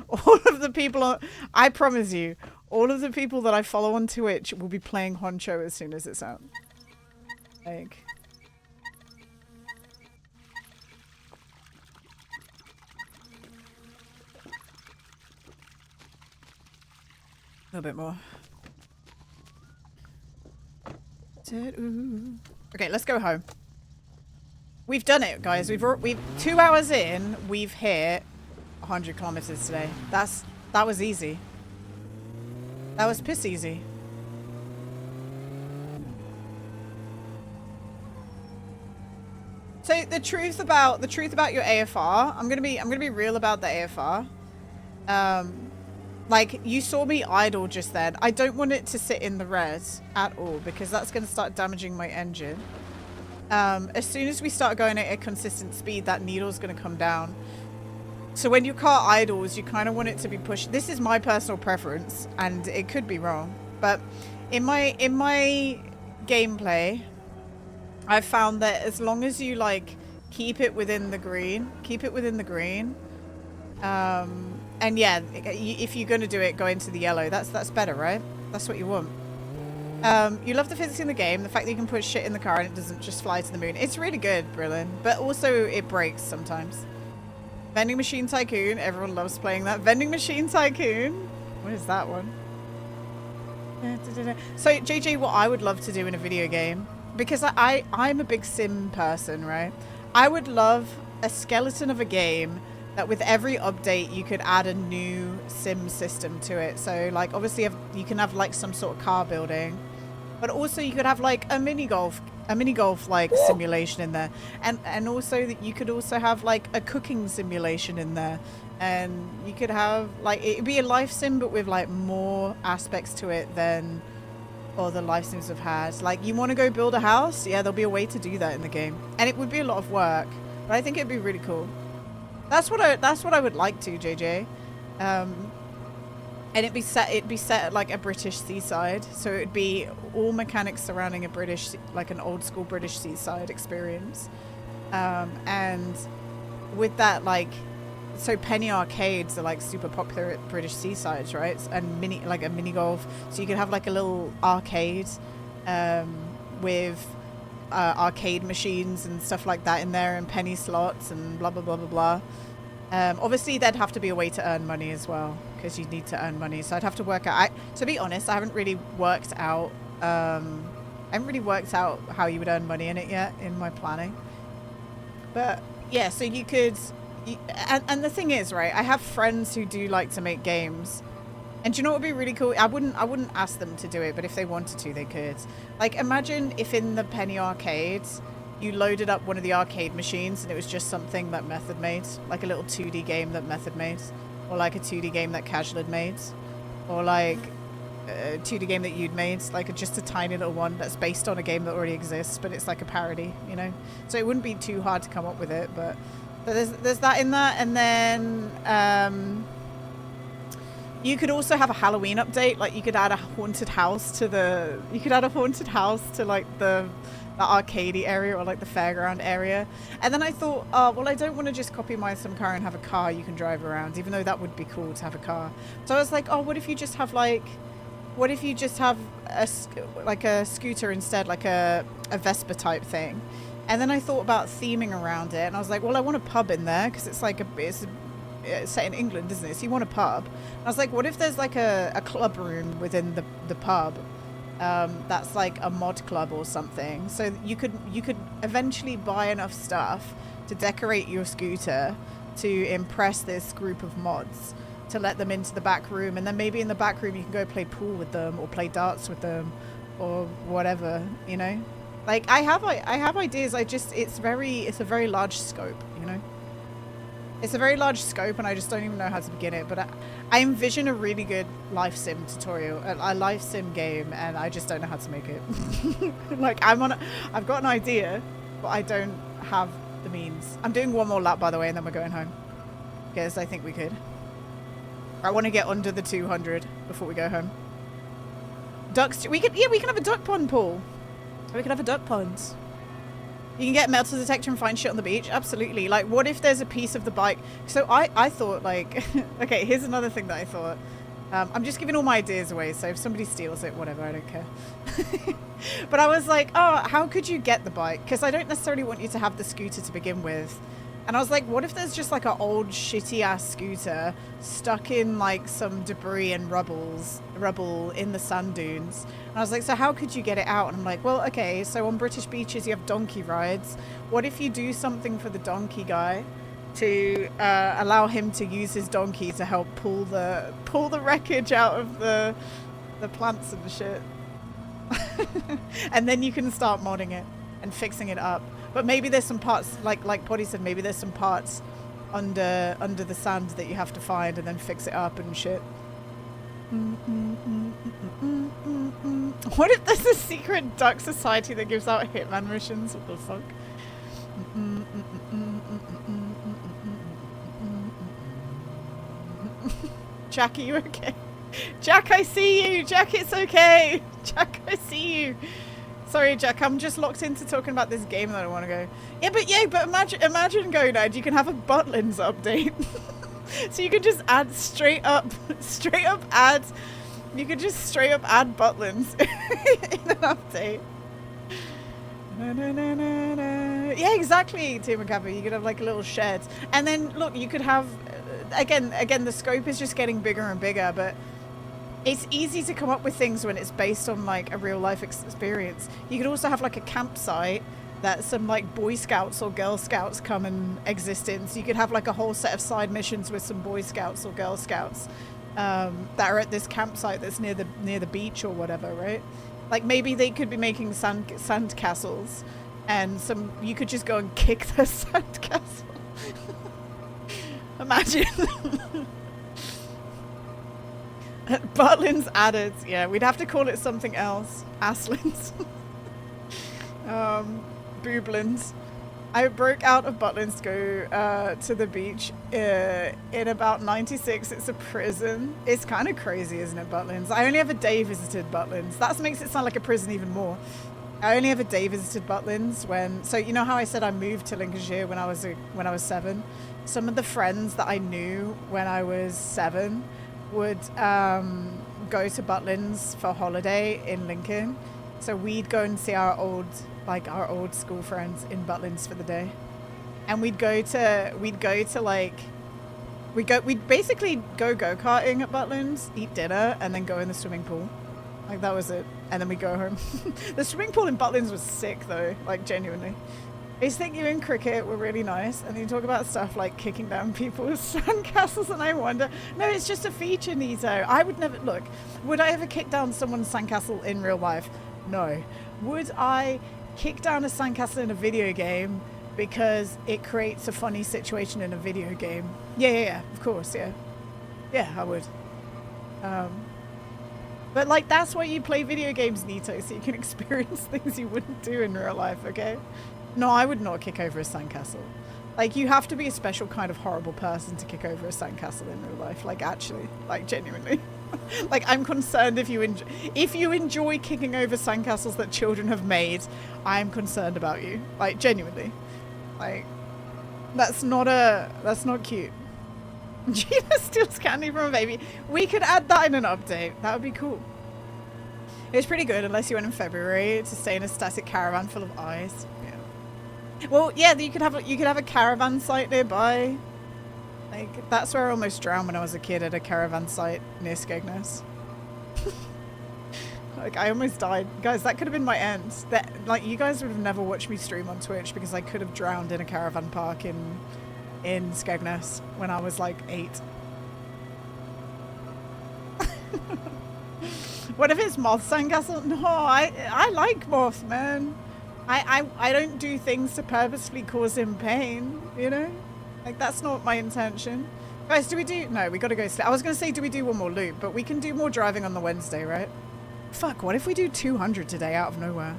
All of the people, I promise you, all of the people that I follow on Twitch will be playing Honcho as soon as it's out. Like... a little bit more. Okay, let's go home. We've done it, guys. We've 2 hours in. We've hit 100 kilometers today. That was easy. That was piss easy. So the truth about your AFR, I'm gonna be real about the AFR. Like, you saw me idle just then. I don't want it to sit in the res at all because that's going to start damaging my engine. As soon as we start going at a consistent speed, that needle's going to come down. So when your car idles, you kind of want it to be pushed. This is my personal preference, and it could be wrong. But in my gameplay, I've found that as long as you, like, keep it within the green, and yeah, if you're going to do it, go into the yellow. That's better, right? That's what you want. You love the physics in the game. The fact that you can put shit in the car and it doesn't just fly to the moon. It's really good, Brillin. But also, it breaks sometimes. Vending Machine Tycoon. Everyone loves playing that. Vending Machine Tycoon. What is that one? So, JJ, what I would love to do in a video game, because I'm a big sim person, right? I would love a skeleton of a game that with every update you could add a new sim system to it. So, like, obviously you can have like some sort of car building, but also you could have like a mini golf like simulation in there, and also that you could also have like a cooking simulation in there, and you could have like, it'd be a life sim but with like more aspects to it than other life sims have had. Like, you want to go build a house? Yeah, there'll be a way to do that in the game, and it would be a lot of work, but I think it'd be really cool. That's what I would like to, JJ. And it'd be set at like a British seaside, so it'd be all mechanics surrounding a British, like an old school British seaside experience. And with that, like, so penny arcades are like super popular at British seasides, right? And like a mini golf, so you could have like a little arcade with arcade machines and stuff like that in there, and penny slots and blah blah blah blah blah. Obviously, there'd have to be a way to earn money as well, because you need to earn money. So I'd have to work out. To be honest, I haven't really worked out. I haven't really worked out how you would earn money in it yet in my planning. But yeah, so you could. And the thing is, right? I have friends who do like to make games. And do you know what would be really cool? I wouldn't ask them to do it, but if they wanted to, they could. Like, imagine if in the Penny Arcades, you loaded up one of the arcade machines and it was just something that Method made. Like a little 2D game that Method made. Or like a 2D game that Casual had made. Or like a 2D game that you'd made. Like just a tiny little one that's based on a game that already exists, but it's like a parody, you know? So it wouldn't be too hard to come up with it, but there's that in that. And then... you could also have a Halloween update. Like you could add a haunted house to like the arcadey area or like the fairground area. And then I thought, oh, well, I don't want to just copy my sim car and have a car you can drive around, even though that would be cool to have a car. So I was like, oh, what if you just have a scooter instead, like a Vespa type thing? And then I thought about theming around it, and I was like, well, I want a pub in there because it's like it's set in England, isn't it? So you want a pub. I was like, what if there's like a club room within the pub that's like a mod club or something? So you could eventually buy enough stuff to decorate your scooter to impress this group of mods, to let them into the back room, and then maybe in the back room you can go play pool with them or play darts with them or whatever, you know? Like I have ideas. It's a very large scope, you know? It's a very large scope, and I just don't even know how to begin it. But I envision a really good life sim tutorial, a life sim game, and I just don't know how to make it. Like I've got an idea, but I don't have the means. I'm doing one more lap, by the way, and then we're going home, because I think we could. I want to get under the 200 before we go home. Ducks. We can have a duck pond, Paul. We can have a duck pond. You can get metal detector and find shit on the beach. Absolutely. Like, what if there's a piece of the bike? So I thought, like, okay, here's another thing that I thought. I'm just giving all my ideas away, so if somebody steals it, whatever, I don't care. But I was like, oh, how could you get the bike? Because I don't necessarily want you to have the scooter to begin with. And I was like, what if there's just like an old shitty ass scooter stuck in like some debris and rubble in the sand dunes? And I was like, so how could you get it out? And I'm like, well, okay, so on British beaches you have donkey rides. What if you do something for the donkey guy to allow him to use his donkey to help pull the wreckage out of the plants and shit? And then you can start modding it and fixing it up. But maybe there's some parts, like Poddy said, maybe there's some parts under the sand that you have to find and then fix it up and shit. What if there's a secret duck society that gives out hitman missions? What the fuck? Jack, are you okay? Jack, I see you! Jack, it's okay! Jack, I see you! Sorry, Jack, I'm just locked into talking about this game that I want to go. Yeah, but imagine going out. You can have a Butlins update. So you can just add straight up ads. You could just straight up add Butlins in an update. Yeah, exactly, Tim McCaffrey. You could have like a little shed. And then, look, you could have, again, the scope is just getting bigger and bigger, but it's easy to come up with things when it's based on like a real life experience. You could also have like a campsite that some like Boy Scouts or Girl Scouts come and exist in. So you could have like a whole set of side missions with some Boy Scouts or Girl Scouts that are at this campsite that's near the beach or whatever, right? Like maybe they could be making sand castles, and you could just go and kick the sand castle. Imagine. Butlins added. Yeah, we'd have to call it something else. Asslins. Booblins. I broke out of Butlins to go to the beach in about 96. It's a prison. It's kind of crazy, isn't it, Butlins? I only ever day visited Butlins. That makes it sound like a prison even more. I only ever day visited Butlins so you know how I said I moved to Lincolnshire when I was 7? Some of the friends that I knew when I was 7 would go to Butlins for holiday in Lincoln. So we'd go and see our old like our old school friends in Butlins for the day, and we'd basically go go-karting at Butlins, eat dinner, and then go in the swimming pool. Like, that was it. And then we go home. The swimming pool in Butlins was sick, though. Like, genuinely. I used to think you and cricket were really nice, and then you talk about stuff like kicking down people's sandcastles, and I wonder, no, it's just a feature, Nito. I would never, look, would I ever kick down someone's sandcastle in real life? No. Would I kick down a sandcastle in a video game because it creates a funny situation in a video game? Yeah, of course, yeah. Yeah, I would. But, like, that's why you play video games, Nito, so you can experience things you wouldn't do in real life, okay? No, I would not kick over a sandcastle. Like, you have to be a special kind of horrible person to kick over a sandcastle in real life. Like, actually. Like, genuinely. Like, I'm concerned if you enjoy kicking over sandcastles that children have made, I'm concerned about you. Like, genuinely. Like, that's not cute. Gina steals candy from a baby. We could add that in an update. That would be cool. It's pretty good, unless you went in February to stay in a static caravan full of ice. Yeah. Well, yeah, you could have a caravan site nearby. Like, that's where I almost drowned when I was a kid, at a caravan site near Skegness. Like, I almost died. Guys, that could have been my end. Like, you guys would have never watched me stream on Twitch because I could have drowned in a caravan park in Skegness when I was like 8. What if it's Moth Sandcastle? No, I like Moth, man. I don't do things to purposefully cause him pain, you know? Like, that's not my intention. Guys, no, we gotta go sleep. I was gonna say, do we do one more loop? But we can do more driving on the Wednesday, right? Fuck, what if we do 200 today out of nowhere?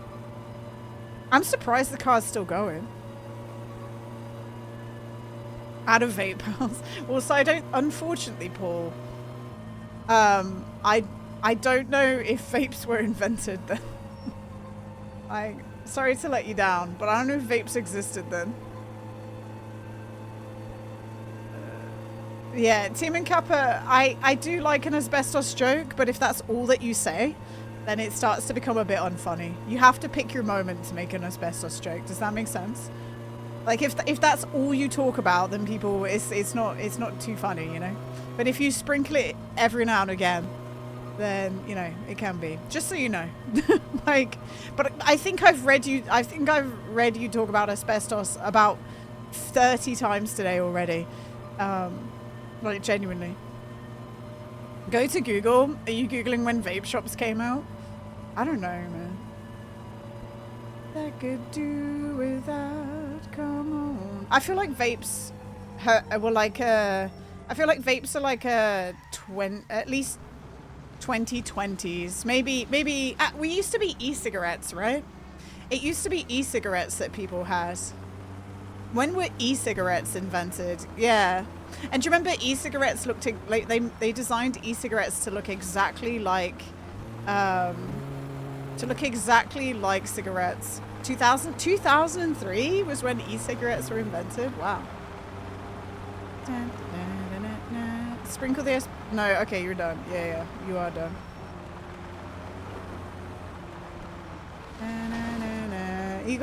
I'm surprised the car's still going. Out of vape pals. Also, I don't, unfortunately, Paul, I don't know if vapes were invented then. Sorry to let you down, but I don't know if vapes existed then. Yeah, Team and Kappa, I do like an asbestos joke, but if that's all that you say, then it starts to become a bit unfunny. You have to pick your moment to make an asbestos joke. Does that make sense? Like, if that's all you talk about, then people, it's not too funny, you know? But if you sprinkle it every now and again, then, you know, it can be. Just so you know. Like, but I think I've read you talk about asbestos about 30 times today already. Like, genuinely. Go to Google. Are you Googling when vape shops came out? I don't know, man. I could do without, come on. I feel like vapes were like I feel like vapes are like at least 2020s. Maybe we used to be e-cigarettes, right? It used to be e-cigarettes that people had. When were e-cigarettes invented? Yeah. And do you remember e-cigarettes looked like they designed e-cigarettes to look exactly like cigarettes. 2003 was when e-cigarettes were invented. Wow. Sprinkle this. No, okay, you're done. Yeah, you are done. You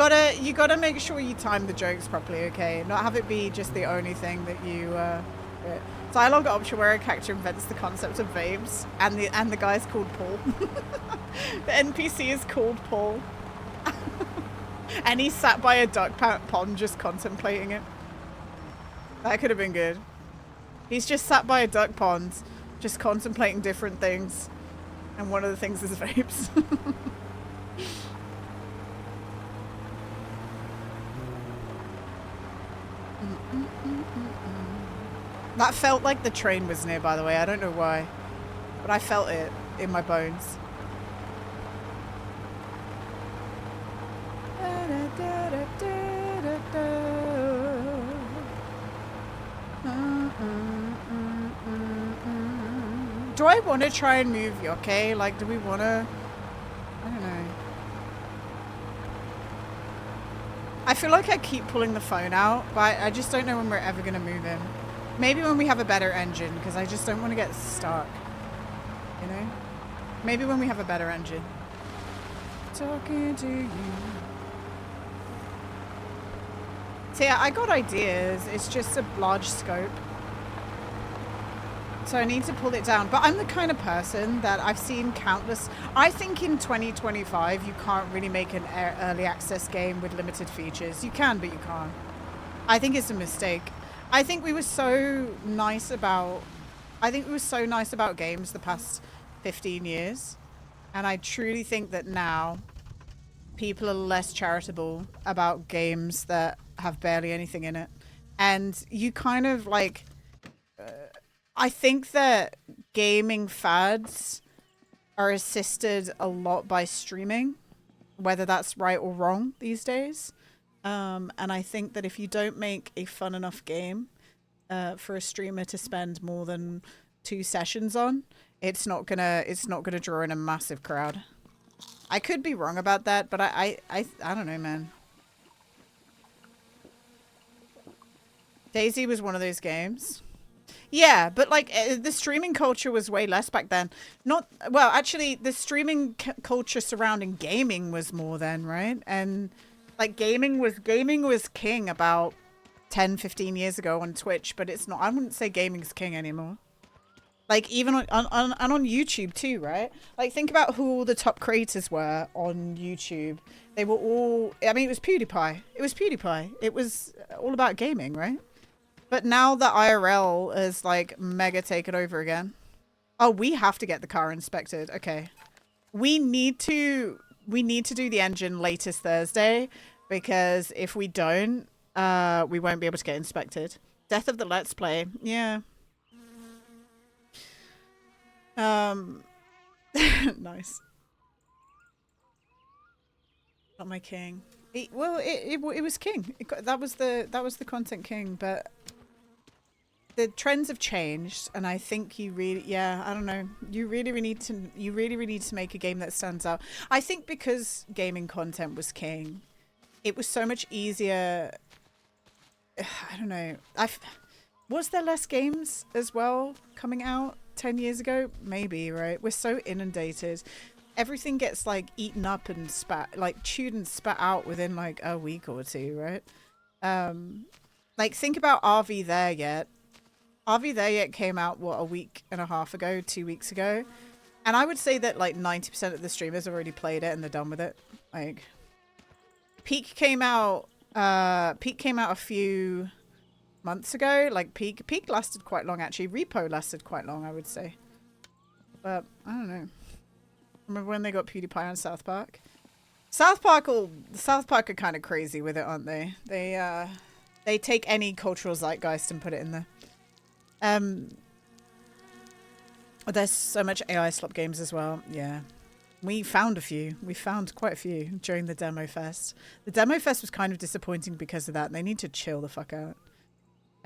gotta make sure you time the jokes properly, okay? Not have it be just the only thing that you. Dialogue option where a character invents the concept of vapes, and the guy's called Paul. The NPC is called Paul, and he's sat by a duck pond just contemplating it. That could have been good. He's just sat by a duck pond, just contemplating different things, and one of the things is vapes. That felt like the train was near, by the way. I don't know why, but I felt it in my bones. Do I want to try and move Yoke? Like, do we want to? I don't know. I feel like I keep pulling the phone out, but I just don't know when we're ever going to move him. Maybe when we have a better engine, because I just don't want to get stuck. You know? Maybe when we have a better engine. Talking to you. So yeah, I got ideas. It's just a large scope. So I need to pull it down. But I'm the kind of person that I've seen countless... I think in 2025, you can't really make an early access game with limited features. You can, but you can't. I think it's a mistake. I think we were so nice about... games the past 15 years. And I truly think that now people are less charitable about games that have barely anything in it. And you kind of like... I think that gaming fads are assisted a lot by streaming, whether that's right or wrong these days. And I think that if you don't make a fun enough game for a streamer to spend more than 2 sessions on, it's not gonna draw in a massive crowd. I could be wrong about that, but I don't know, man. DayZ was one of those games. Yeah, but like the streaming culture was way less back then. Actually, the streaming culture surrounding gaming was more then, right? And like gaming was king about 10, 15 years ago on Twitch, but it's not. I wouldn't say gaming's king anymore. Like even on YouTube too, right? Like think about who all the top creators were on YouTube. They were all. I mean, it was PewDiePie. It was all about gaming, right? But now the IRL is like mega taken over again. Oh, we have to get the car inspected. Okay. We need to do the engine latest Thursday, because if we don't, we won't be able to get inspected. Death of the Let's Play. Yeah. Nice. Not my king. It was king. That was the content king, but the trends have changed, and I think you really, I don't know. You really need to make a game that stands out. I think because gaming content was king, it was so much easier. I don't know. Was there less games as well coming out 10 years ago? Maybe, right? We're so inundated. Everything gets like eaten up and chewed and spat out within like a week or two, right? Like think about RV There Yet. RV There Yet came out, what, a week and a half ago, 2 weeks ago. And I would say that like 90% of the streamers have already played it and they're done with it. Like Peak came out a few months ago. Like Peak lasted quite long actually. Repo lasted quite long, I would say. But I don't know. Remember when they got PewDiePie on South Park? South Park are kind of crazy with it, aren't they? They take any cultural zeitgeist and put it in there. There's so much AI slop games as well. Yeah. We found a few. We found quite a few during the Demo Fest. The Demo Fest was kind of disappointing because of that. And they need to chill the fuck out.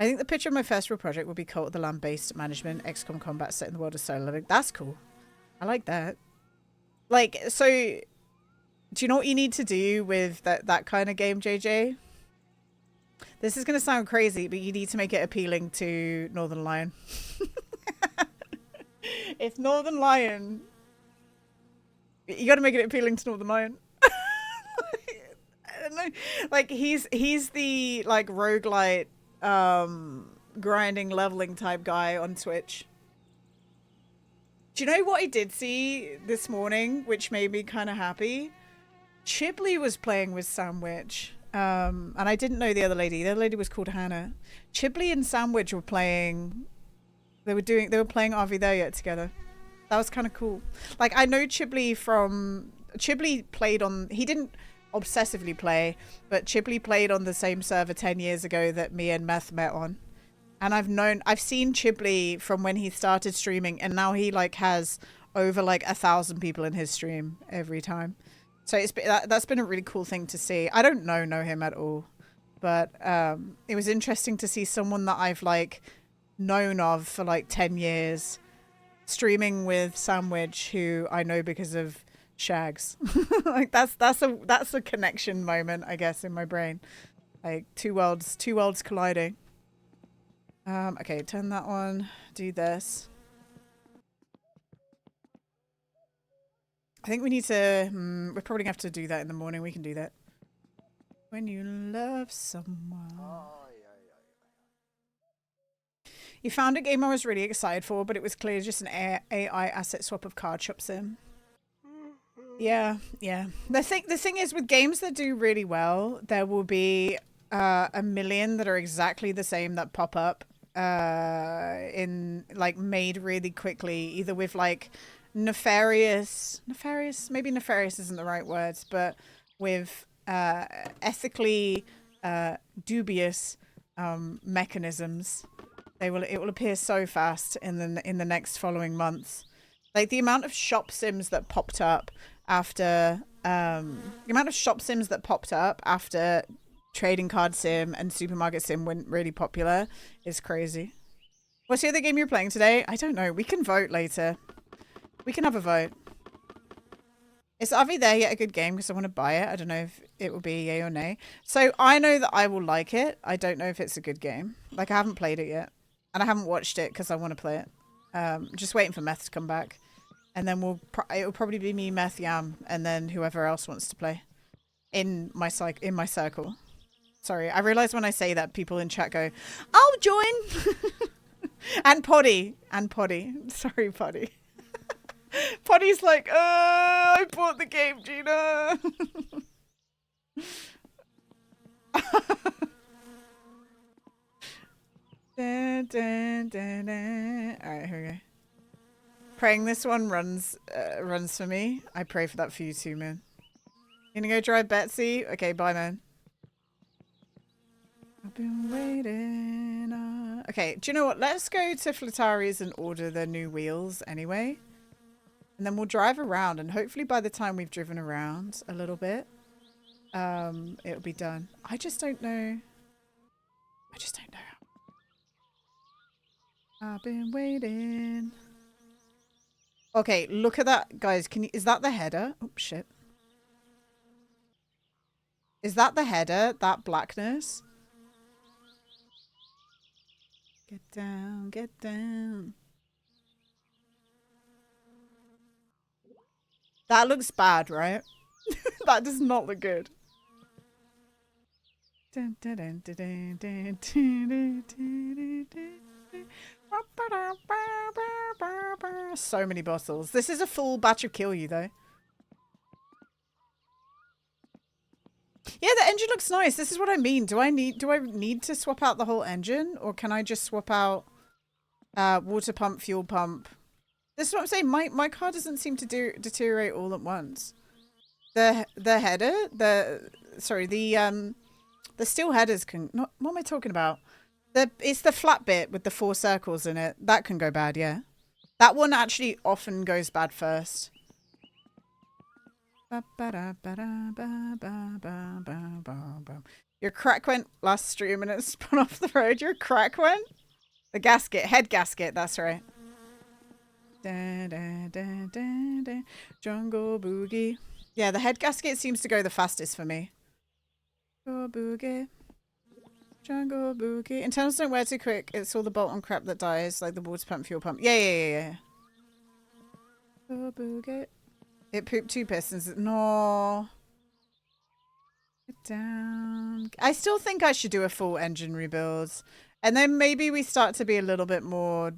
I think the picture of my first real project will be Cult of the Lamb-based management, XCOM combat set in the world of solo living. That's cool. I like that. Like, so, do you know what you need to do with that kind of game, JJ? This is going to sound crazy, but you need to make it appealing to Northern Lion. If Northern Lion... You got to make it appealing to Northern Lion. I don't know. Like, he's the, like, roguelite, grinding, leveling type guy on Twitch. Do you know what I did see this morning, which made me kind of happy? Chibley was playing with Sandwich. And I didn't know the other lady. The other lady was called Hannah. Chibley and Sandwich were playing. They were playing RV There Yet together. That was kind of cool. Like I know Chibley played on. He didn't obsessively play, but Chibley played on the same server 10 years ago that me and Meth met on. And I've seen Chibley from when he started streaming, and now he like has over like 1,000 people in his stream every time. So that's been a really cool thing to see. I don't know him at all, but it was interesting to see someone that I've like known of for like 10 years streaming with Sandwich, who I know because of Shags. Like that's a connection moment, I guess, in my brain. Like two worlds colliding. Okay, turn that on. Do this. I think we need to... we're probably going to have to do that in the morning. We can do that. When you love someone... You found a game I was really excited for, but it was clearly just an AI asset swap of Card Shop Sim. Yeah, yeah. The thing is, with games that do really well, there will be a million that are exactly the same that pop up in like made really quickly, either with like nefarious, maybe nefarious isn't the right words, but with ethically dubious mechanisms. It will appear so fast in the next following months. Like the amount of shop sims that popped up after trading card sim and supermarket sim went really popular is crazy. What's the other game you're playing today? I don't know. We can vote later. We can have a vote. Is Avi there yet a good game? Because I want to buy it. I don't know if it will be yay or nay. So I know that I will like it. I don't know if it's a good game. Like I haven't played it yet. And I haven't watched it because I want to play it. Just waiting for Meth to come back. And then it'll probably be me, Meth, Yam, and then whoever else wants to play in my circle. Sorry, I realize when I say that people in chat go, "I'll join." and Poddy. Sorry, Poddy. Poddy's like, I bought the game, Gina. Dun, dun, dun, dun. All right, here we go. Praying this one runs for me. I pray for that for you too, man. You gonna go drive Betsy? Okay, bye, man. I've been waiting. Okay, do you know what? Let's go to Flatari's and order the new wheels anyway. And then we'll drive around, and hopefully by the time we've driven around a little bit, it'll be done. I just don't know. I've been waiting. Okay, look at that, guys. Is that the header? Oh shit. Is that the header? That blackness? Get down, get down. That looks bad, right? That does not look good. So many bottles. This is a full batch of Kill You, though. Yeah, the engine looks nice. This is what I mean. Do I need to swap out the whole engine, or can I just swap out water pump, fuel pump? This is what I'm saying. My car doesn't seem to deteriorate all at once. The header, the steel headers can not. What am I talking about? It's the flat bit with the 4 circles in it. That can go bad, yeah. That one actually often goes bad first. Your crack went last stream and it spun off the road. Your crack went? The gasket, head gasket, that's right. Da, da, da, da, da. Jungle boogie. Yeah, the head gasket seems to go the fastest for me. Jungle boogie. Jungle boogie. Internals don't wear too quick. It's all the bolt-on crap that dies, like the water pump, fuel pump. Yeah. Jungle boogie. It pooped 2 pistons. No. Get down. I still think I should do a full engine rebuild. And then maybe we start to be a little bit more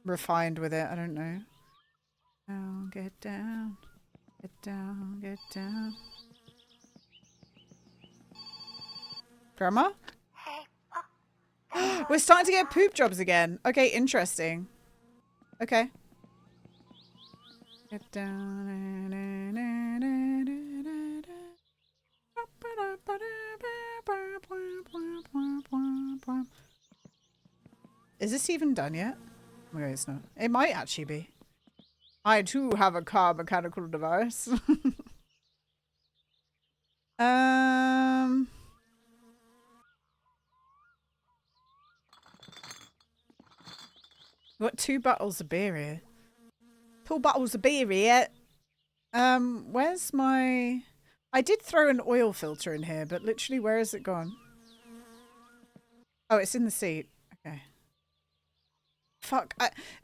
refined with it. I don't know. Down, get down. Get down, get down. Grandma? We're starting to get poop jobs again. Okay, interesting. Okay. Get down. Is this even done yet? Okay, it's not. It might actually be. I too have a car mechanical device. Got 2 bottles of beer here. 2 bottles of beer here. Where's my... I did throw an oil filter in here, but literally where is it gone? Oh, it's in the seat. Okay. Fuck.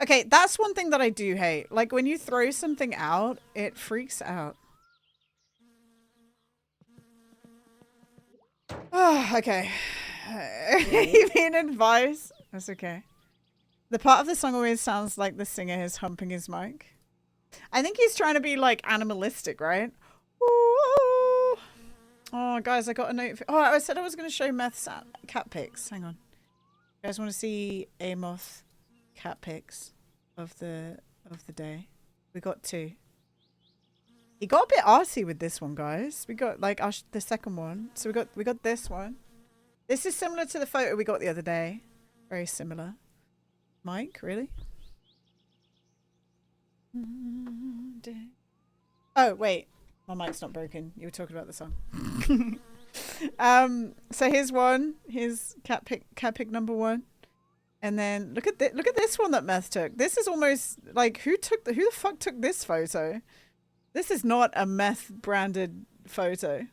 Okay, that's one thing that I do hate. Like, when you throw something out, it freaks out. Oh, okay. You mean advice? That's okay. The part of the song always sounds like the singer is humping his mic. I think he's trying to be like animalistic, right? Ooh. Oh, guys, I got a note. Oh, I said I was going to show Meth's cat pics. Hang on. You guys want to see Amoth cat pics of the day? We got 2. He got a bit arty with this one, guys. We got like the second one. So we got this one. This is similar to the photo we got the other day. Very similar. Mike, really? Oh, wait. My mic's not broken. You were talking about the song. So here's one. Here's cat pic number 1. And then look at this one that Meth took. This is almost like who the fuck took this photo? This is not a Meth branded photo.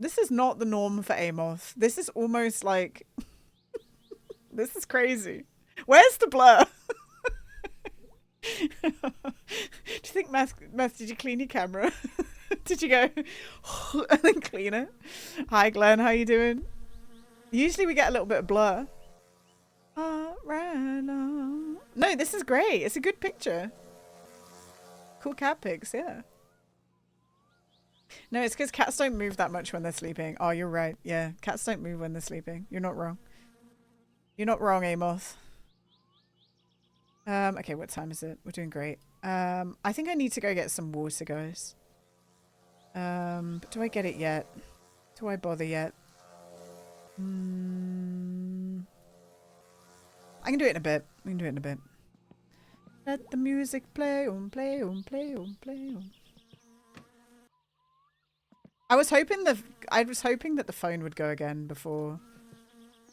This is not the norm for Amoth. This is almost like this is crazy. Where's the blur? Do you think Meth, did you clean your camera? Did you go and then clean it? Hi Glenn, how you doing? Usually we get a little bit of blur. No, this is great. It's a good picture. Cool cat pics, yeah. No, it's because cats don't move that much when they're sleeping. Oh, you're right. Yeah, cats don't move when they're sleeping. You're not wrong. You're not wrong, Amoth. Okay, what time is it? We're doing great. I think I need to go get some water, guys. But do I get it yet? Do I bother yet? I can do it in a bit. We can do it in a bit. Let the music play on, play on, play on, play on. I was hoping that the phone would go again before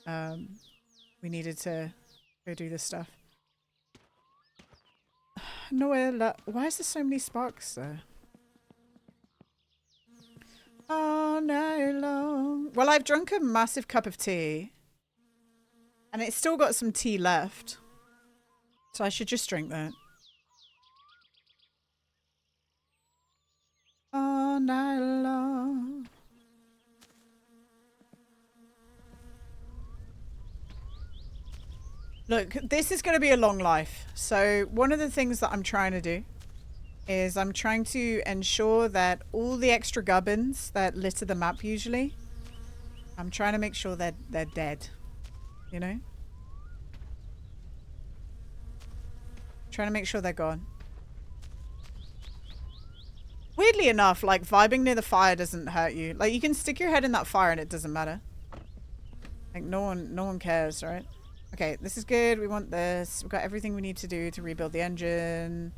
we needed to go do this stuff. Noella, why is there so many sparks there? All night long. Well, I've drunk a massive cup of tea. And it's still got some tea left. So I should just drink that. All night long. Look, this is going to be a long life. So one of the things that I'm trying to do is I'm trying to ensure that all the extra gubbins that litter the map usually, I'm trying to make sure that they're dead. You know? Trying to make sure they're gone. Weirdly enough, like vibing near the fire doesn't hurt you. Like you can stick your head in that fire and it doesn't matter. Like no one cares, right? Okay, this is good. We want this. We've got everything we need to do to rebuild the engine.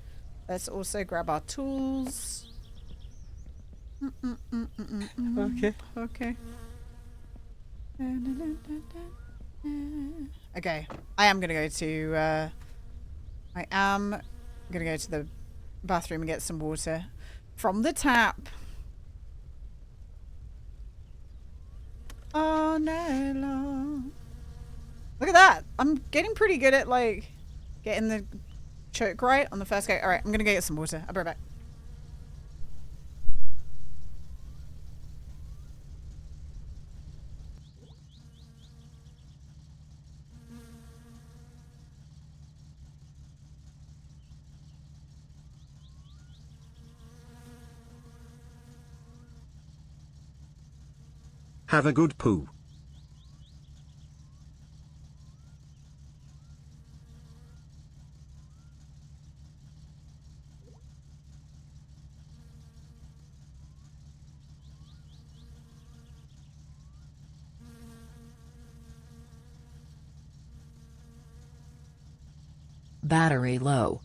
Let's also grab our tools. Okay. Okay. Okay. I am gonna go to the bathroom and get some water from the tap. All night long. Look at that. I'm getting pretty good at like getting the choke right on the first go. All right, I'm gonna go get some water. I'll be right back. Have a good poo. Battery low.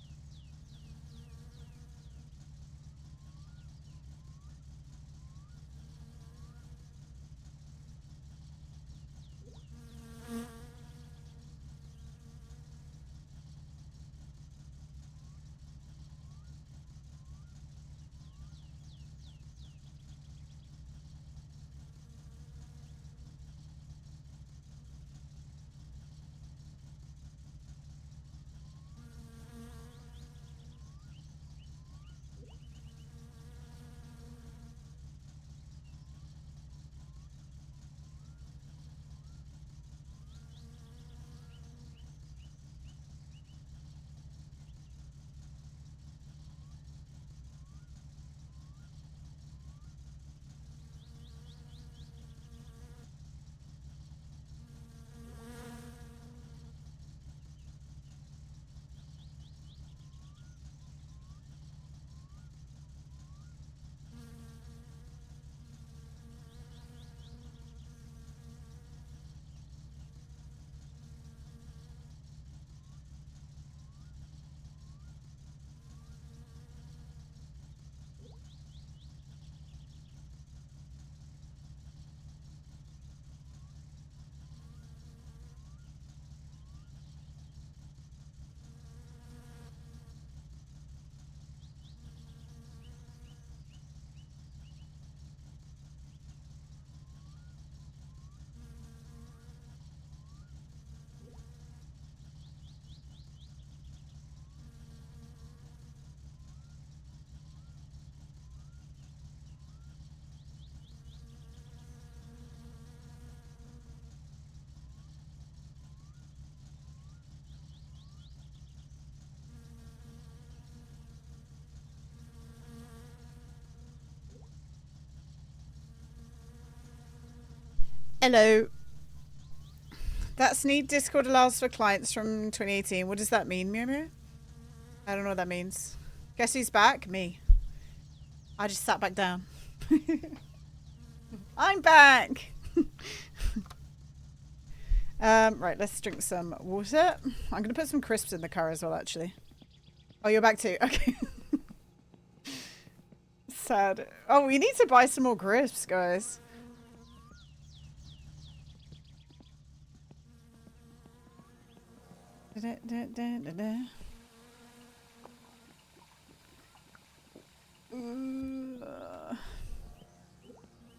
Hello. That Sneed Discord allows for clients from 2018. What does that mean, Mew Mew? I don't know what that means. Guess who's back? Me. I just sat back down. I'm back! Right, let's drink some water. I'm going to put some crisps in the car as well, actually. Oh, you're back too? Okay. Sad. Oh, we need to buy some more crisps, guys. Da, da, da, da, da. You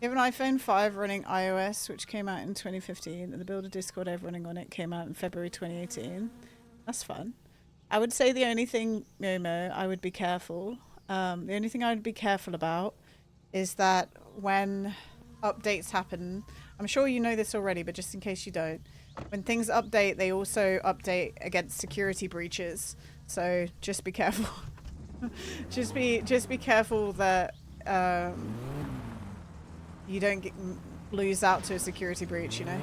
have an iPhone 5 running iOS, which came out in 2015, and the builder Discord I have running on it came out in February 2018. That's fun. I would say the only thing, Momo, I would be careful. The only thing I would be careful about is that when updates happen, I'm sure you know this already, but just in case you don't, when things update, they also update against security breaches. So just be careful. just be careful that you don't lose out to a security breach, you know?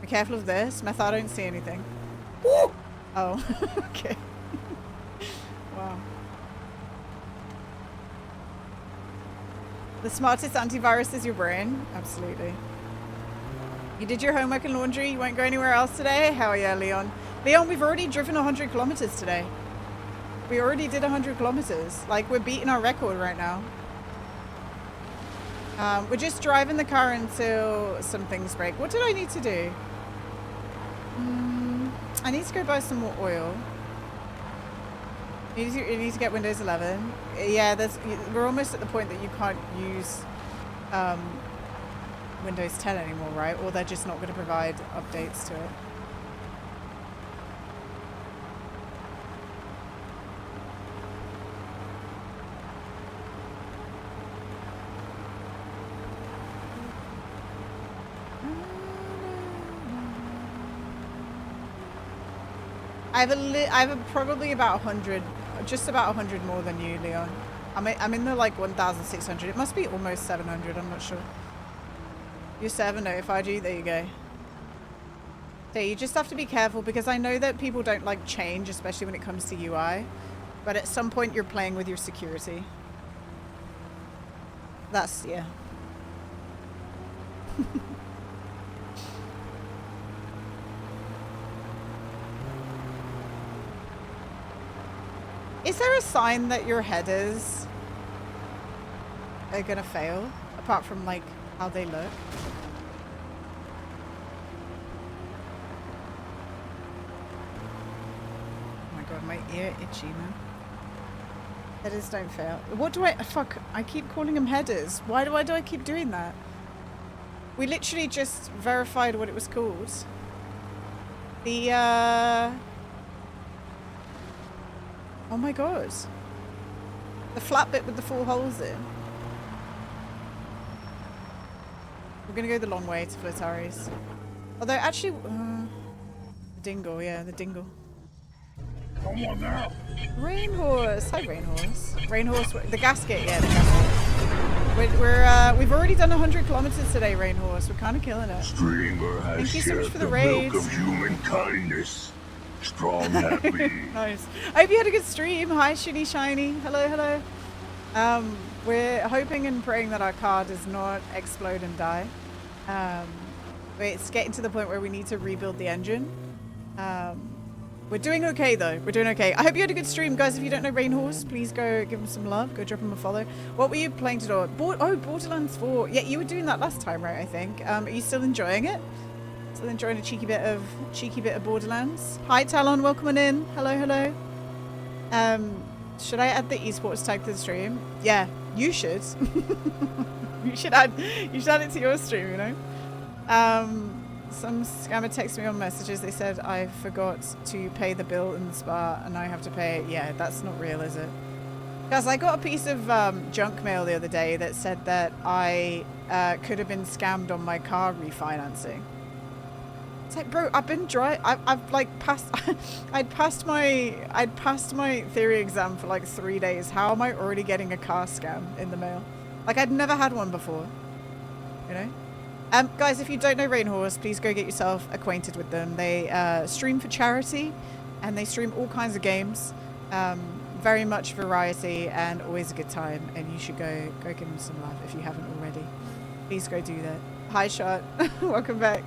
Be careful of this. Meth, I don't see anything. Woo! Oh, okay. Wow. The smartest antivirus is your brain. Absolutely. You did your homework and laundry. You won't go anywhere else today? Hell yeah, Leon. Leon, we've already driven 100 kilometers today. We already did 100 kilometers. Like, we're beating our record right now. We're just driving the car until some things break. What did I need to do? I need to go buy some more oil. You need to get Windows 11. Yeah, we're almost at the point that you can't use Windows 10 anymore, right? Or they're just not going to provide updates to it. I have probably about 100, just about 100 more than you, Leon. I'm in the like 1,600. It must be almost 700. I'm not sure. Your server notified you. There you go. So you just have to be careful because I know that people don't like change, especially when it comes to UI. But at some point, you're playing with your security. That's yeah. Is there a sign that your headers are gonna fail, apart from like how they look? Oh my god, my ear itchy now. Headers don't fail. What do fuck, I keep calling them headers. Why do I keep doing that? We literally just verified what it was called. The, oh my god. The flat bit with the 4 holes in. We're gonna go the long way to Flataris. Although actually, the dingle, yeah, the dingle. Come on now. Rainhorse. Hi, Rainhorse. Rainhorse, the gasket, yeah, the gasket. We've already done 100 kilometers today, Rainhorse. We're kind of killing it. Streamer has Thank you so much for the milk raids. of human kindness. Strong, happy. Nice. I hope you had a good stream. Hi, Shiny. Hello, hello. We're hoping and praying that our car does not explode and die. It's getting to the point where we need to rebuild the engine. We're doing okay, though. We're doing okay. I hope you had a good stream. Guys, if you don't know Rainhorse, please go give him some love. Go drop him a follow. What were you playing today? Borderlands 4. Yeah, you were doing that last time, right, I think. Are you still enjoying it? Still enjoying a cheeky bit of Borderlands? Hi, Talon. Welcome on in. Hello, hello. Should I add the esports tag to the stream? Yeah, you should. you should add it to your stream, you know? Some scammer texted me on messages. They said I forgot to pay the bill in the spa and I have to pay it. Yeah, that's not real, is it? Guys, I got a piece of junk mail the other day that said that I could have been scammed on my car refinancing. It's like, bro, I've been I've like passed. I'd passed my theory exam for like 3 days. How am I already getting a car scam in the mail? Like I'd never had one before. You know? Guys, if you don't know Rainhorse, please go get yourself acquainted with them. They stream for charity, and they stream all kinds of games. Very much variety and always a good time. And you should go give them some love if you haven't already. Please go do that. Hi, Shot. Welcome back.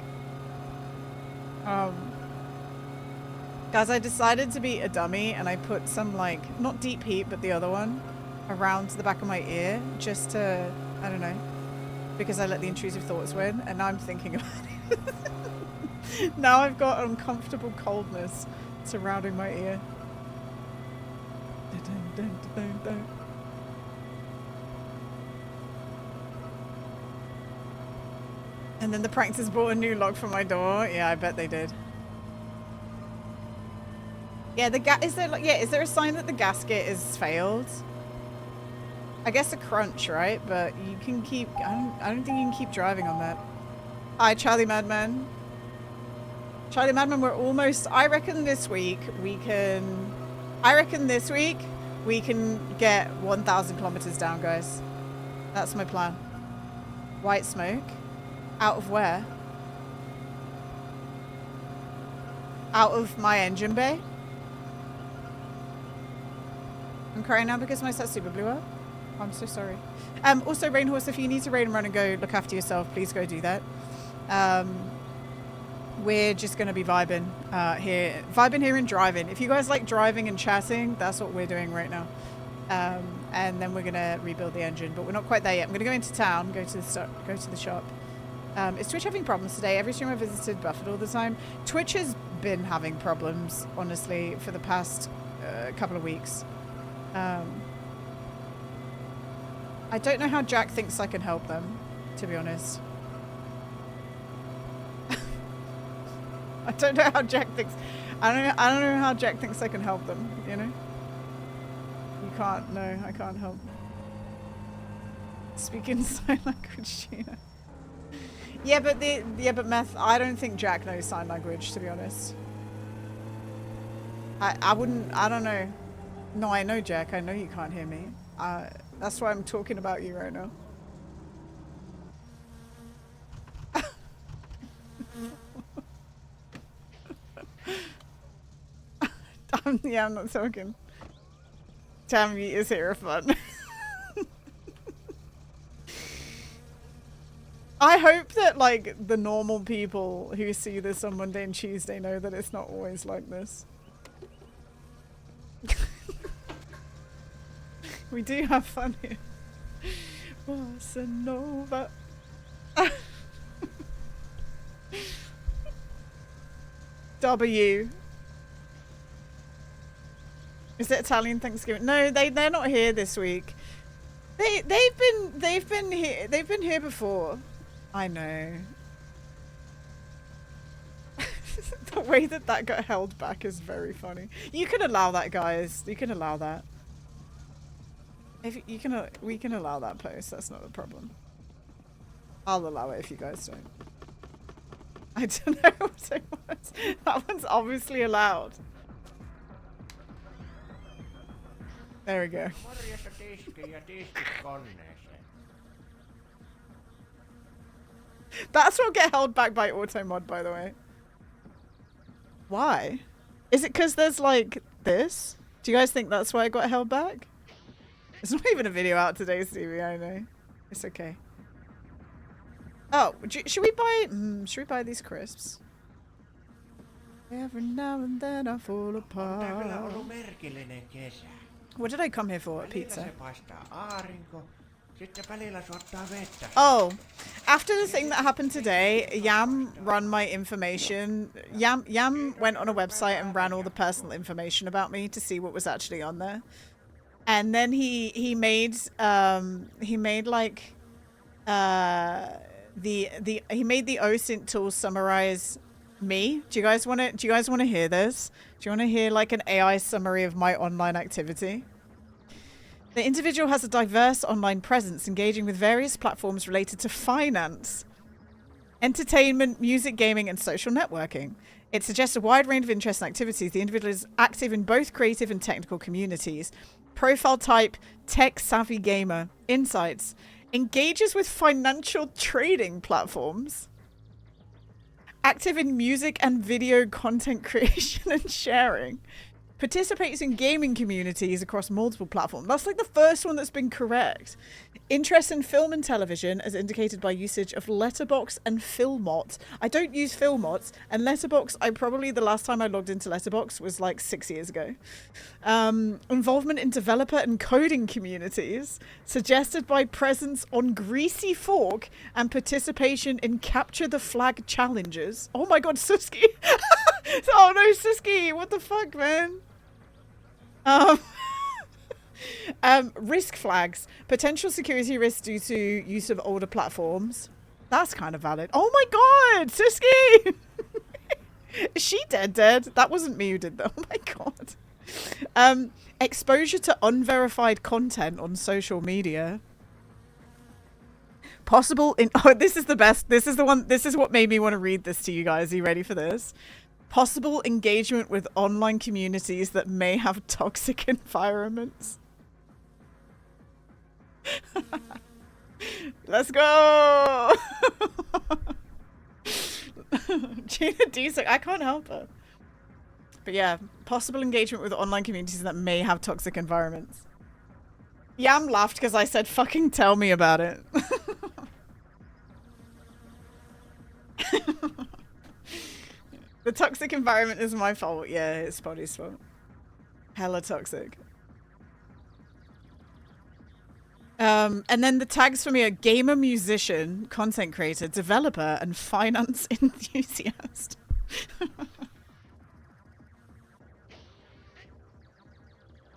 Guys, I decided to be a dummy, and I put some, like, not deep heat, but the other one around the back of my ear, just to, I don't know, because I let the intrusive thoughts win, and now I'm thinking about it. Now I've got uncomfortable coldness surrounding my ear. And then the pranksters bought a new lock for my door. Yeah, I bet they did. Yeah, is there a sign that the gasket is failed? I guess a crunch, right? But you can keep. I don't think you can keep driving on that. Hi, Charlie Madman. Charlie Madman, we're almost. I reckon this week we can get 1,000 kilometers down, guys. That's my plan. White smoke. Out of where? Out of my engine bay? I'm crying now because my set super blew up. I'm so sorry. Also, Rainhorse, if you need to raid and run and go look after yourself, please go do that. We're just going to be vibing here. Vibing here and driving. If you guys like driving and chatting, that's what we're doing right now. And then we're going to rebuild the engine. But we're not quite there yet. I'm going to go into town, go to the shop. Is Twitch having problems today? Every stream I visited buffered all the time. Twitch has been having problems, honestly, for the past couple of weeks. I don't know how Jack thinks I can help them, to be honest. I don't know how Jack thinks. I don't know how Jack thinks I can help them. You know. You can't. No, I can't help. Speaking sign language, Gina. Yeah, but Meth, I don't think Jack knows sign language, to be honest. I wouldn't, I don't know. No, I know, Jack. I know you can't hear me. That's why I'm talking about you right now. Yeah, I'm not talking. Tammy is here for fun. I hope that, like, the normal people who see this on Monday and Tuesday know that it's not always like this. We do have fun here. Bossa Nova. W. Is it Italian Thanksgiving? No, they're not here this week. They've been here before. I know. The way that got held back is very funny. You can allow that, guys. You can allow that. If you can, we can allow that post. That's not a problem. I'll allow it if you guys don't. I don't know what it was. That one's obviously allowed. There we go. That's what get held back by auto-mod, by the way. Why? Is it because there's like this? Do you guys think that's why it got held back? There's not even a video out today, Stevie, I know. It's okay. Oh, should we buy these crisps? Every now and then I fall apart. What did I come here for? Pizza. Oh, after the thing that happened today, Yam ran my information. Yam went on a website and ran all the personal information about me to see what was actually on there. And then he made like he made the OSINT tool summarize me. Do you guys want to hear this? Do you want to hear like an AI summary of my online activity? The individual has a diverse online presence, engaging with various platforms related to finance, entertainment, music, gaming, and social networking. It suggests a wide range of interests and activities. The individual is active in both creative and technical communities. Profile type, tech-savvy gamer. Insights. Engages with financial trading platforms. Active in music and video content creation and sharing. Participates in gaming communities across multiple platforms. That's like the first one that's been correct. Interest in film and television as indicated by usage of Letterboxd and Filmot. I don't use Filmot, and Letterboxd, the last time I logged into Letterboxd was like 6 years ago. Involvement in developer and coding communities, suggested by presence on Greasy Fork and participation in Capture the Flag challenges. Oh my god, Suski! Oh no, Suski! What the fuck, man? Risk flags. Potential security risks due to use of older platforms. That's kind of valid. Oh my god, Suski! Is she dead? That wasn't me who did that. Oh my god. Exposure to unverified content on social media. Possible in... Oh, this is the best. This is the one. This is what made me want to read this to you guys. Are you ready for this? Possible engagement with online communities that may have toxic environments. Let's go! Gina D's like, I can't help it. But yeah, possible engagement with online communities that may have toxic environments. Yam laughed because I said, fucking tell me about it. The toxic environment is my fault. Yeah, it's Spotty's fault. Hella toxic. And then the tags for me are gamer, musician, content creator, developer, and finance enthusiast.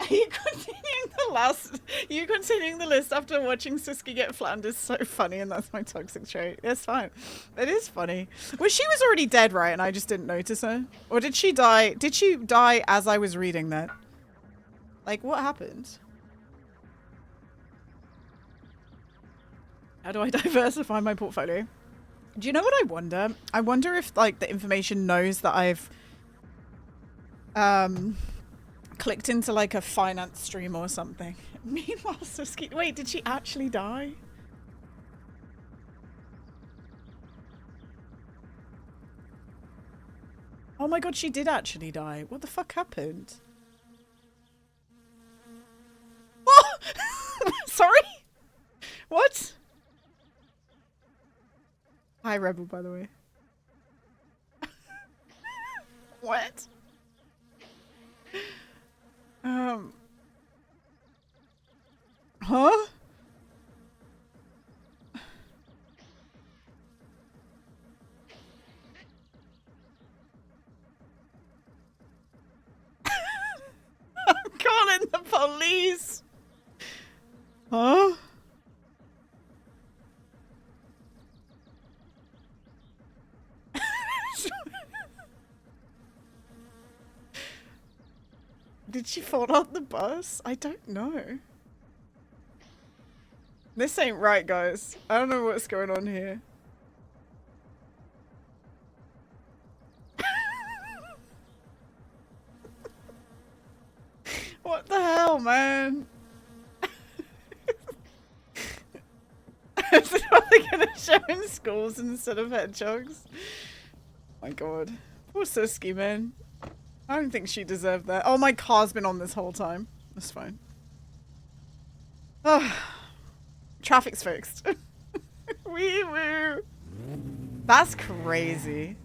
Are you continuing the list after watching Suski get flattened is so funny, and that's my toxic trait. It's fine. It is funny. Well, she was already dead, right? And I just didn't notice her? Or did she die? Did she die as I was reading that? Like, what happened? How do I diversify my portfolio? Do you know what I wonder? I wonder if, like, the information knows that I've clicked into, like, a finance stream or something. Meanwhile, Suski... Wait, did she actually die? Oh my god, she did actually die. What the fuck happened? Oh! Sorry? What? Hi, Rebel, by the way. What? Huh? I'm calling the police. Huh? Did she fall off the bus? I don't know. This ain't right, guys. I don't know what's going on here. What the hell, man? Is it probably gonna show in schools instead of hedgehogs? Oh my god. Poor Suski, man. I don't think she deserved that. Oh, my car's been on this whole time. That's fine. Oh, traffic's fixed. Wee woo. That's crazy.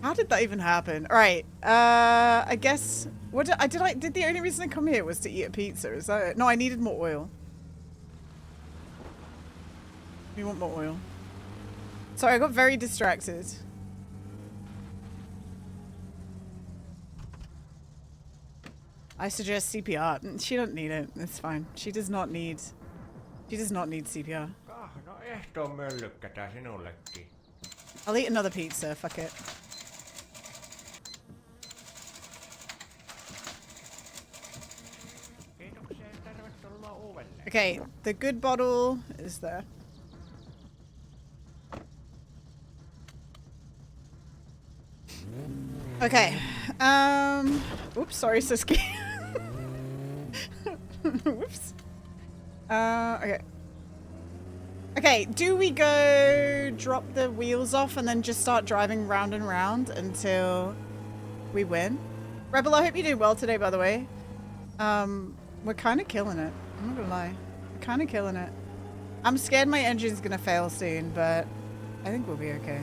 How did that even happen? All right. I guess what did the only reason I come here was to eat a pizza? Is that it? No, I needed more oil. We want more oil. Sorry, I got very distracted. I suggest CPR. She doesn't need it. It's fine. She does not need CPR. No ehtoon möllykkätään sinullekin. I'll eat another pizza. Fuck it. Okay, the good bottle is there. Okay. Oops, sorry, Suski. Whoops. Okay. Okay, do we go drop the wheels off and then just start driving round and round until we win? Rebel, I hope you did well today, by the way. We're kind of killing it. I'm not gonna lie. We're kind of killing it. I'm scared my engine's gonna fail soon, but I think we'll be okay.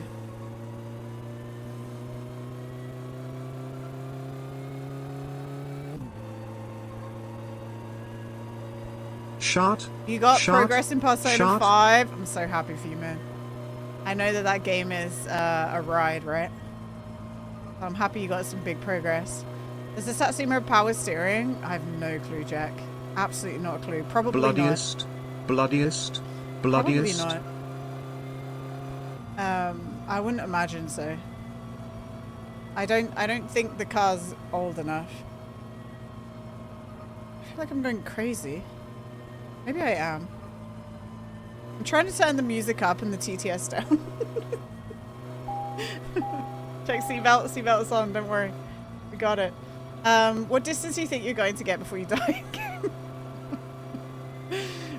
Shot. You got shot, progress in Persona shot. 5. I'm so happy for you, man. I know that that game is a ride, right? I'm happy you got some big progress. Does the Satsuma have power steering? I have no clue, Jack. Absolutely not a clue. Probably Bloodiest. not. Bloodiest. Bloodiest. Probably not. I wouldn't imagine so. I don't think the car's old enough. I feel like I'm going crazy. Maybe I am. I'm trying to turn the music up and the TTS down. Check seatbelt's on, don't worry. We got it. What distance do you think you're going to get before you die?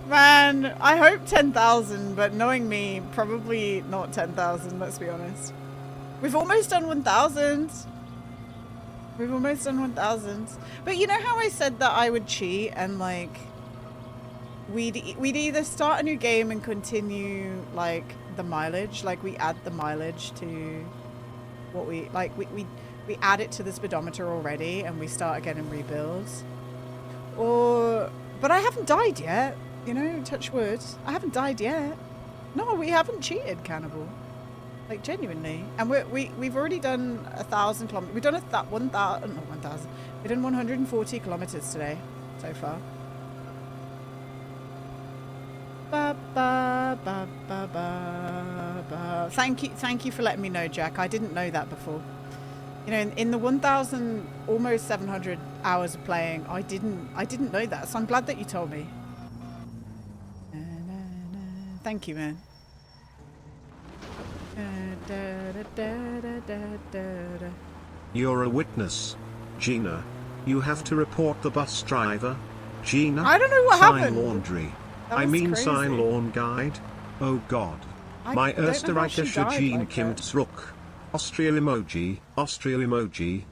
Man, I hope 10,000, but knowing me, probably not 10,000, let's be honest. We've almost done 1,000. We've almost done 1,000. But you know how I said that I would cheat and like we'd either start a new game and continue like the mileage, like we add the mileage to what we like we add it to the speedometer already and we start again and rebuilds. But I haven't died yet, you know, touch wood. I haven't died yet. No, we haven't cheated, Cannibal. Like genuinely. And we've already done 1,000 kilometers. We've done 1,000, not 1,000. We've done 140 kilometers today so far. Ba, ba, ba, ba, ba, ba. Thank you for letting me know, Jack. I didn't know that before. You know, in the 1,000, almost 700 hours of playing, I didn't know that. So I'm glad that you told me. Thank you, man. You're a witness, Gina. You have to report the bus driver. Gina. I don't know what sign happened. Laundry. That I was mean crazy. sign lawn guide. Oh God. I My don't know how she Österreichische died Gene like Kim that. Zruck. Austrial emoji. Austrial emoji.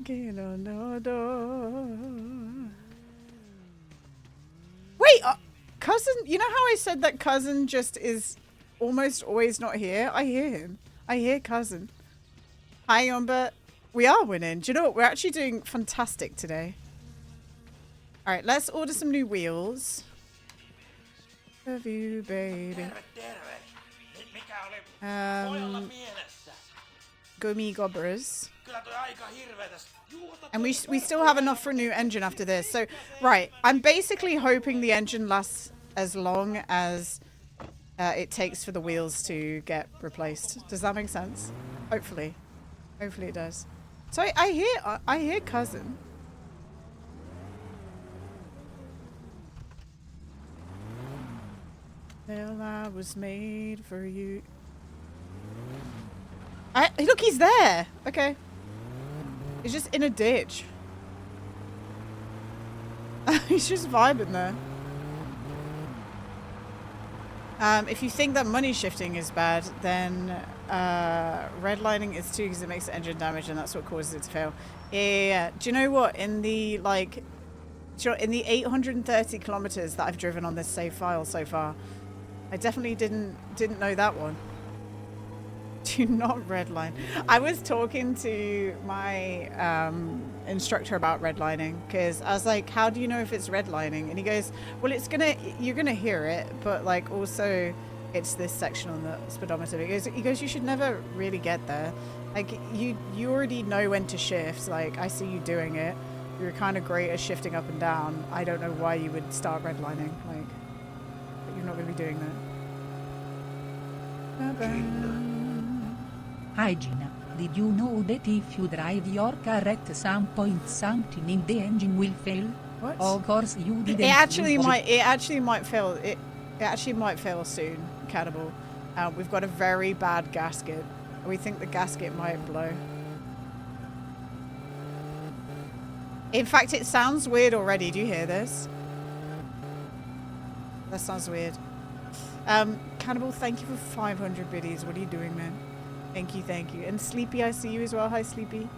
Get on the door. Wait, cousin, you know how I said that cousin just is almost always not here? I hear him. I hear cousin. Hi, Yomba. We are winning. Do you know what? We're actually doing fantastic today. All right, let's order some new wheels. Love you, baby. Gummy gobbers. And we still have enough for a new engine after this. So, right, I'm basically hoping the engine lasts as long as it takes for the wheels to get replaced. Does that make sense? Hopefully. Hopefully it does. So I hear cousin. Well, I was made for you. Look, he's there. Okay. He's just in a ditch. He's just vibing there. If you think that money shifting is bad, then redlining is too because it makes the engine damage and that's what causes it to fail. Yeah. Do you know what? In the in the 830 kilometers that I've driven on this save file so far, I definitely didn't know that one. Do not redline. I was talking to my instructor about redlining because I was like, how do you know if it's redlining? And he goes, well, you're gonna hear it, but like also it's this section on the speedometer. He goes, you should never really get there. Like you already know when to shift. Like I see you doing it. You're kind of great at shifting up and down. I don't know why you would start redlining. Like, but you're not gonna be doing that. Hi Gina, did you know that if you drive your car at some point something in the engine will fail? What? Of course you didn't. It actually might fail. It actually might fail soon, Cannibal. We've got a very bad gasket. We think the gasket might blow. In fact, it sounds weird already. Do you hear this? That sounds weird. Cannibal, thank you for 500 biddies. What are you doing, man? Thank you, thank you. And Sleepy, I see you as well. Hi, Sleepy.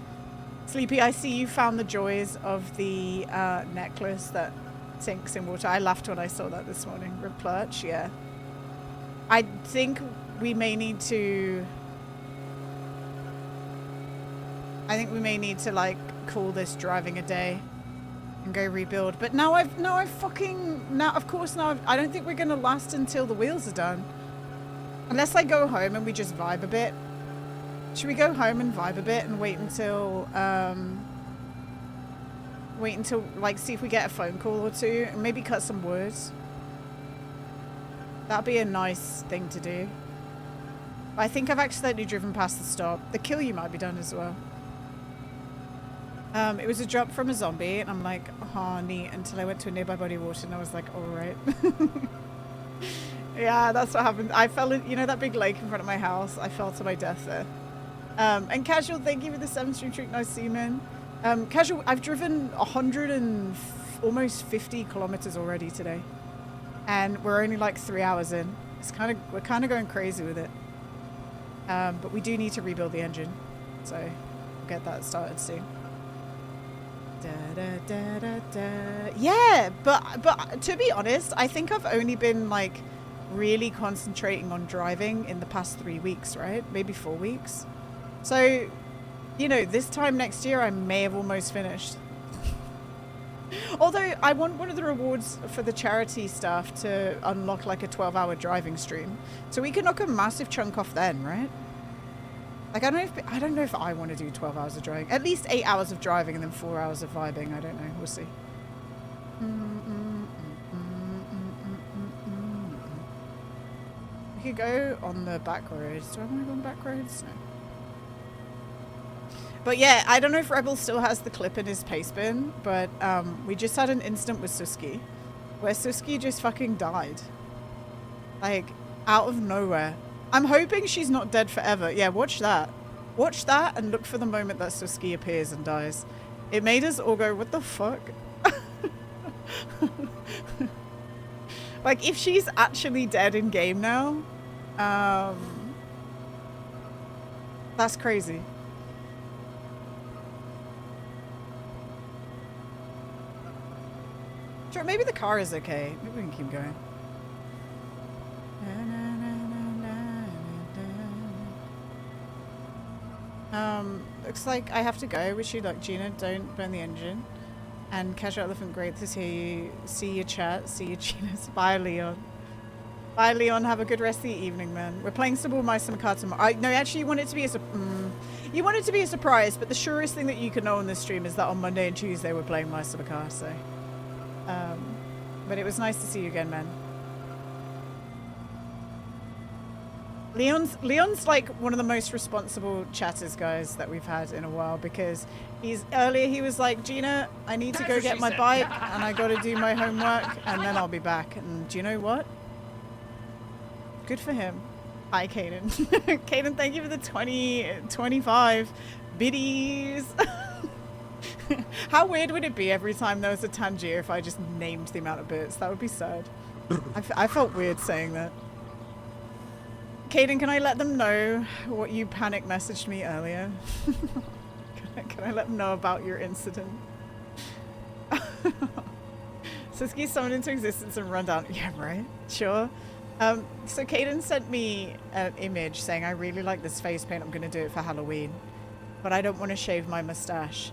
Sleepy, I see you found the joys of the necklace that sinks in water. I laughed when I saw that this morning. Replurch, yeah. I think we may need to... like call this driving a day and go rebuild. But now I don't think we're gonna last until the wheels are done. Unless I go home and we just vibe a bit. Should we go home and vibe a bit and wait until like see if we get a phone call or two and maybe cut some words? That'd be a nice thing to do. I think I've accidentally driven past the stop. The kill you might be done as well. It was a drop from a zombie and I'm like, oh neat, until I went to a nearby body of water and I was like, alright. Yeah, that's what happened. I fell in, you know that big lake in front of my house? I fell to my death there. And Casual, thank you for the 7-stream trick. Nice to see you, man. Casual, I've driven 100 and almost 50 kilometers already today. And we're only like 3 hours in. We're kind of going crazy with it. But we do need to rebuild the engine. So we'll get that started soon. Yeah, but to be honest, I think I've only been like really concentrating on driving in the past 3 weeks, right? Maybe 4 weeks. So, you know, this time next year I may have almost finished. Although I want one of the rewards for the charity stuff to unlock like a 12-hour driving stream, so we can knock a massive chunk off then, right? Like I don't know if I want to do 12 hours of driving. At least 8 hours of driving and then 4 hours of vibing. I don't know. We'll see. We could go on the back roads. Do I want to go on back roads? No. But yeah, I don't know if Rebel still has the clip in his paste bin, but we just had an incident with Suski where Suski just fucking died. Like, out of nowhere. I'm hoping she's not dead forever. Yeah, watch that. Watch that and look for the moment that Suski appears and dies. It made us all go, what the fuck? Like, if she's actually dead in game now, that's crazy. Sure, maybe the car is okay. Maybe we can keep going. Looks like I have to go. Wish you luck, Gina. Don't burn the engine. And Casual Elephant, great to see you. See you, chat. See you, Gina. Bye, Leon. Bye, Leon. Have a good rest of the evening, man. We're playing some more My Summer Car tomorrow. No, actually, you want it to be a surprise, but the surest thing that you can know on this stream is that on Monday and Tuesday we're playing My Summer Car, so... but it was nice to see you again, man. Leon's like one of the most responsible chatters, guys, that we've had in a while, because earlier he was like, Gina, I need to go get my bike and I got to do my homework and then I'll be back. And do you know what? Good for him. Hi, Kaden. Kaden, thank you for the 25 biddies. How weird would it be every time there was a Tangier if I just named the amount of bits? That would be sad. I felt weird saying that. Kaden, can I let them know what you panic messaged me earlier? Can I let them know about your incident? Suski summoned into existence and run down. Yeah, right? Sure. So Kaden sent me an image saying, I really like this face paint. I'm going to do it for Halloween. But I don't want to shave my mustache.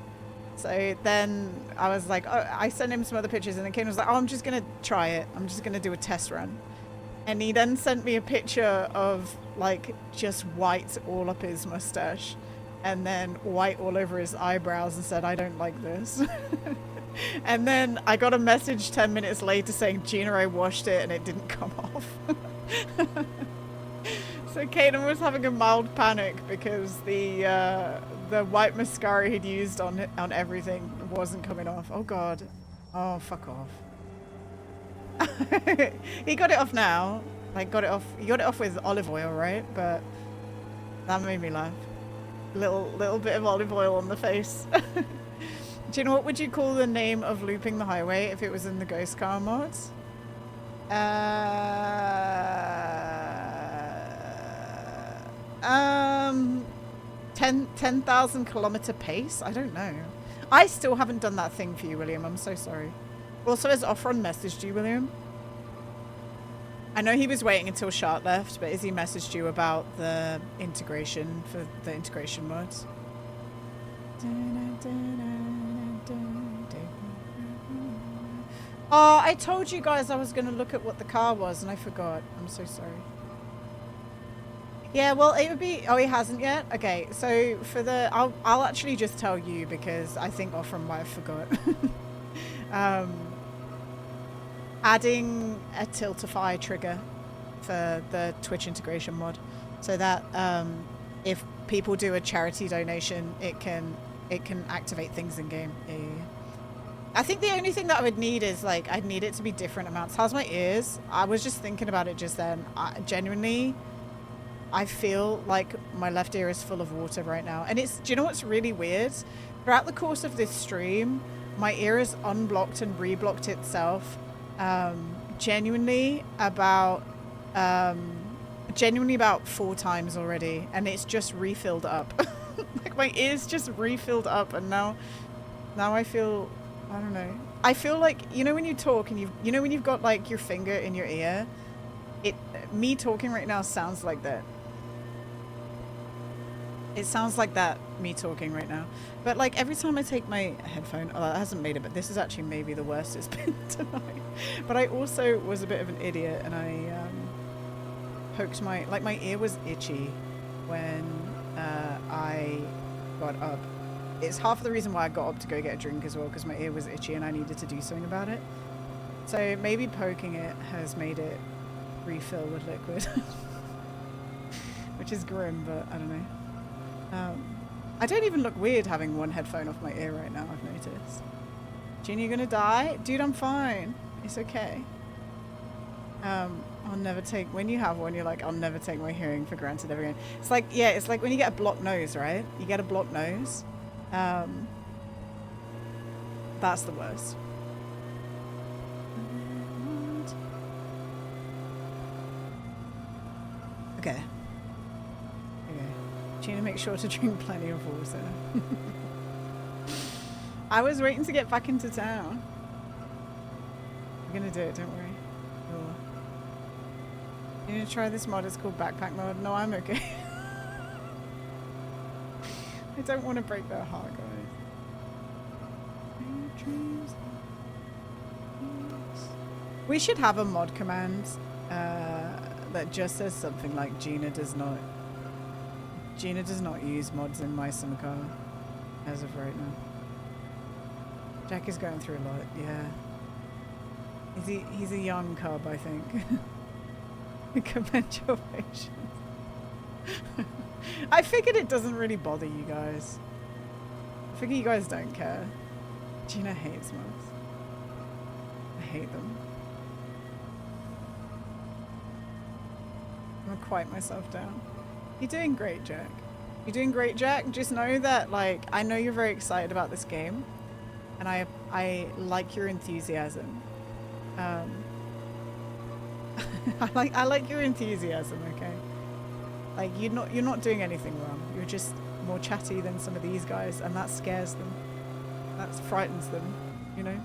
So then I was like, oh, I sent him some other pictures and then Kaden was like, oh, I'm just going to try it. I'm just going to do a test run. And he then sent me a picture of like just white all up his mustache and then white all over his eyebrows and said, I don't like this. And then I got a message 10 minutes later saying, Gina, I washed it and it didn't come off. So Kaden was having a mild panic because the white mascara he'd used on everything wasn't coming off. Oh God. Oh, fuck off. He got it off now. Like, got it off. He got it off with olive oil, right? But that made me laugh. Little bit of olive oil on the face. Do you know what would you call the name of looping the highway if it was in the ghost car mods? 10,000 kilometer pace? I don't know. I still haven't done that thing for you, William. I'm so sorry. Also, has Offron messaged you, William? I know he was waiting until Shart left, but has he messaged you about the integration for the integration mods? Oh, I told you guys I was going to look at what the car was and I forgot. I'm so sorry. Yeah, well, it would be... Oh, he hasn't yet? Okay, so for the... I'll actually just tell you because I think Offram might have forgot. Adding a Tiltify trigger for the Twitch integration mod so that if people do a charity donation, it can activate things in game. Yeah. I think the only thing that I would need is like I'd need it to be different amounts. How's my ears? I was just thinking about it just then. Genuinely, I feel like my left ear is full of water right now. And it's, do you know what's really weird? Throughout the course of this stream, my ear has unblocked and reblocked itself genuinely about 4 times already, and it's just refilled up. Like my ears just refilled up, and now I feel, I don't know. I feel like, you know when you talk and you know when you've got like your finger in your ear, me talking right now sounds like that. It sounds like that, me talking right now. But like every time I take my headphone, oh, that hasn't made it, but this is actually maybe the worst it's been tonight. But I also was a bit of an idiot and I poked my ear was itchy when I got up. It's half of the reason why I got up to go get a drink as well, because my ear was itchy and I needed to do something about it. So maybe poking it has made it refill with liquid. Which is grim, but I don't know. I don't even look weird having one headphone off my ear right now, I've noticed. Genie, you gonna die? Dude, I'm fine. It's okay. I'll never take, when you have one, you're like, I'll never take my hearing for granted ever again. It's like, yeah, it's like when you get a blocked nose, right? You get a blocked nose. That's the worst. Okay. Gina, make sure to drink plenty of water. I was waiting to get back into town. I'm gonna do it, don't worry. Cool. You gonna try this mod? It's called Backpack Mod. No, I'm okay. I don't want to break their heart, guys. We should have a mod command that just says something like Gina does not use mods in my sim car as of right now. Jack is going through a lot, yeah. He's a young cub, I think. Commend your patience. I figured it doesn't really bother you guys. I figure you guys don't care. Gina hates mods. I hate them. I'm gonna quiet myself down. You're doing great, Jack. You're doing great, Jack. Just know that, like, I know you're very excited about this game, and I like your enthusiasm. I like your enthusiasm. Okay. Like you're not doing anything wrong. You're just more chatty than some of these guys, and that scares them. That frightens them. You know.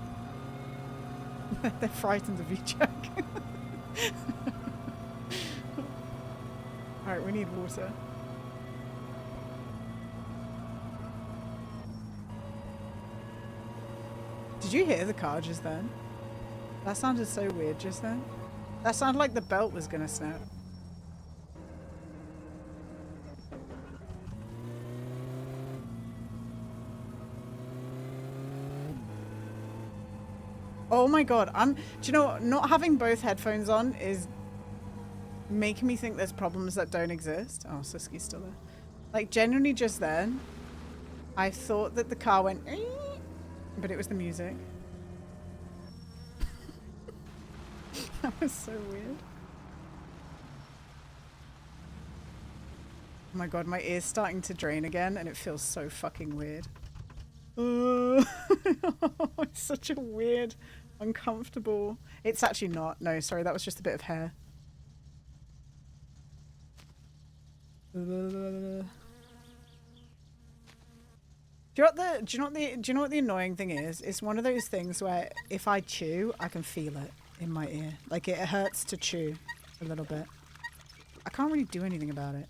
They're frightened of you, Jack. Alright, we need water. Did you hear the car just then? That sounded so weird just then. That sounded like the belt was gonna snap. Oh my god, do you know what? Not having both headphones on is making me think there's problems that don't exist. Oh, Suski's still there. Like, genuinely just then, I thought that the car went, but it was the music. That was so weird. Oh my god, my ear's starting to drain again, and it feels so fucking weird. It's such a weird, uncomfortable. It's actually not. No, sorry, that was just a bit of hair. Do you know what the annoying thing is? It's one of those things where if I chew, I can feel it in my ear. Like it hurts to chew a little bit. I can't really do anything about it.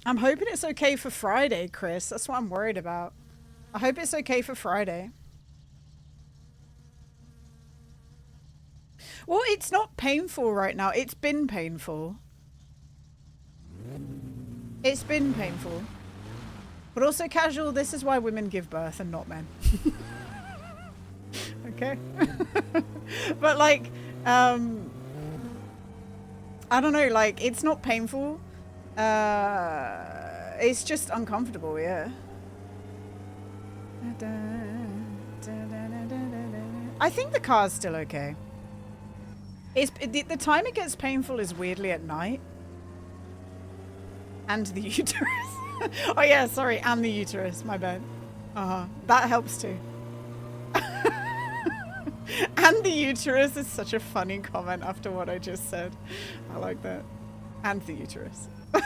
I'm hoping it's okay for Friday, Chris. That's what I'm worried about. I hope it's okay for Friday. Well, it's not painful right now. It's been painful. It's been painful. But also casual, this is why women give birth and not men. Okay? But like, I don't know, like, it's not painful. It's just uncomfortable, yeah. I think the car's still okay. The time it gets painful is weirdly at night. And the uterus. Oh yeah, sorry, and the uterus, my bad. That helps too. And the uterus is such a funny comment after what I just said. I like that. And the uterus. All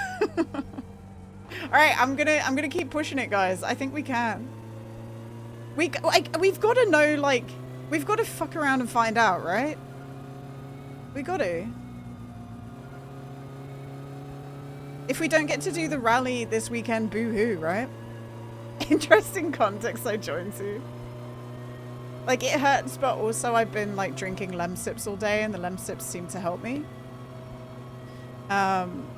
right, I'm gonna keep pushing it, guys. I think we can. We've got to know, like, we've got to fuck around and find out, right? We got to. If we don't get to do the rally this weekend, boo-hoo, right? Interesting context I joined to. Like, it hurts, but also I've been, like, drinking Lemsips all day, and the Lemsips seem to help me.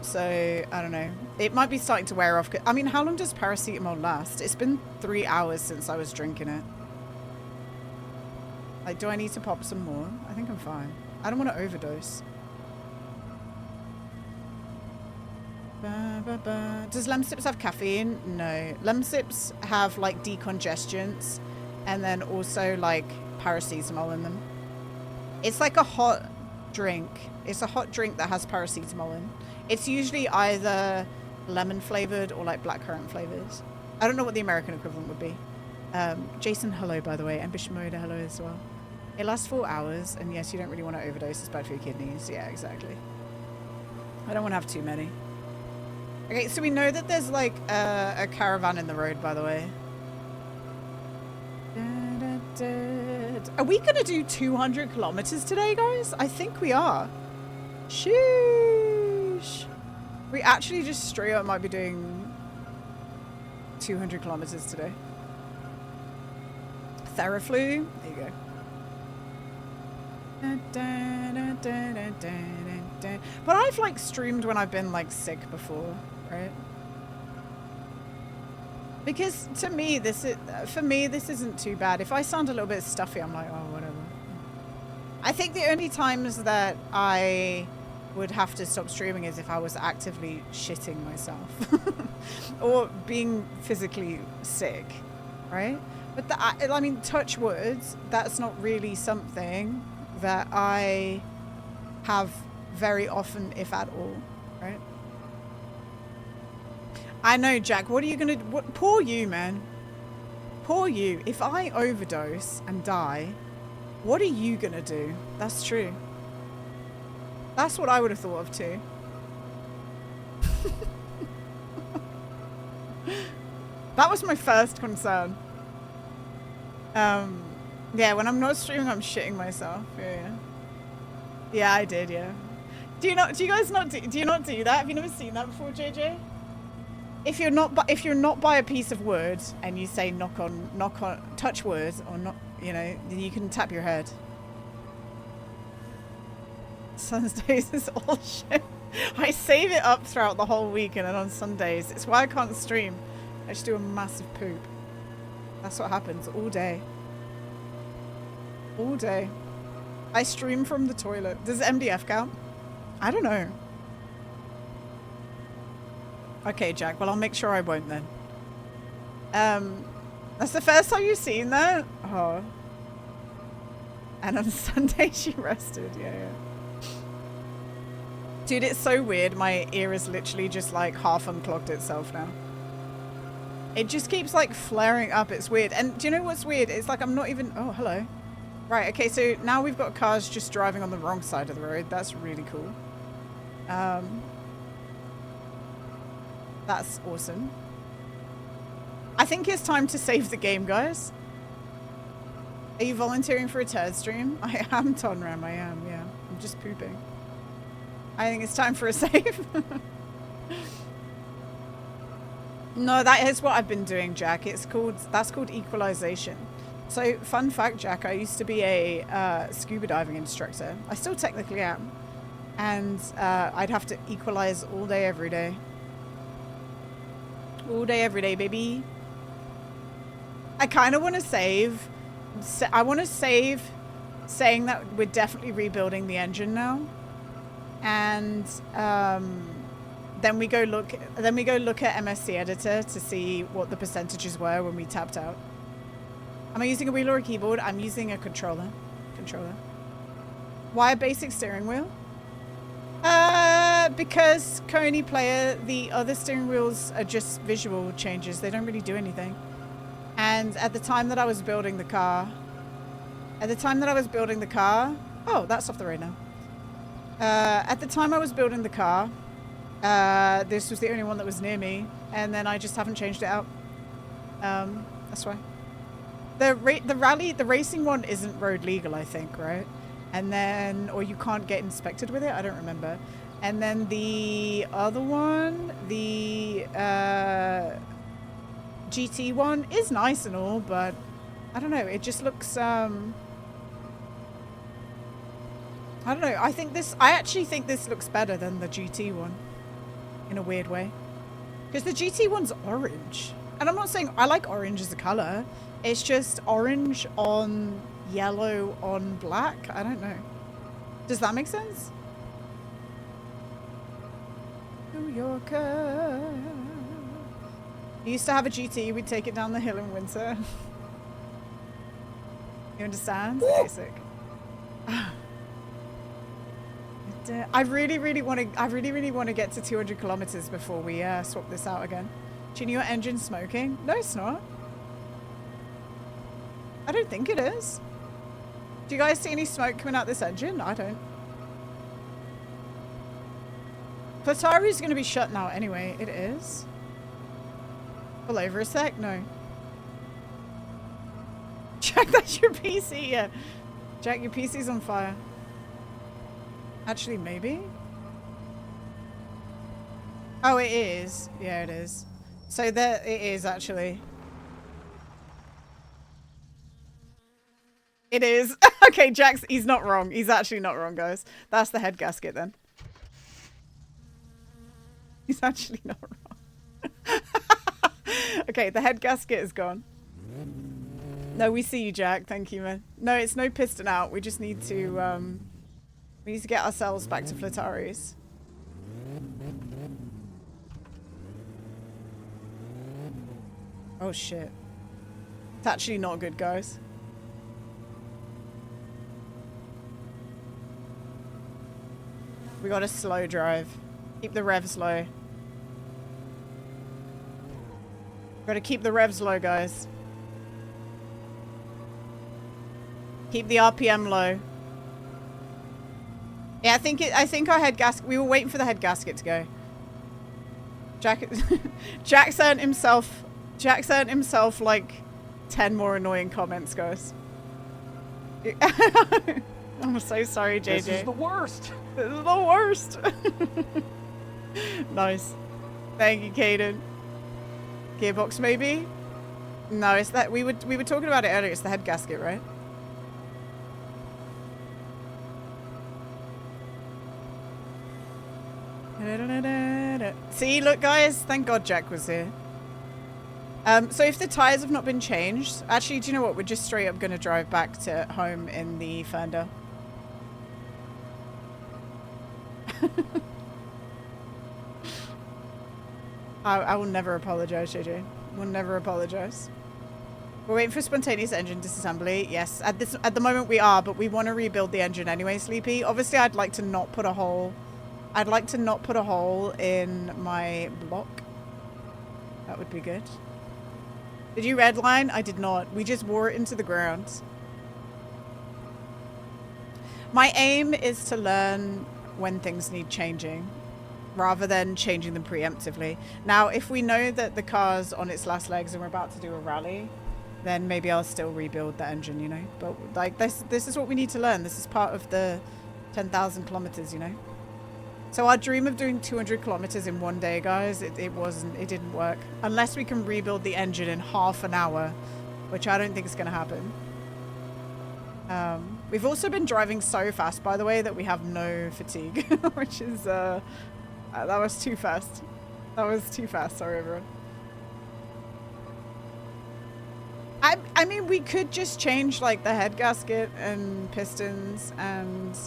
So, I don't know. It might be starting to wear off. I mean, how long does paracetamol last? It's been 3 hours since I was drinking it. Like, do I need to pop some more? I think I'm fine. I don't want to overdose. Does Lemsips have caffeine? No. Lemsips have, like, decongestants and then also, like, paracetamol in them. It's like a hot drink. It's a hot drink that has paracetamol in. It's usually either lemon flavored or like blackcurrant flavors. I don't know what the American equivalent would be. Jason, hello, by the way. And Bishmoda, hello as well. It lasts 4 hours, and yes, you don't really want to overdose. It's bad for your kidneys. Yeah, exactly. I don't want to have too many. Okay, so we know that there's like a caravan in the road, by the way. Are we going to do 200 kilometers today, guys? I think we are. Sheesh. We actually just straight up might be doing 200 kilometers today. Theraflu. There you go. But I've like streamed when I've been like sick before, right? Because to me, this isn't too bad. If I sound a little bit stuffy, I'm like, oh, whatever. I think the only times that I would have to stop streaming is if I was actively shitting myself or being physically sick, right? But I mean, touch words, that's not really something that I have very often, if at all, right? I know, Jack. What are you gonna... Poor you, man. Poor you. If I overdose and die, what are you gonna do? That's true. That's what I would have thought of too. That was my first concern. Yeah, when I'm not streaming, I'm shitting myself. Yeah, I did. Yeah. Do you not do that? Have you never seen that before, JJ? If you're not by a piece of wood and you say knock on touch wood or not, you know, then you can tap your head. Sundays is all shit. I save it up throughout the whole week, and then on Sundays, it's why I can't stream. I just do a massive poop. That's what happens all day. All day. I stream from the toilet. Does MDF count? I don't know. Okay, Jack. Well, I'll make sure I won't then. That's the first time you've seen that? Oh. And on Sunday she rested. Yeah. Dude, it's so weird. My ear is literally just like half unclogged itself now. It just keeps like flaring up. It's weird. And do you know what's weird? It's like I'm not even... Oh, hello. Right, okay, so now we've got cars just driving on the wrong side of the road. That's really cool. That's awesome. I think it's time to save the game, guys. Are you volunteering for a turd stream? I am, Tonram, I am, yeah. I'm just pooping. I think it's time for a save. No, that is what I've been doing, Jack. That's called equalization. So, fun fact, Jack, I used to be a scuba diving instructor. I still technically am. And I'd have to equalize all day, every day. All day, every day, baby. I kind of want to save. I want to save saying that we're definitely rebuilding the engine now. And then we go look at MSC Editor to see what the percentages were when we tapped out. Am I using a wheel or a keyboard? I'm using a controller. Why a basic steering wheel? Because Coney Player, the other steering wheels are just visual changes. They don't really do anything. And at the time that I was building the car... Oh, that's off the road now. At the time I was building the car, this was the only one that was near me, and then I just haven't changed it out. That's why. The racing one isn't road legal, I think, right? And then, or you can't get inspected with it, I don't remember. And then the other one, the GT one is nice and all, but I don't know, it just looks, I don't know, I actually think this looks better than the GT one, in a weird way. Because the GT one's orange. And I'm not saying I like orange as a colour, it's just orange on yellow on black. I don't know. Does that make sense? New Yorker. You used to have a GT, we'd take it down the hill in winter. You understand? Basic. I really want to get to 200 kilometers before we swap this out again. Do you know your engine's smoking? No, it's not. I don't think it is. Do you guys see any smoke coming out this engine? I don't. Platari's going to be shut now anyway. It is. Pull over a sec? No. Jack, that's your PC. Yeah. Jack, your PC's on fire. Actually, maybe? Oh, it is. Yeah, it is. So there it is, actually. It is. Okay, Jack's, he's not wrong. He's actually not wrong, guys. That's the head gasket, then. He's actually not wrong. Okay, the head gasket is gone. No, we see you, Jack. Thank you, man. No, it's no piston out. We just need to, we need to get ourselves back to Flatari's. Oh, shit. It's actually not good, guys. We got a slow drive. Keep the revs low. Gotta keep the revs low, guys. Keep the RPM low. Yeah, I think our head gasket, we were waiting for the head gasket to go. Jack sent himself like 10 more annoying comments, guys. I'm so sorry, JJ. This is the worst. This is the worst. Nice. Thank you, Caden. Gearbox, maybe? No, it's that we were talking about it earlier. It's the head gasket, right? See, look, guys. Thank God Jack was here. So if the tires have not been changed, actually, do you know what? We're just straight up going to drive back to home in the Ferndale. I will never apologize, JJ. We'll never apologize. We're waiting for spontaneous engine disassembly. Yes, at the moment we are, but we want to rebuild the engine anyway, Sleepy. Obviously, I'd like to not put a hole. I'd like to not put a hole in my block. That would be good. Did you redline? I did not. We just wore it into the ground. My aim is to learn when things need changing, rather than changing them preemptively. Now, if we know that the car's on its last legs and we're about to do a rally, then maybe I'll still rebuild the engine, you know? But like this is what we need to learn. This is part of the 10,000 kilometers, you know? So our dream of doing 200 kilometers in one day, guys, it didn't work. Unless we can rebuild the engine in half an hour, which I don't think is gonna happen. We've also been driving so fast, by the way, that we have no fatigue, which is, that was too fast. That was too fast, sorry everyone. I mean, we could just change like the head gasket and pistons and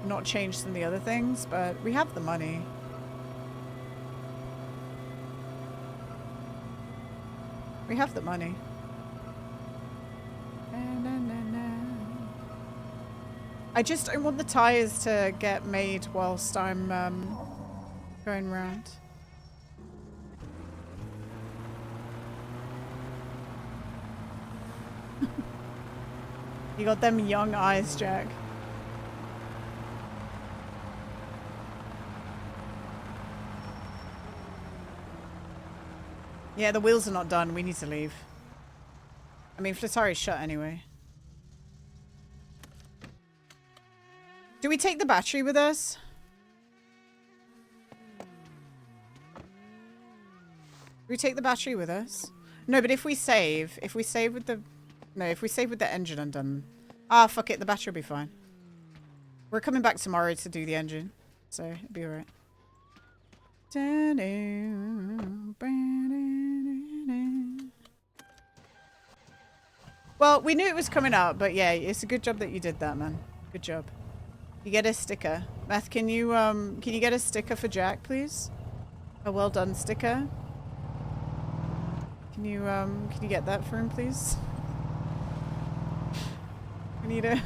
not change some of the other things, but we have the money. We have the money. I just don't want the tires to get made whilst I'm going around. You got them young eyes, Jack. Yeah, the wheels are not done. We need to leave. I mean, Flatari's shut anyway. Do we take the battery with us? Do we take the battery with us? No, but if we save with the... No, if we save with the engine undone. Ah, fuck it. The battery will be fine. We're coming back tomorrow to do the engine. So, it'll be alright. Well, we knew it was coming out, but yeah, it's a good job that you did that, man. Good job. You get a sticker. Meth, can you get a sticker for Jack, please? A well done sticker. Can you get that for him, please? We need a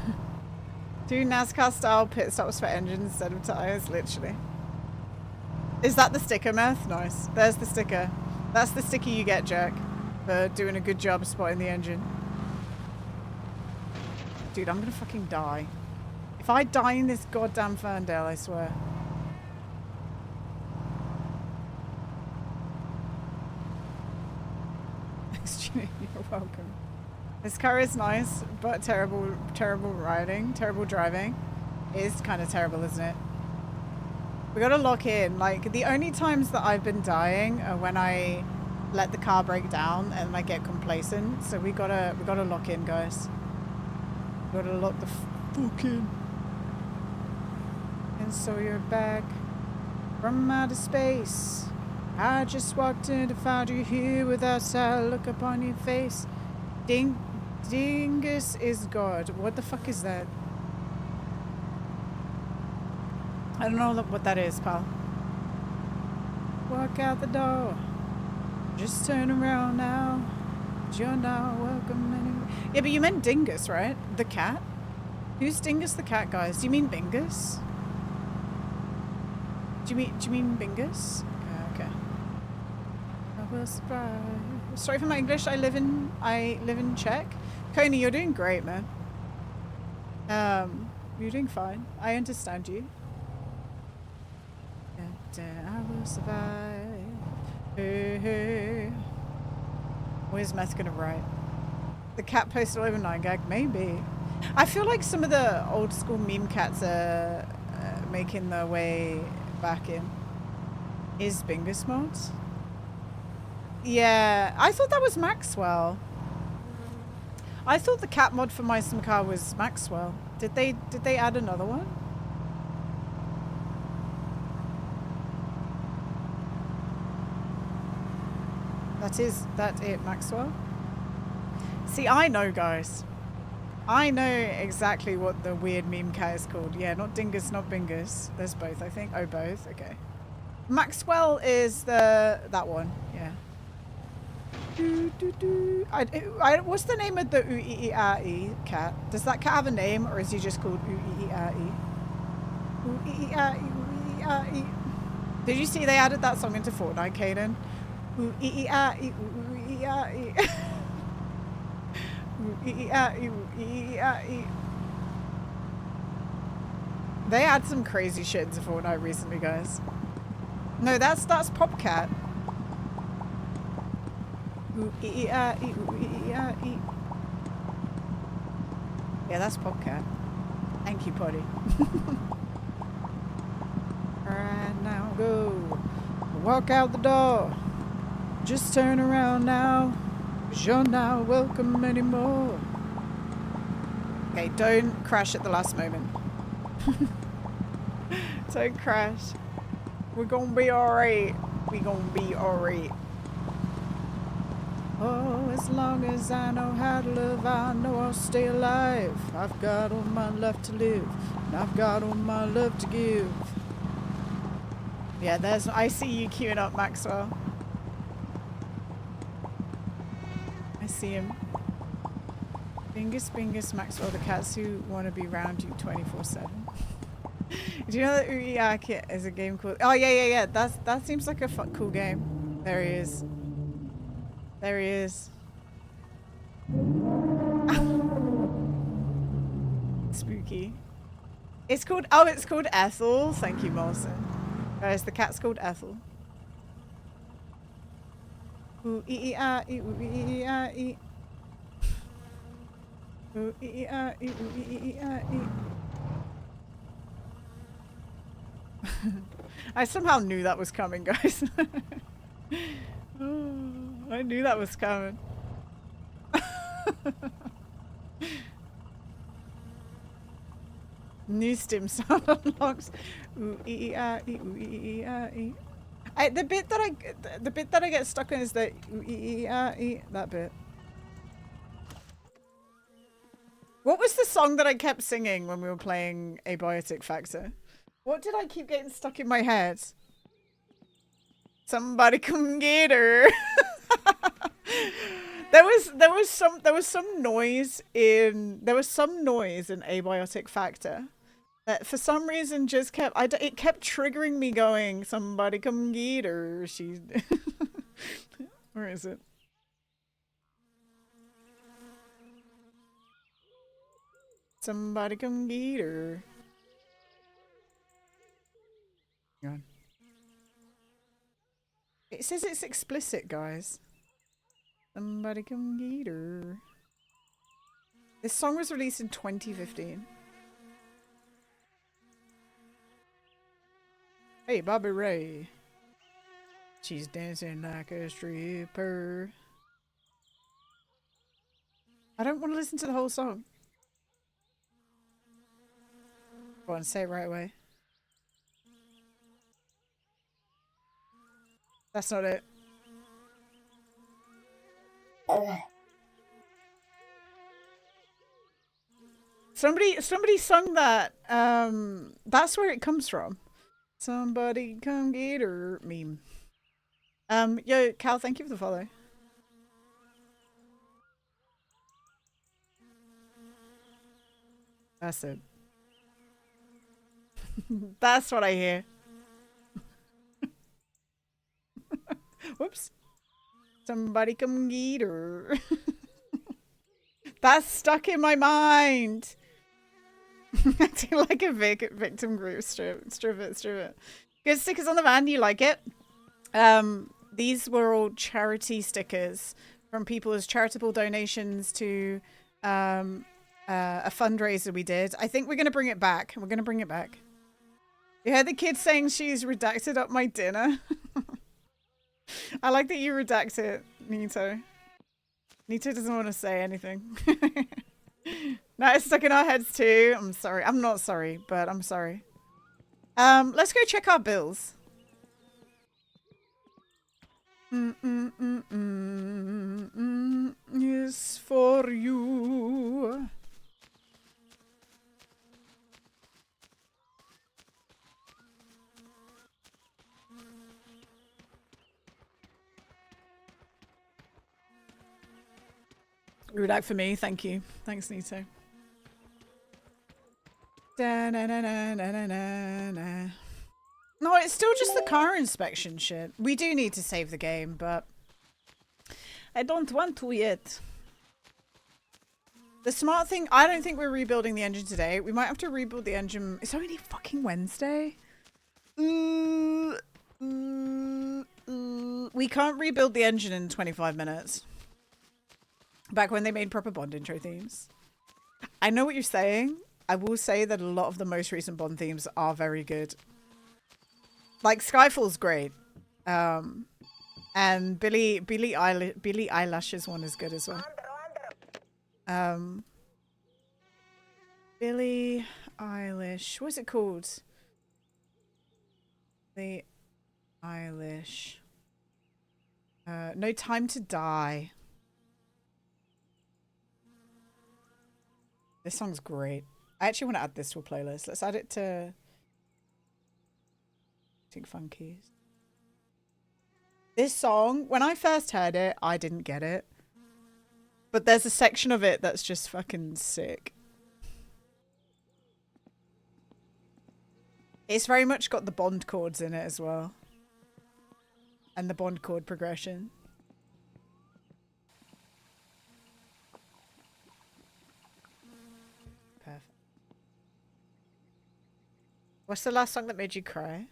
do NASCAR style pit stops for engines instead of tires, literally. Is that the sticker, Meth? Nice. There's the sticker. That's the sticker you get, Jack, for doing a good job of spotting the engine. Dude, I'm gonna fucking die. If I die in this goddamn Ferndale, I swear. Thanks, Ginny. You're welcome. This car is nice, but terrible riding, terrible driving. It is kind of terrible, isn't it? We gotta lock in. Like, the only times that I've been dying are when I let the car break down and I get complacent. So we gotta lock in, guys. We gotta lock the fuck in. And so you're back from outer space. I just walked in to find you here without a look upon your face. Dingus is God. What the fuck is that? I don't know what that is, pal. Walk out the door. Just turn around now. You're not welcome anywhere. Yeah, but you meant Dingus, right? The cat? Who's Dingus the cat, guys? Do you mean Bingus? Do you mean Bingus? Okay. I will survive. Sorry for my English. I live in Czech. Coney, you're doing great, man. You're doing fine. I understand you. And I will survive. Hey, hey. Where's Meth gonna write? The cat posted over 9gag? Maybe. I feel like some of the old school meme cats are making their way back in. Is Bingus mods? Yeah, I thought that was Maxwell. I thought the cat mod for my sim car was Maxwell. Did they add another one? That it, Maxwell? See, I know, guys. I know exactly what the weird meme cat is called. Yeah, not Dingus, not Bingus. There's both, I think. Oh, both? Okay. Maxwell is that one, yeah. What's the name of the Uiiai cat? Does that cat have a name, or is he just called Uiiai? Uiiai. Did you see they added that song into Fortnite, Kaden? Uiiai, uiiai. Uiiai, uiiai. They add some crazy shit into Fortnite recently, guys. No, that's Popcat. Yeah, that's Popcat. Thank you, Potty. Alright, now go. Walk out the door. Just turn around now. 'Cause you're not welcome anymore. Okay, don't crash at the last moment. Don't crash. We're gonna be alright. We gonna be alright. Oh, as long as I know how to love, I know I'll stay alive. I've got all my life to live, and I've got all my love to give. Yeah, I see you queuing up, Maxwell. I see him. Bingus, Maxwell, the cats who want to be round you 24/7. Do you know that Uiaki is a game called... Oh, yeah. That seems like a cool game. There he is. There he is. Spooky. It's called... Oh, it's called Ethel. Thank you, Molson. Guys, the cat's called Ethel. Ooh-ee-ee-ah-ee, ooh-ee-ee-ah-ee. Ooh-ee-ee-ah-ee, ooh-ee-ee-ah-ee. I somehow knew that was coming, guys. I knew that was coming. New stim sound unlocks. Ooh ee ee ah ee ooh ee ee ah ee. The bit that I get stuck on is that ooh ee ee ah ee, that bit. What was the song that I kept singing when we were playing Abiotic Factor? What did I keep getting stuck in my head? Somebody come get her. There was some noise in Abiotic Factor that for some reason just kept it kept triggering me going, somebody come get her. She's where is it? Somebody come get her. Hang on. It says it's explicit, guys. Somebody come get her. This song was released in 2015. Hey, Bobby Ray. She's dancing like a stripper. I don't want to listen to the whole song. Go on, say it right away. That's not it. Somebody sung that. That's where it comes from. Somebody come get her meme. Yo, Cal, thank you for the follow. That's it. That's what I hear. Whoops. Somebody come get her. That's stuck in my mind. Acting like a victim group. Strip it. Good stickers on the van. You like it? These were all charity stickers from people's charitable donations to a fundraiser we did. I think we're going to bring it back. We're going to bring it back. You heard the kid saying she's redacted up my dinner? I like that you redact it, Nito. Nito doesn't want to say anything. Now it's stuck in our heads too. I'm sorry. I'm not sorry, but I'm sorry. Let's go check our bills. Yes, for you. Rudak for me, thank you. Thanks, Nito. Da-na-na-na-na-na-na. No, it's still just the car inspection shit. We do need to save the game, but I don't want to yet. The smart thing, I don't think we're rebuilding the engine today. We might have to rebuild the engine. It's only fucking Wednesday. We can't rebuild the engine in 25 minutes. Back when they made proper Bond intro themes. I know what you're saying. I will say that a lot of the most recent Bond themes are very good. Like Skyfall's great. And Billie Eilish's one is good as well. Billie Eilish. What's it called? Billie Eilish. No Time to Die. This song's great. I actually want to add this to a playlist. Let's add it to Funkies. This song, when I first heard it, I didn't get it. But there's a section of it that's just fucking sick. It's very much got the Bond chords in it as well. And the Bond chord progression. Perfect. What's the last song that made you cry?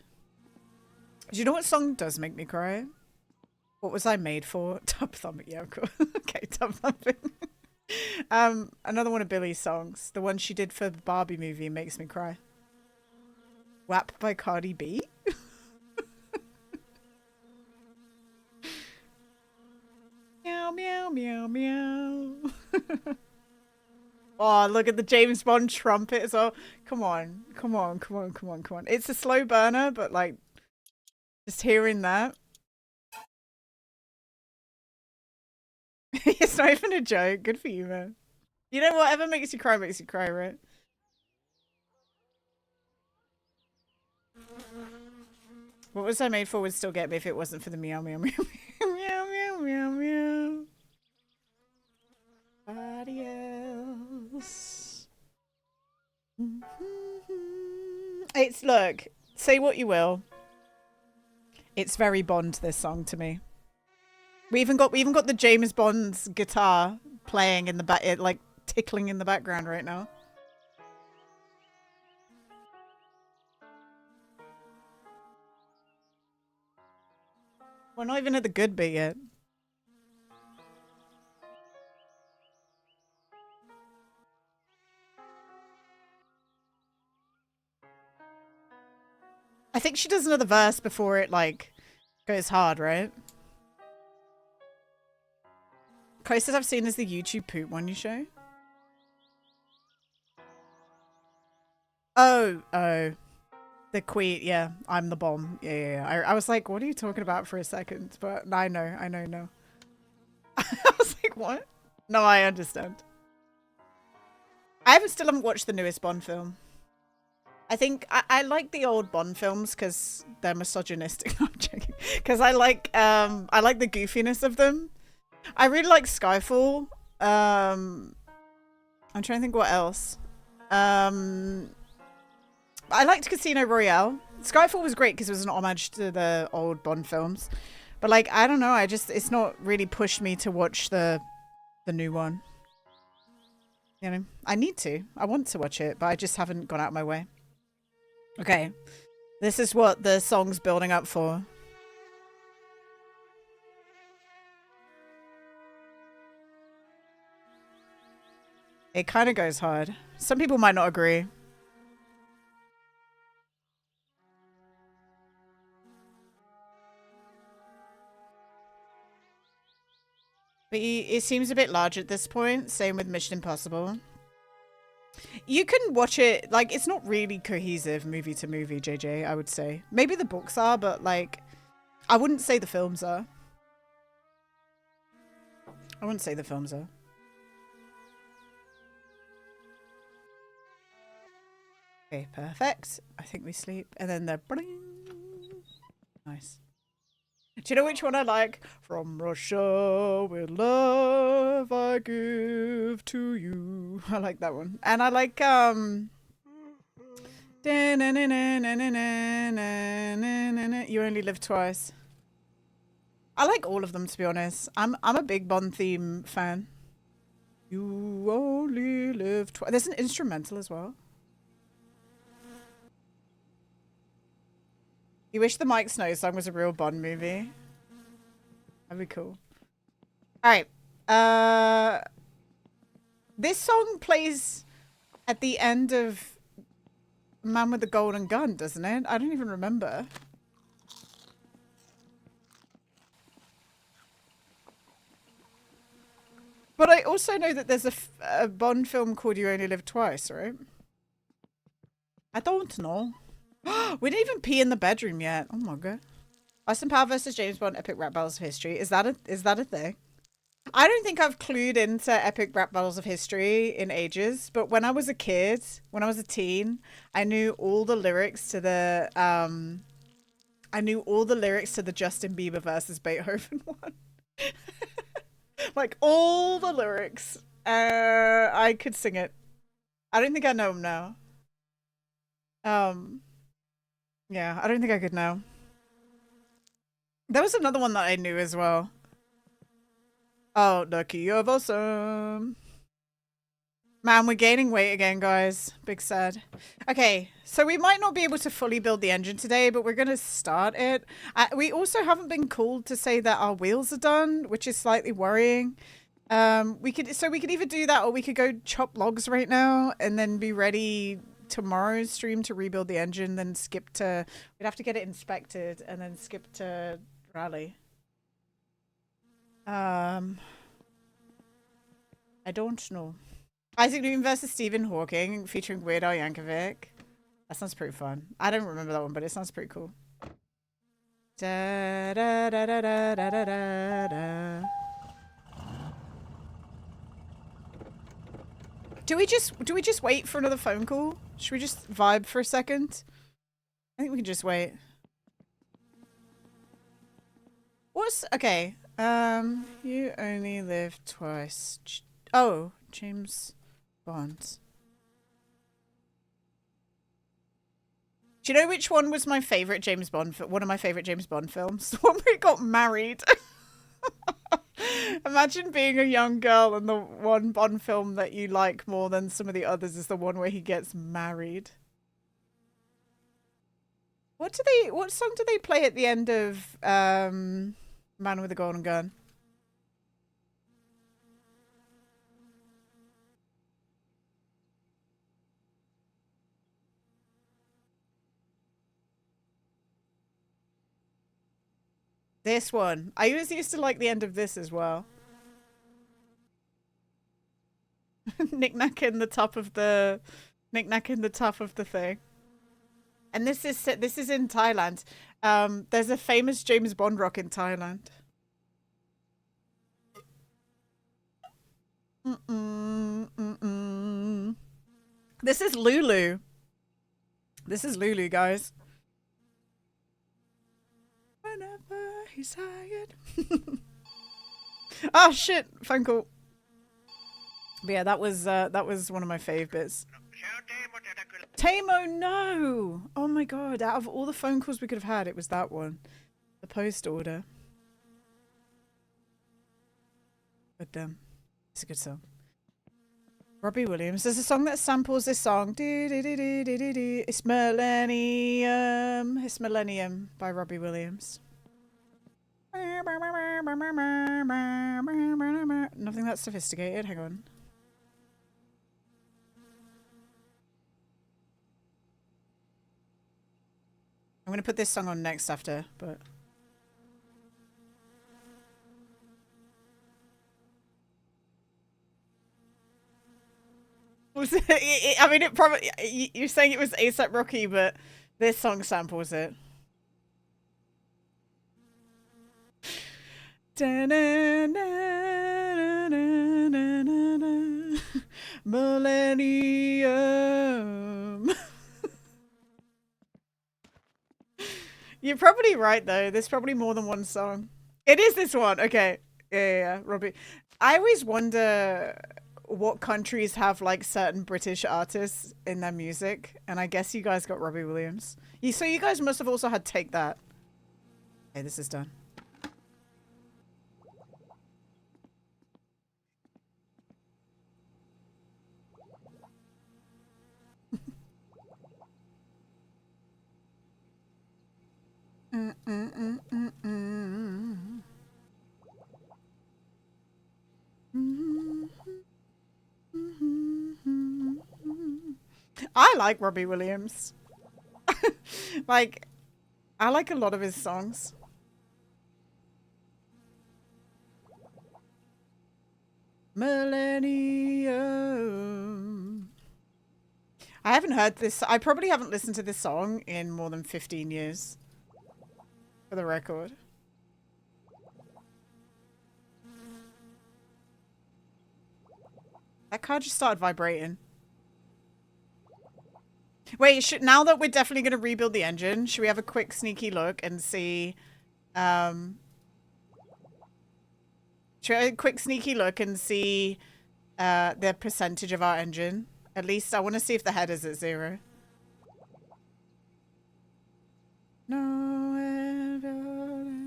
Do you know what song does make me cry? What was I made for? Tub thumping. Yeah, of course. Okay, tub thumping. Another one of Billie's songs. The one she did for the Barbie movie makes me cry. WAP by Cardi B. Meow, meow, meow, meow. Oh, look at the James Bond trumpet as well. Come on. Come on, come on, come on, come on. It's a slow burner, but like, just hearing that. It's not even a joke. Good for you, man. You know, whatever makes you cry, right? What was I made for would still get me if it wasn't for the meow, meow, meow, meow, meow, meow, meow. Nobody else. It's, look, say what you will. It's very Bond, this song, to me. We even got the James Bond's guitar playing in the back, like tickling in the background right now. We're not even at the good bit yet. I think she does another verse before it, like, goes hard, right? Closest I've seen is the YouTube poop one you show. Oh. The Queen, yeah. I'm the bomb. Yeah. I was like, what are you talking about for a second? But I know. I was like, what? No, I understand. I still haven't watched the newest Bond film. I think I like the old Bond films because they're misogynistic. No, I'm joking. Because I like the goofiness of them. I really like Skyfall. I'm trying to think what else. I liked Casino Royale. Skyfall was great because it was an homage to the old Bond films. But like, I don't know, it's not really pushed me to watch the new one. You know, I need to. I want to watch it, but I just haven't gone out of my way. Okay. This is what the song's building up for. It kind of goes hard. Some people might not agree. But it seems a bit large at this point. Same with Mission Impossible. You can watch it, like, it's not really cohesive movie to movie, JJ, I would say. Maybe the books are, but, like, I wouldn't say the films are. Okay, perfect. I think we sleep. And then the... Nice. Do you know which one I like? From Russia with love I give to you. I like that one. And I like You Only Live Twice. I like all of them, to be honest. I'm a big Bond theme fan. You only live twice. There's an instrumental as well. You wish the Mike Snow song was a real Bond movie. That'd be cool. Alright. This song plays at the end of Man with the Golden Gun, doesn't it? I don't even remember. But I also know that there's a Bond film called You Only Live Twice, right? I don't know. We didn't even pee in the bedroom yet. Oh my god. Austin Power versus James Bond epic rap battles of history. Is that a thing? I don't think I've clued into epic rap battles of history in ages, but when I was a kid, when I was a teen, I knew all the lyrics to the Justin Bieber versus Beethoven one. Like all the lyrics. I could sing it. I don't think I know them now. Yeah, I don't think I could know. There was another one that I knew as well. Oh, the key of awesome. Man, we're gaining weight again, guys. Big sad. Okay, so we might not be able to fully build the engine today, but we're going to start it. We also haven't been called to say that our wheels are done, which is slightly worrying. We could either do that or we could go chop logs right now and then be ready tomorrow's stream to rebuild the engine, then skip to... We'd have to get it inspected and then skip to rally. I don't know. Isaac Newton versus Stephen Hawking featuring Weird Al Yankovic. That sounds pretty fun. I don't remember that one, but it sounds pretty cool. Da, da, da, da, da, da, da, da. Do we just wait for another phone call? Should we just vibe for a second? I think we can just wait. Okay. You Only Live Twice. Oh, James Bond. Do you know which one was my favorite James Bond? One of my favorite James Bond films? The one where he got married. Imagine being a young girl and the one Bond film that you like more than some of the others is the one where he gets married. What song do they play at the end of Man with the Golden Gun? This one. I always used to like the end of this as well. Knick-knack in the top of the thing. And this is in Thailand. There's a famous James Bond rock in Thailand. This is Lulu. This is Lulu, guys. Whenever he's hired. Oh shit, phone call. But yeah, that was one of my fave bits. Tamo, no! Oh my god, out of all the phone calls we could have had, it was that one. The post order. But it's a good song. Robbie Williams. There's a song that samples this song. It's Millennium. It's Millennium by Robbie Williams. Nothing that sophisticated. Hang on. I'm going to put this song on next after, but... I mean, it probably... You're saying it was A$AP Rocky, but this song samples it. Millennium. You're probably right though. There's probably more than one song. It is this one. Okay. Yeah, Robbie. I always wonder what countries have like certain British artists in their music, and I guess you guys got Robbie Williams. So you guys must have also had Take That. Okay, this is done. I like Robbie Williams. Like, I like a lot of his songs. Millennium. I haven't heard this. I probably haven't listened to this song in more than 15 years. For the record. That car just started vibrating. Wait, now that we're definitely going to rebuild the engine, should we have a quick sneaky look and see... should we have a quick sneaky look and see the percentage of our engine? At least I want to see if the head is at 0. No,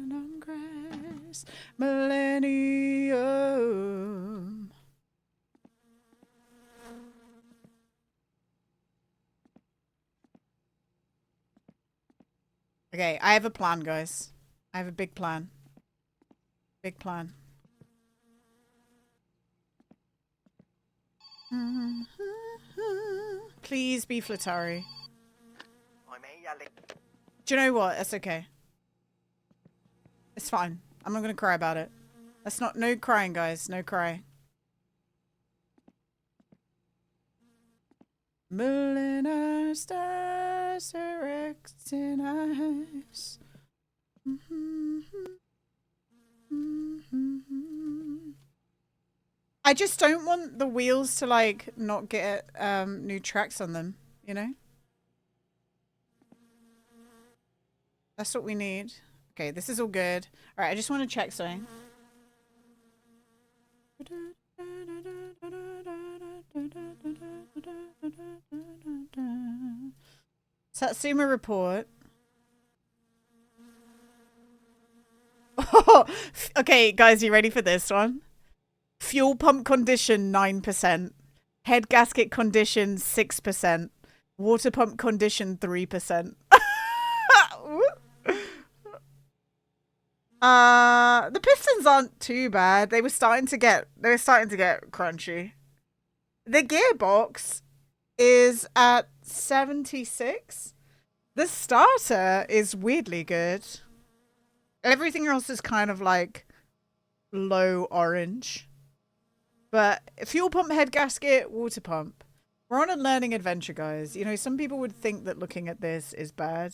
on grass, millennium. Okay, I have a plan, guys. I have a big plan. Big plan. Please be Flatari. Do you know what? That's okay. It's fine. I'm not gonna cry about it. That's not... No crying, guys. No cry. Millennium stars erecting eyes. I just don't want the wheels to like not get new tracks on them, you know? That's what we need. Okay, this is all good. All right, I just want to check something. Satsuma report. Oh, okay, guys, you ready for this one? Fuel pump condition 9%. Head gasket condition 6%. Water pump condition 3%. The pistons aren't too bad. They were starting to get crunchy. The gearbox is at 76. The starter is weirdly good. Everything else is kind of like low orange. But fuel pump, head gasket, water pump. We're on a learning adventure, guys. You know, some people would think that looking at this is bad.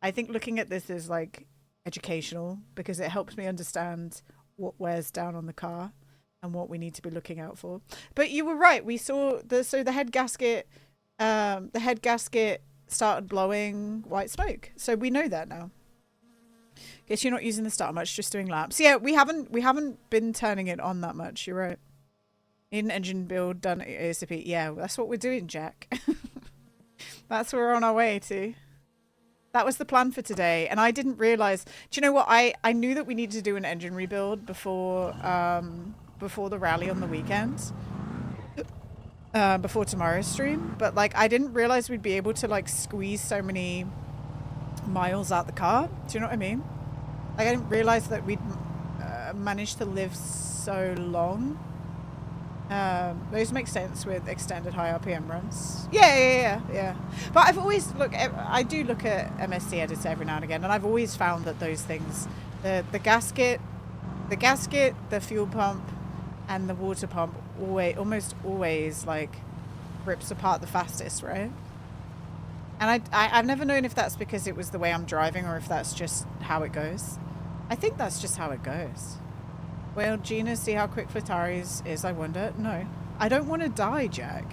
I think looking at this is like educational because it helps me understand what wears down on the car and what we need to be looking out for. But you were right. We saw the head gasket started blowing white smoke. So we know that now. Guess you're not using the starter much, just doing laps. Yeah, we haven't been turning it on that much. You're right. Need an engine build done ASAP. Yeah, that's what we're doing, Jack. That's what we're on our way to. That was the plan for today, and I didn't realize. Do you know what? I knew that we needed to do an engine rebuild before the rally on the weekend, before tomorrow's stream. But like, I didn't realize we'd be able to like squeeze so many miles out the car. Do you know what I mean? Like, I didn't realize that we'd managed to live so long. Those make sense with extended high RPM runs. Yeah. But I've always I do look at MSC editor every now and again, and I've always found that those things, the gasket, the fuel pump, and the water pump almost always like rips apart the fastest, right? And I've never known if that's because it was the way I'm driving or if that's just how it goes. I think that's just how it goes. Will Gina see how quick Flatari's is, I wonder? No. I don't want to die, Jack.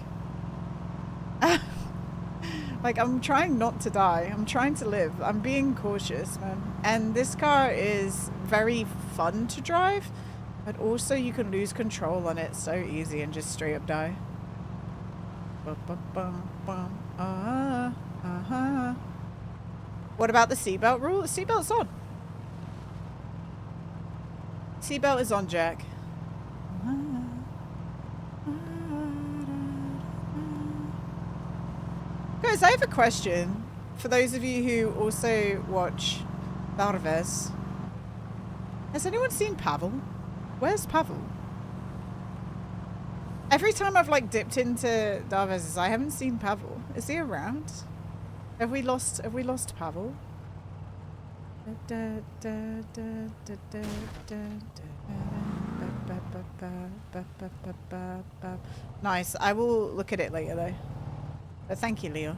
Like, I'm trying not to die. I'm trying to live. I'm being cautious, man. And this car is very fun to drive, but also you can lose control on it so easy and just straight up die. What about the seatbelt rule? The seatbelt's on. Seatbelt is on, Jack. Guys, I have a question for those of you who also watch Darves. Has anyone seen Pavel? Where's Pavel? Every time I've like dipped into Darves, I haven't seen Pavel. Is he around? Have we lost Pavel? Nice. I will look at it later though. But thank you, Leo.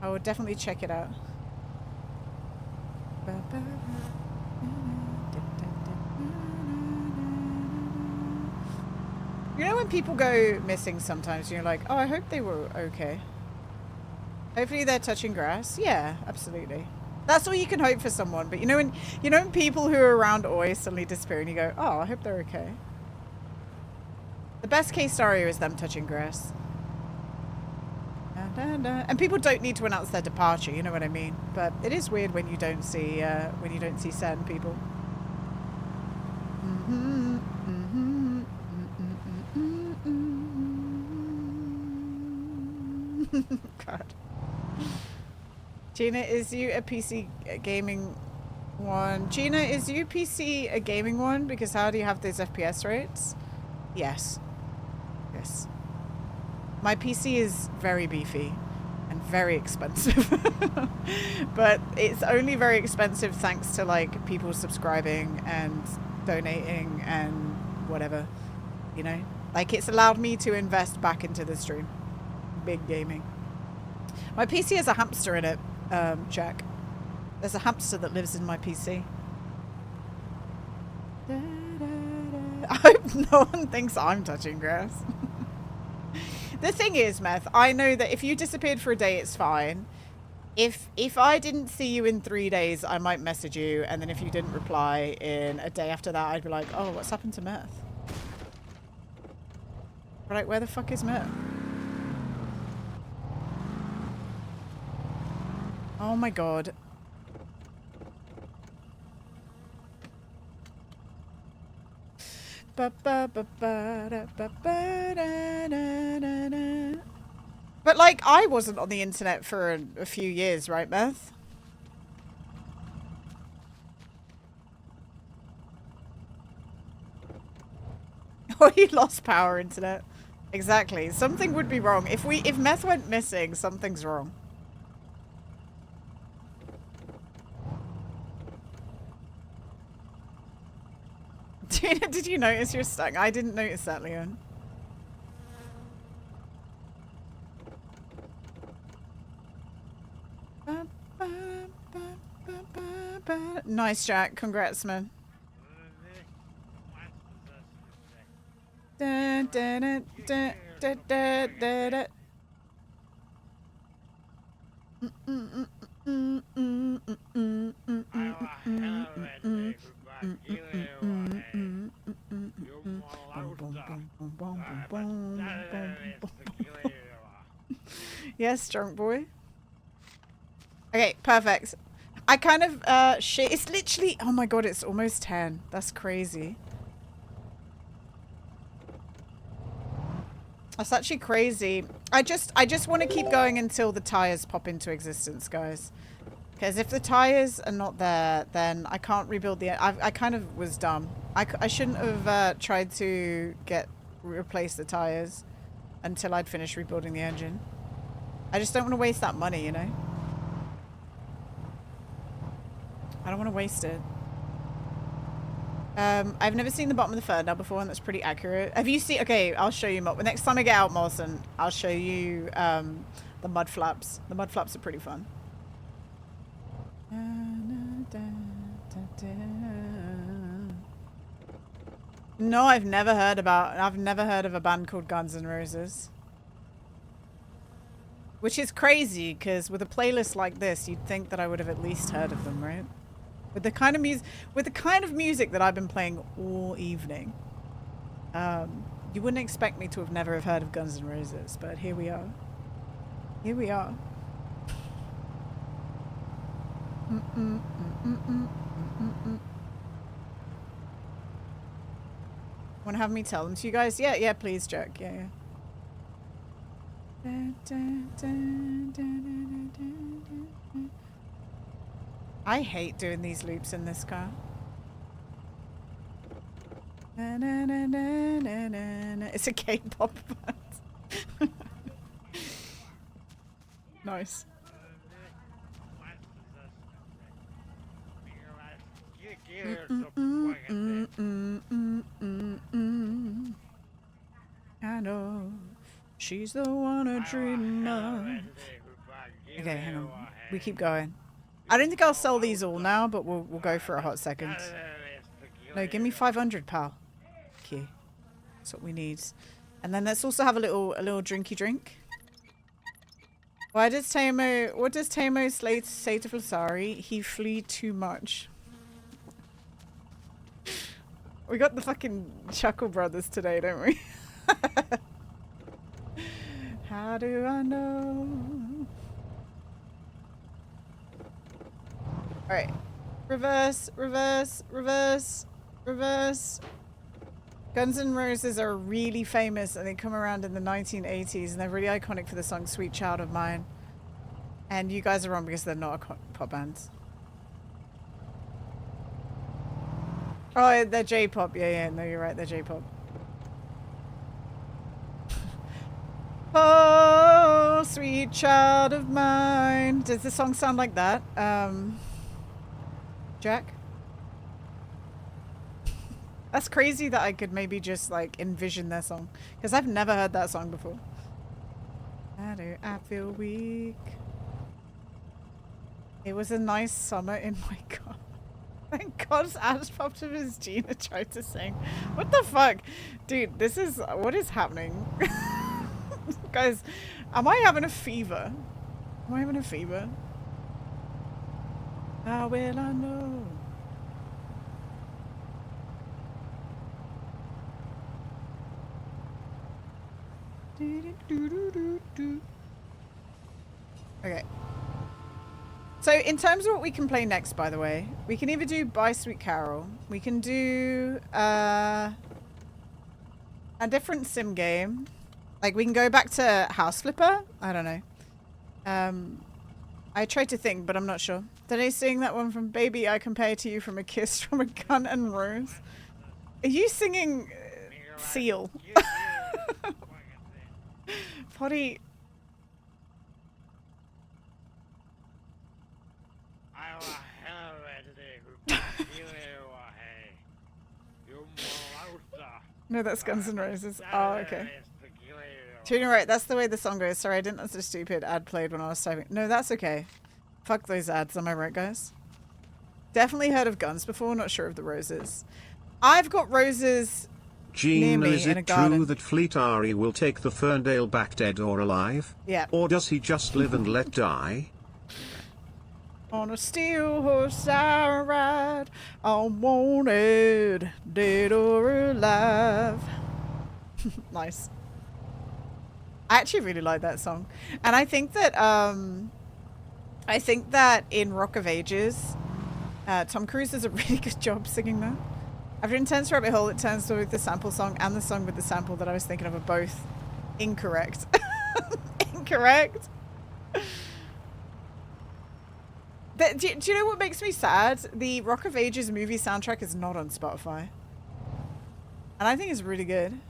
I will definitely check it out. You know when people go missing sometimes, you're like, oh, I hope they were okay. Hopefully they're touching grass. Yeah, absolutely. That's all you can hope for someone. But you know when people who are around always suddenly disappear and you go, oh, I hope they're okay. The best case scenario is them touching grass. And people don't need to announce their departure, you know what I mean? But it is weird when you don't see certain people. God. Gina, is you a PC gaming one? Gina, is you PC a gaming one? Because how do you have those FPS rates? Yes. Yes. My PC is very beefy and very expensive. But it's only very expensive thanks to like people subscribing and donating and whatever, you know? Like it's allowed me to invest back into the stream. Big gaming. My PC has a hamster in it, Jack. There's a hamster that lives in my PC. I hope no one thinks I'm touching grass. The thing is, Meth, I know that if you disappeared for a day, it's fine. If I didn't see you in 3 days, I might message you, and then if you didn't reply in a day after that, I'd be like, oh, what's happened to Meth? We're like, where the fuck is Meth? Oh my god. But like, I wasn't on the internet for a few years, right, Meth? Oh, you lost power, internet. Exactly. Something would be wrong. If Meth went missing, something's wrong. Did you notice you're stuck? I didn't notice that, Leon. Nice, Jack. Congrats, man. Yes, drunk boy. Okay, perfect. I kind of shit. It's literally, oh my god, it's almost 10. That's crazy. That's actually crazy. I just want to keep going until the tires pop into existence, guys. Because if the tires are not there, then I can't rebuild the... I kind of was dumb. I shouldn't have tried to replace the tires until I'd finished rebuilding the engine. I just don't want to waste that money, you know? I don't want to waste it. I've never seen the bottom of the Ferndale before, and that's pretty accurate. Have you seen... Okay, I'll show you. Next time I get out, Morrison, I'll show you the mud flaps. The mud flaps are pretty fun. No, I've never heard of a band called Guns N' Roses. Which is crazy, because with a playlist like this, you'd think that I would have at least heard of them, right? With the kind of music that I've been playing all evening, you wouldn't expect me to have never have heard of Guns N' Roses, but here we are. Here we are. Want to have me tell them to you guys? Yeah, yeah, please, Jack. Yeah, yeah. I hate doing these loops in this car. It's a K-pop band. Nice. I know she's the one I dream of. Okay, hang on. We keep going. I don't think I'll sell these all now, but we'll go for a hot second. No, give me 500, pal. Okay, that's what we need. And then let's also have a little drinky drink. What does Tamo say to Flasari? He flee too much. We got the fucking Chuckle Brothers today, don't we? How do I know? Alright. Reverse, reverse, reverse, reverse. Guns N' Roses are really famous and they come around in the 1980s and they're really iconic for the song Sweet Child of Mine. And you guys are wrong because they're not a pop band. Oh, they're J-pop. Yeah, yeah, no, you're right, they're J-pop. Oh, sweet child of mine. Does the song sound like that? Jack? That's crazy that I could maybe just like envision their song. Because I've never heard that song before. I feel weak. It was a nice summer in my car. Thank God Ash popped up as Gina tried to sing. What the fuck? Dude, this is... What is happening? Guys, am I having a fever? Am I having a fever? How will I know? Okay. So in terms of what we can play next, by the way, we can either do Bye Sweet Carol. We can do a different sim game. Like we can go back to House Flipper. I don't know. I tried to think, but I'm not sure. Did I sing that one from Baby I Compare to You from a Kiss from a Gun and Rose? Are you singing Seal? Potty. No, that's Guns N' Roses. Oh, okay. You're right, that's the way the song goes. Sorry, I didn't answer the stupid ad played when I was typing. No, that's okay. Fuck those ads, am I right, guys? Definitely heard of Guns before, not sure of the Roses. I've got roses near Gina, me is in a it garden. true that Fleetari will take the Ferndale back dead or alive? Yeah. Or does he just live and let die? On a steel horse I ride, I'm wanted, dead or alive. Nice. I actually really like that song. And I think that in Rock of Ages, Tom Cruise does a really good job singing that. After Intense Rabbit Hole, it turns to the sample song and the song with the sample that I was thinking of are both incorrect. Incorrect. Do you know what makes me sad? The Rock of Ages movie soundtrack is not on Spotify. And I think it's really good.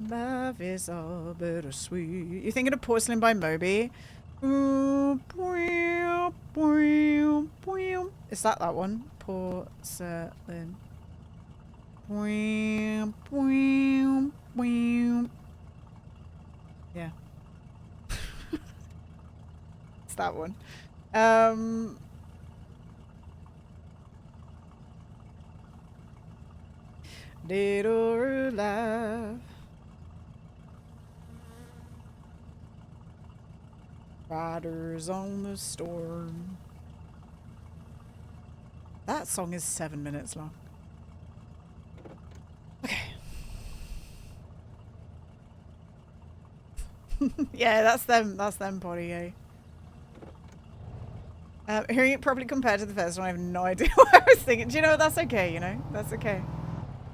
Love is all bittersweet. You thinking of Porcelain by Moby? Is that one? Porcelain. Yeah. It's that one. Dead or alive. Riders on the Storm. That song is 7 minutes long. Okay. Yeah, that's them. That's them, Potty. Eh? Hearing it properly compared to the first one, I have no idea what I was thinking. Do you know what? That's okay, you know? That's okay.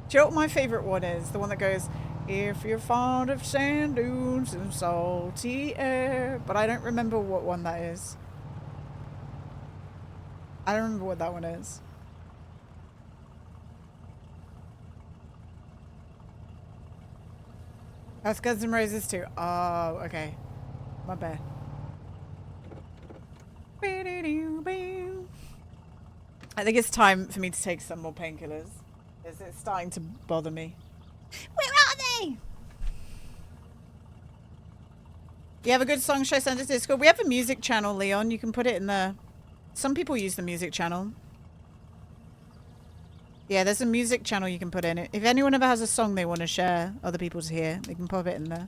Do you know what my favourite one is? The one that goes, if you're fond of sand dunes and salty air. But I don't remember what one that is. I don't remember what that one is. That's Guns N' Roses too. Oh, okay. My bad. I think it's time for me to take some more painkillers. It's starting to bother me. Where are they? You have a good song? Should I send it to Discord? We have a music channel, Leon. You can put it in there. Some people use the music channel. Yeah, there's a music channel you can put in it. If anyone ever has a song they want to share other people to hear, they can pop it in there.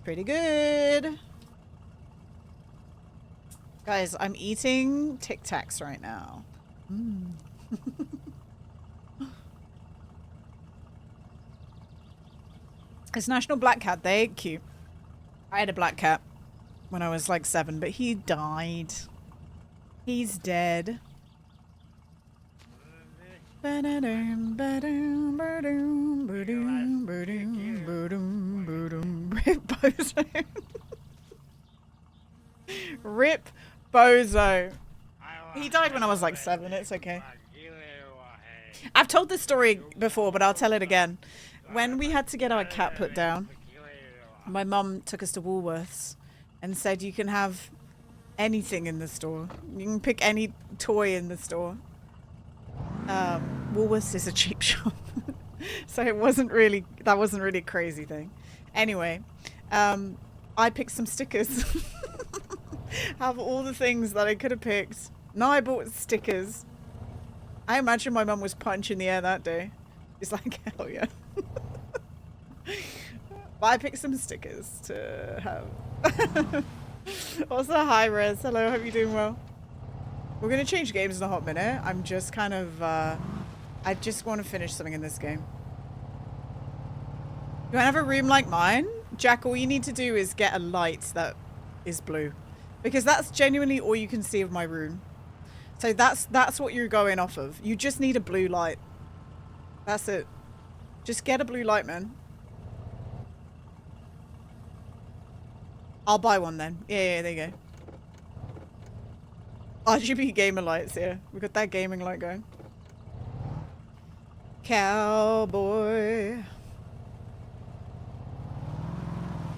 Pretty good. Guys, I'm eating Tic Tacs right now. Mm. It's National Black Cat Day. Cute. I had a black cat when I was like 7, but he died. He's dead. Rip Bozo. Rip Bozo. He died when I was like 7. It's okay. I've told this story before, but I'll tell it again. When we had to get our cat put down, my mum took us to Woolworths and said you can have anything in the store. You can pick any toy in the store. Woolworths is a cheap shop. So that wasn't really a crazy thing. Anyway, I picked some stickers. Have all the things that I could have picked. No, I bought stickers. I imagine my mum was punching the air that day. It's like, hell yeah. But I picked some stickers to have. Also, hi Rez. Hello, hope you're doing well. We're going to change games in a hot minute. I'm just kind of, I just want to finish something in this game. You want to have a room like mine? Jack, all you need to do is get a light that is blue. Because that's genuinely all you can see of my room. So that's what you're going off of. You just need a blue light. That's it. Just get a blue light, man. I'll buy one then. Yeah, there you go. RGB gamer lights, yeah. We've got that gaming light going. Cowboy.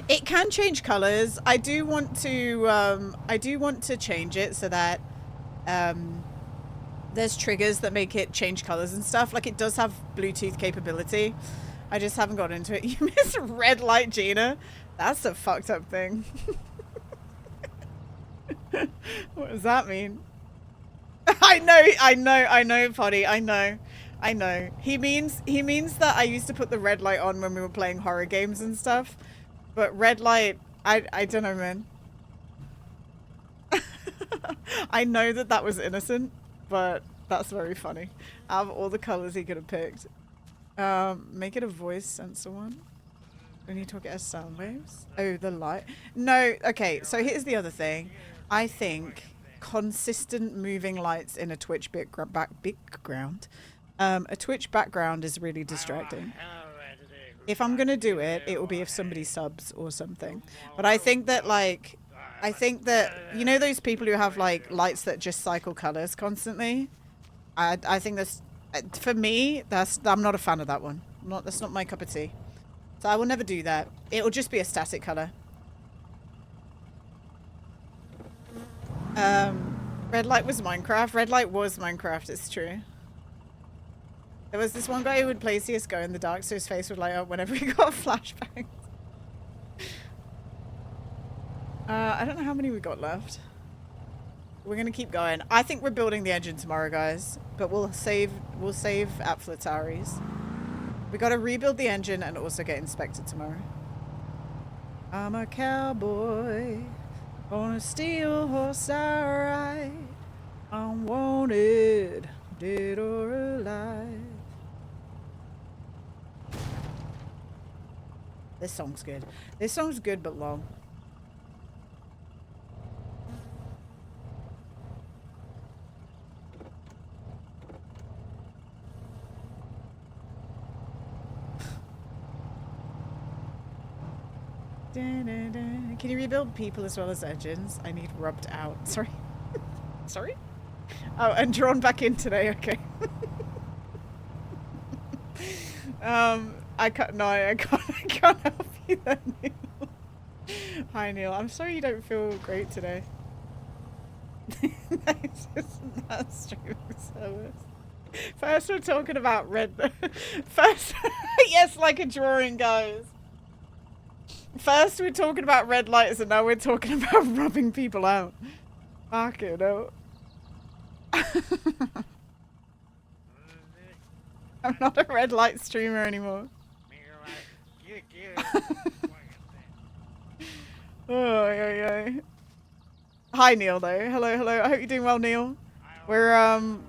It can change colors. I do want to change it so that there's triggers that make it change colors and stuff. Like, it does have Bluetooth capability. I just haven't got into it. You miss red light, Gina? That's a fucked up thing. What does that mean? I know, Potty. I know. He means that I used to put the red light on when we were playing horror games and stuff. But red light, I don't know, man. I know that was innocent, but that's very funny. Out of all the colors he could have picked. Make it a voice sensor one. When you talk it as sound waves. Oh, the light. No, okay, so here's the other thing. I think consistent moving lights in a Twitch background. A Twitch background is really distracting. If I'm gonna do it, it will be if somebody subs or something. But I think that, like, you know those people who have like lights that just cycle colors constantly? I think that's, for me, I'm not a fan of that one. That's not my cup of tea. So I will never do that. It will just be a static color. Red light was Minecraft. Red light was Minecraft, it's true. There was this one guy who would play CSGO in the dark, so his face would light up whenever he got flashbangs. I don't know how many we got left. We're gonna keep going. I think we're building the engine tomorrow, guys. But we'll save at Flataris. We gotta rebuild the engine and also get inspected tomorrow. I'm a cowboy. On a steel horse I ride, I'm wanted, dead or alive. This song's good. This song's good but long. Can you rebuild people as well as engines? I need rubbed out. Sorry. Sorry? Oh, and drawn back in today. Okay. I can't. No, I can't help you there, Neil. Hi, Neil. I'm sorry you don't feel great today. It's just not streaming service. First, we're talking about red. First, yes, like a drawing goes. First, we're talking about red lights, and now we're talking about rubbing people out. Fuck it, no. I'm not a red light streamer anymore. Oh, yeah. Hi, Neil, though. Hello. I hope you're doing well, Neil. We're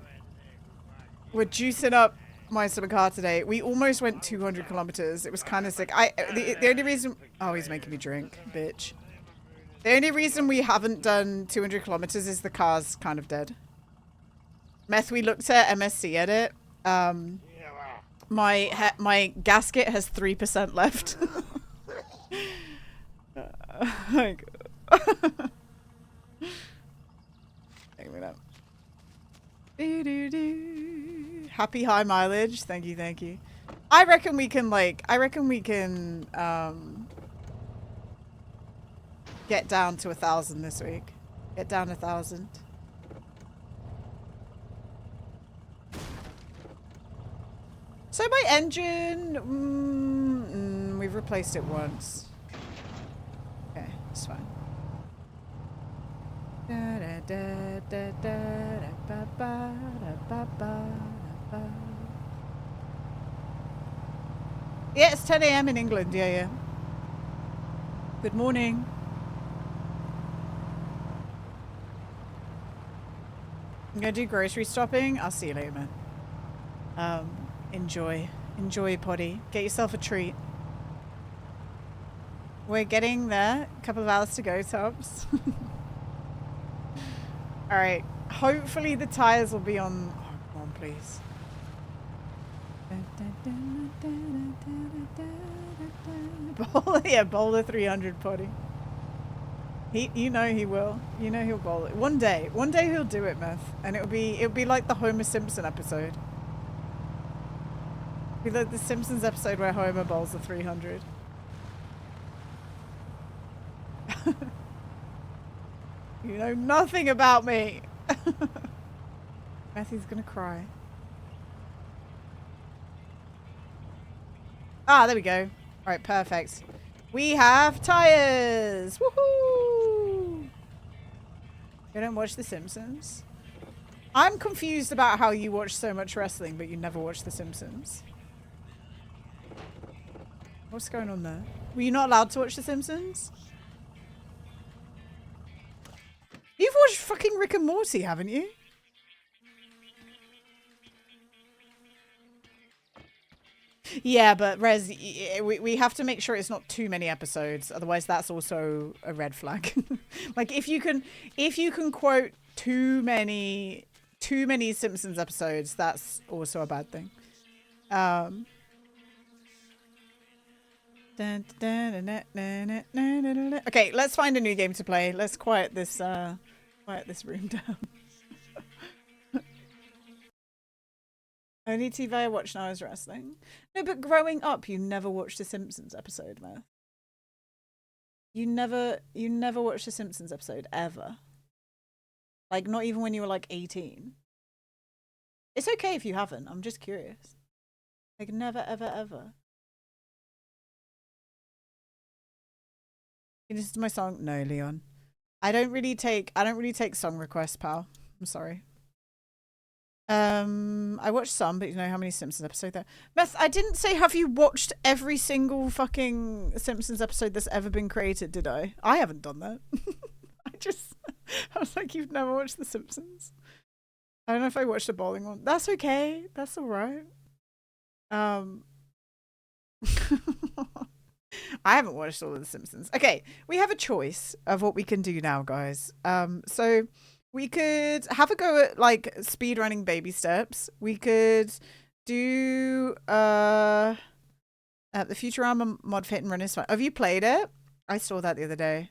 juicing up my summer car today. We almost went 200 kilometers. It was kind of sick. The only reason... Oh, he's making me drink, bitch. The only reason we haven't done 200 kilometers is the car's kind of dead. Meth, we looked at MSC edit. My gasket has 3% left. My God. Hang me up. Happy high mileage. Thank you. I reckon we can get down to 1,000 this week. Get down 1,000. So my engine, we've replaced it once. Okay, it's fine. Yeah, it's 10 a.m. in England. Yeah. Good morning. I'm gonna do grocery shopping. I'll see you later, man. Enjoy, potty. Get yourself a treat. We're getting there. A couple of hours to go, tops. Alright. Hopefully the tires will be on... Oh, come on, please. Bowler 300 potty. You know he will. You know he'll bowl it. One day he'll do it, Meth. And it'll be like the Homer Simpson episode. It'll be like the Simpsons episode where Homer bowls the 300. You know nothing about me. Matthew's gonna cry. Ah, there we go. Alright, perfect. We have tires! Woohoo! You don't watch The Simpsons? I'm confused about how you watch so much wrestling, but you never watch The Simpsons. What's going on there? Were you not allowed to watch The Simpsons? You've watched fucking Rick and Morty, haven't you? Yeah, but Rez, we have to make sure it's not too many episodes. Otherwise, that's also a red flag. Like if you can quote too many Simpsons episodes, that's also a bad thing. Okay, let's find a new game to play. Let's quiet this room down. Only TV I watch now is wrestling. No, but growing up, you never watched a Simpsons episode, Meth. You never watched a Simpsons episode, ever. Like, not even when you were, like, 18. It's okay if you haven't. I'm just curious. Like, never, ever, ever. This is my song. No, Leon. I don't really take song requests, pal. I'm sorry. I watched some, but you know how many Simpsons episodes there. Meth, I didn't say have you watched every single fucking Simpsons episode that's ever been created, did I? I haven't done that. I I was like, you've never watched The Simpsons? I don't know if I watched the bowling one. That's okay. That's all right. I haven't watched all of The Simpsons. Okay, we have a choice of what we can do now, guys. So we could have a go at like speedrunning baby steps. We could do the Futurama mod fit and run is fun. Have you played it? I saw that the other day.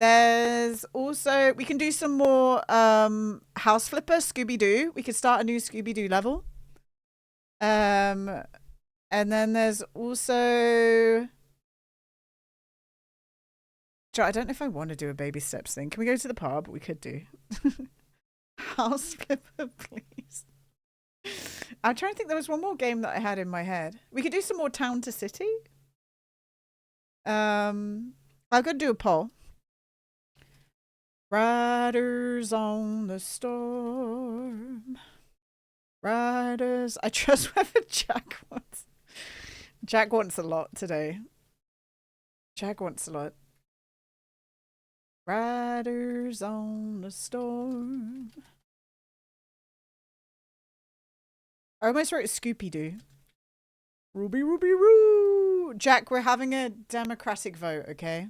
There's also, we can do some more House Flipper, Scooby-Doo. We could start a new Scooby-Doo level. And then there's also... I don't know if I want to do a baby steps thing. Can we go to the pub? We could do. House Flipper, please. I'm trying to think. There was one more game that I had in my head. We could do some more Town to City. I'm gonna do a poll. Riders on the storm. Riders. I trust whether Jack wants. Jack wants a lot today. Jack wants a lot. Riders on the storm. I almost wrote Scooby-Doo. Ruby, Ruby, Roo. Jack, we're having a democratic vote, okay?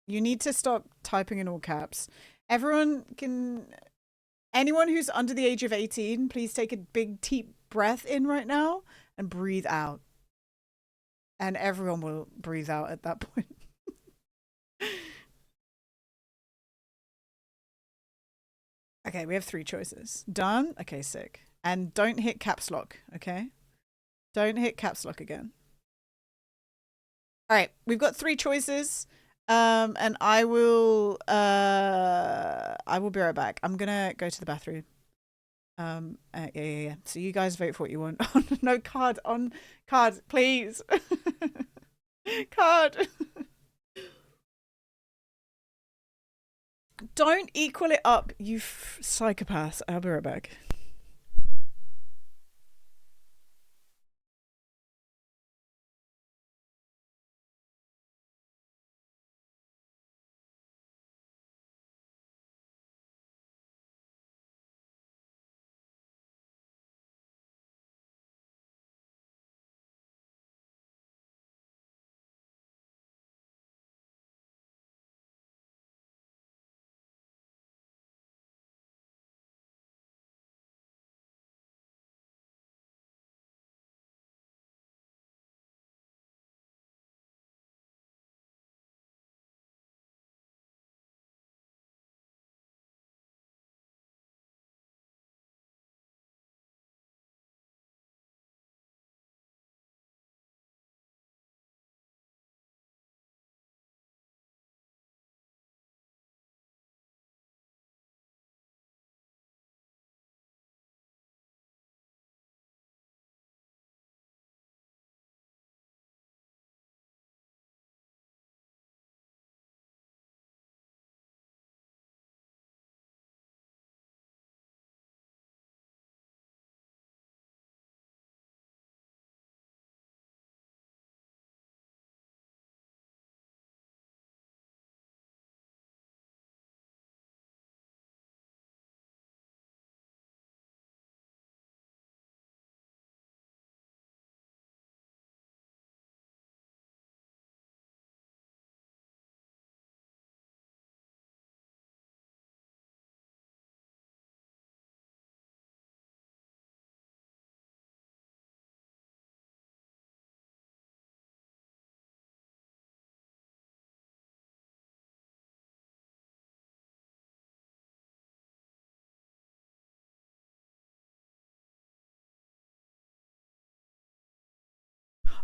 You need to stop typing in all caps. Everyone can... Anyone who's under the age of 18, please take a big deep breath in right now and breathe out. And everyone will breathe out at that point. Okay, we have 3 choices. Done? Okay, sick. And don't hit caps lock, okay? Don't hit caps lock again. All right, we've got 3 choices. And I will be right back. I'm gonna go to the bathroom. Yeah. So you guys vote for what you want. No, card, please. Card. Don't equal it up, you psychopaths. I'll be right back.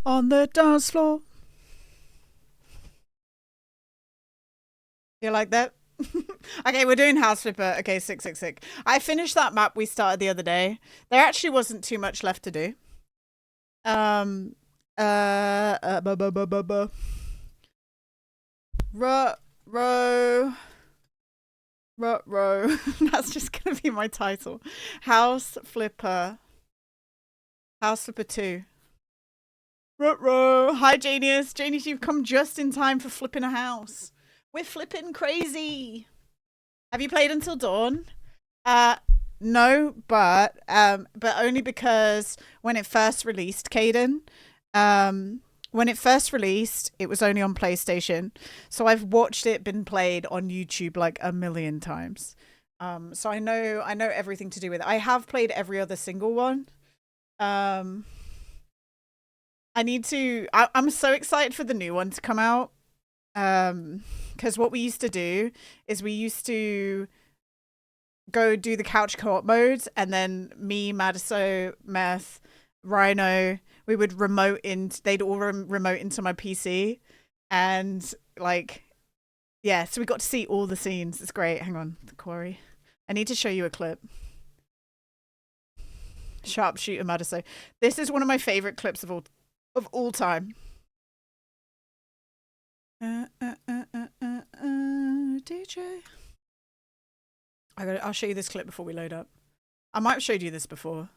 On the dance floor. You like that? Okay, we're doing House Flipper. Okay, sick. I finished that map we started the other day. There actually wasn't too much left to do. Row. That's just gonna be my title. House Flipper 2. Ruh-roh. Hi, Janius. Janius, you've come just in time for flipping a house. We're flipping crazy. Have you played Until Dawn? No, but only because when it first released, Caden, when it first released, it was only on PlayStation. So I've watched it been played on YouTube like a million times. So I know everything to do with it. I have played every other single one. I need to. I'm so excited for the new one to come out. Because what we used to do is we used to go do the couch co-op modes, and then me, Madiso, Meth, Rhino, we would remote in. They'd all remote into my PC, and like, yeah. So we got to see all the scenes. It's great. Hang on, the quarry. I need to show you a clip. Sharpshooter Madiso. This is one of my favorite clips of all time. DJ. I'll show you this clip before we load up. I might have showed you this before.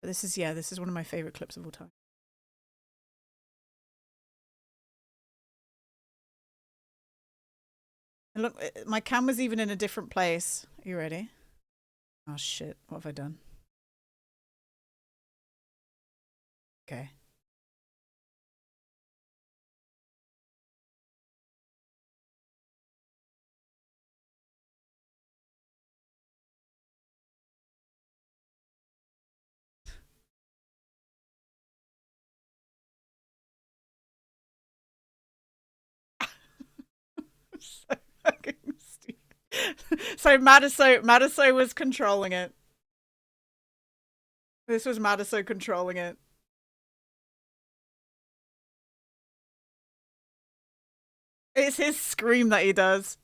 But this is one of my favorite clips of all time. And look, my camera's even in a different place. Are you ready? Oh shit, what have I done? Okay. So fucking stupid. So Madiso was controlling it. This was Madiso controlling it. It's his scream that he does.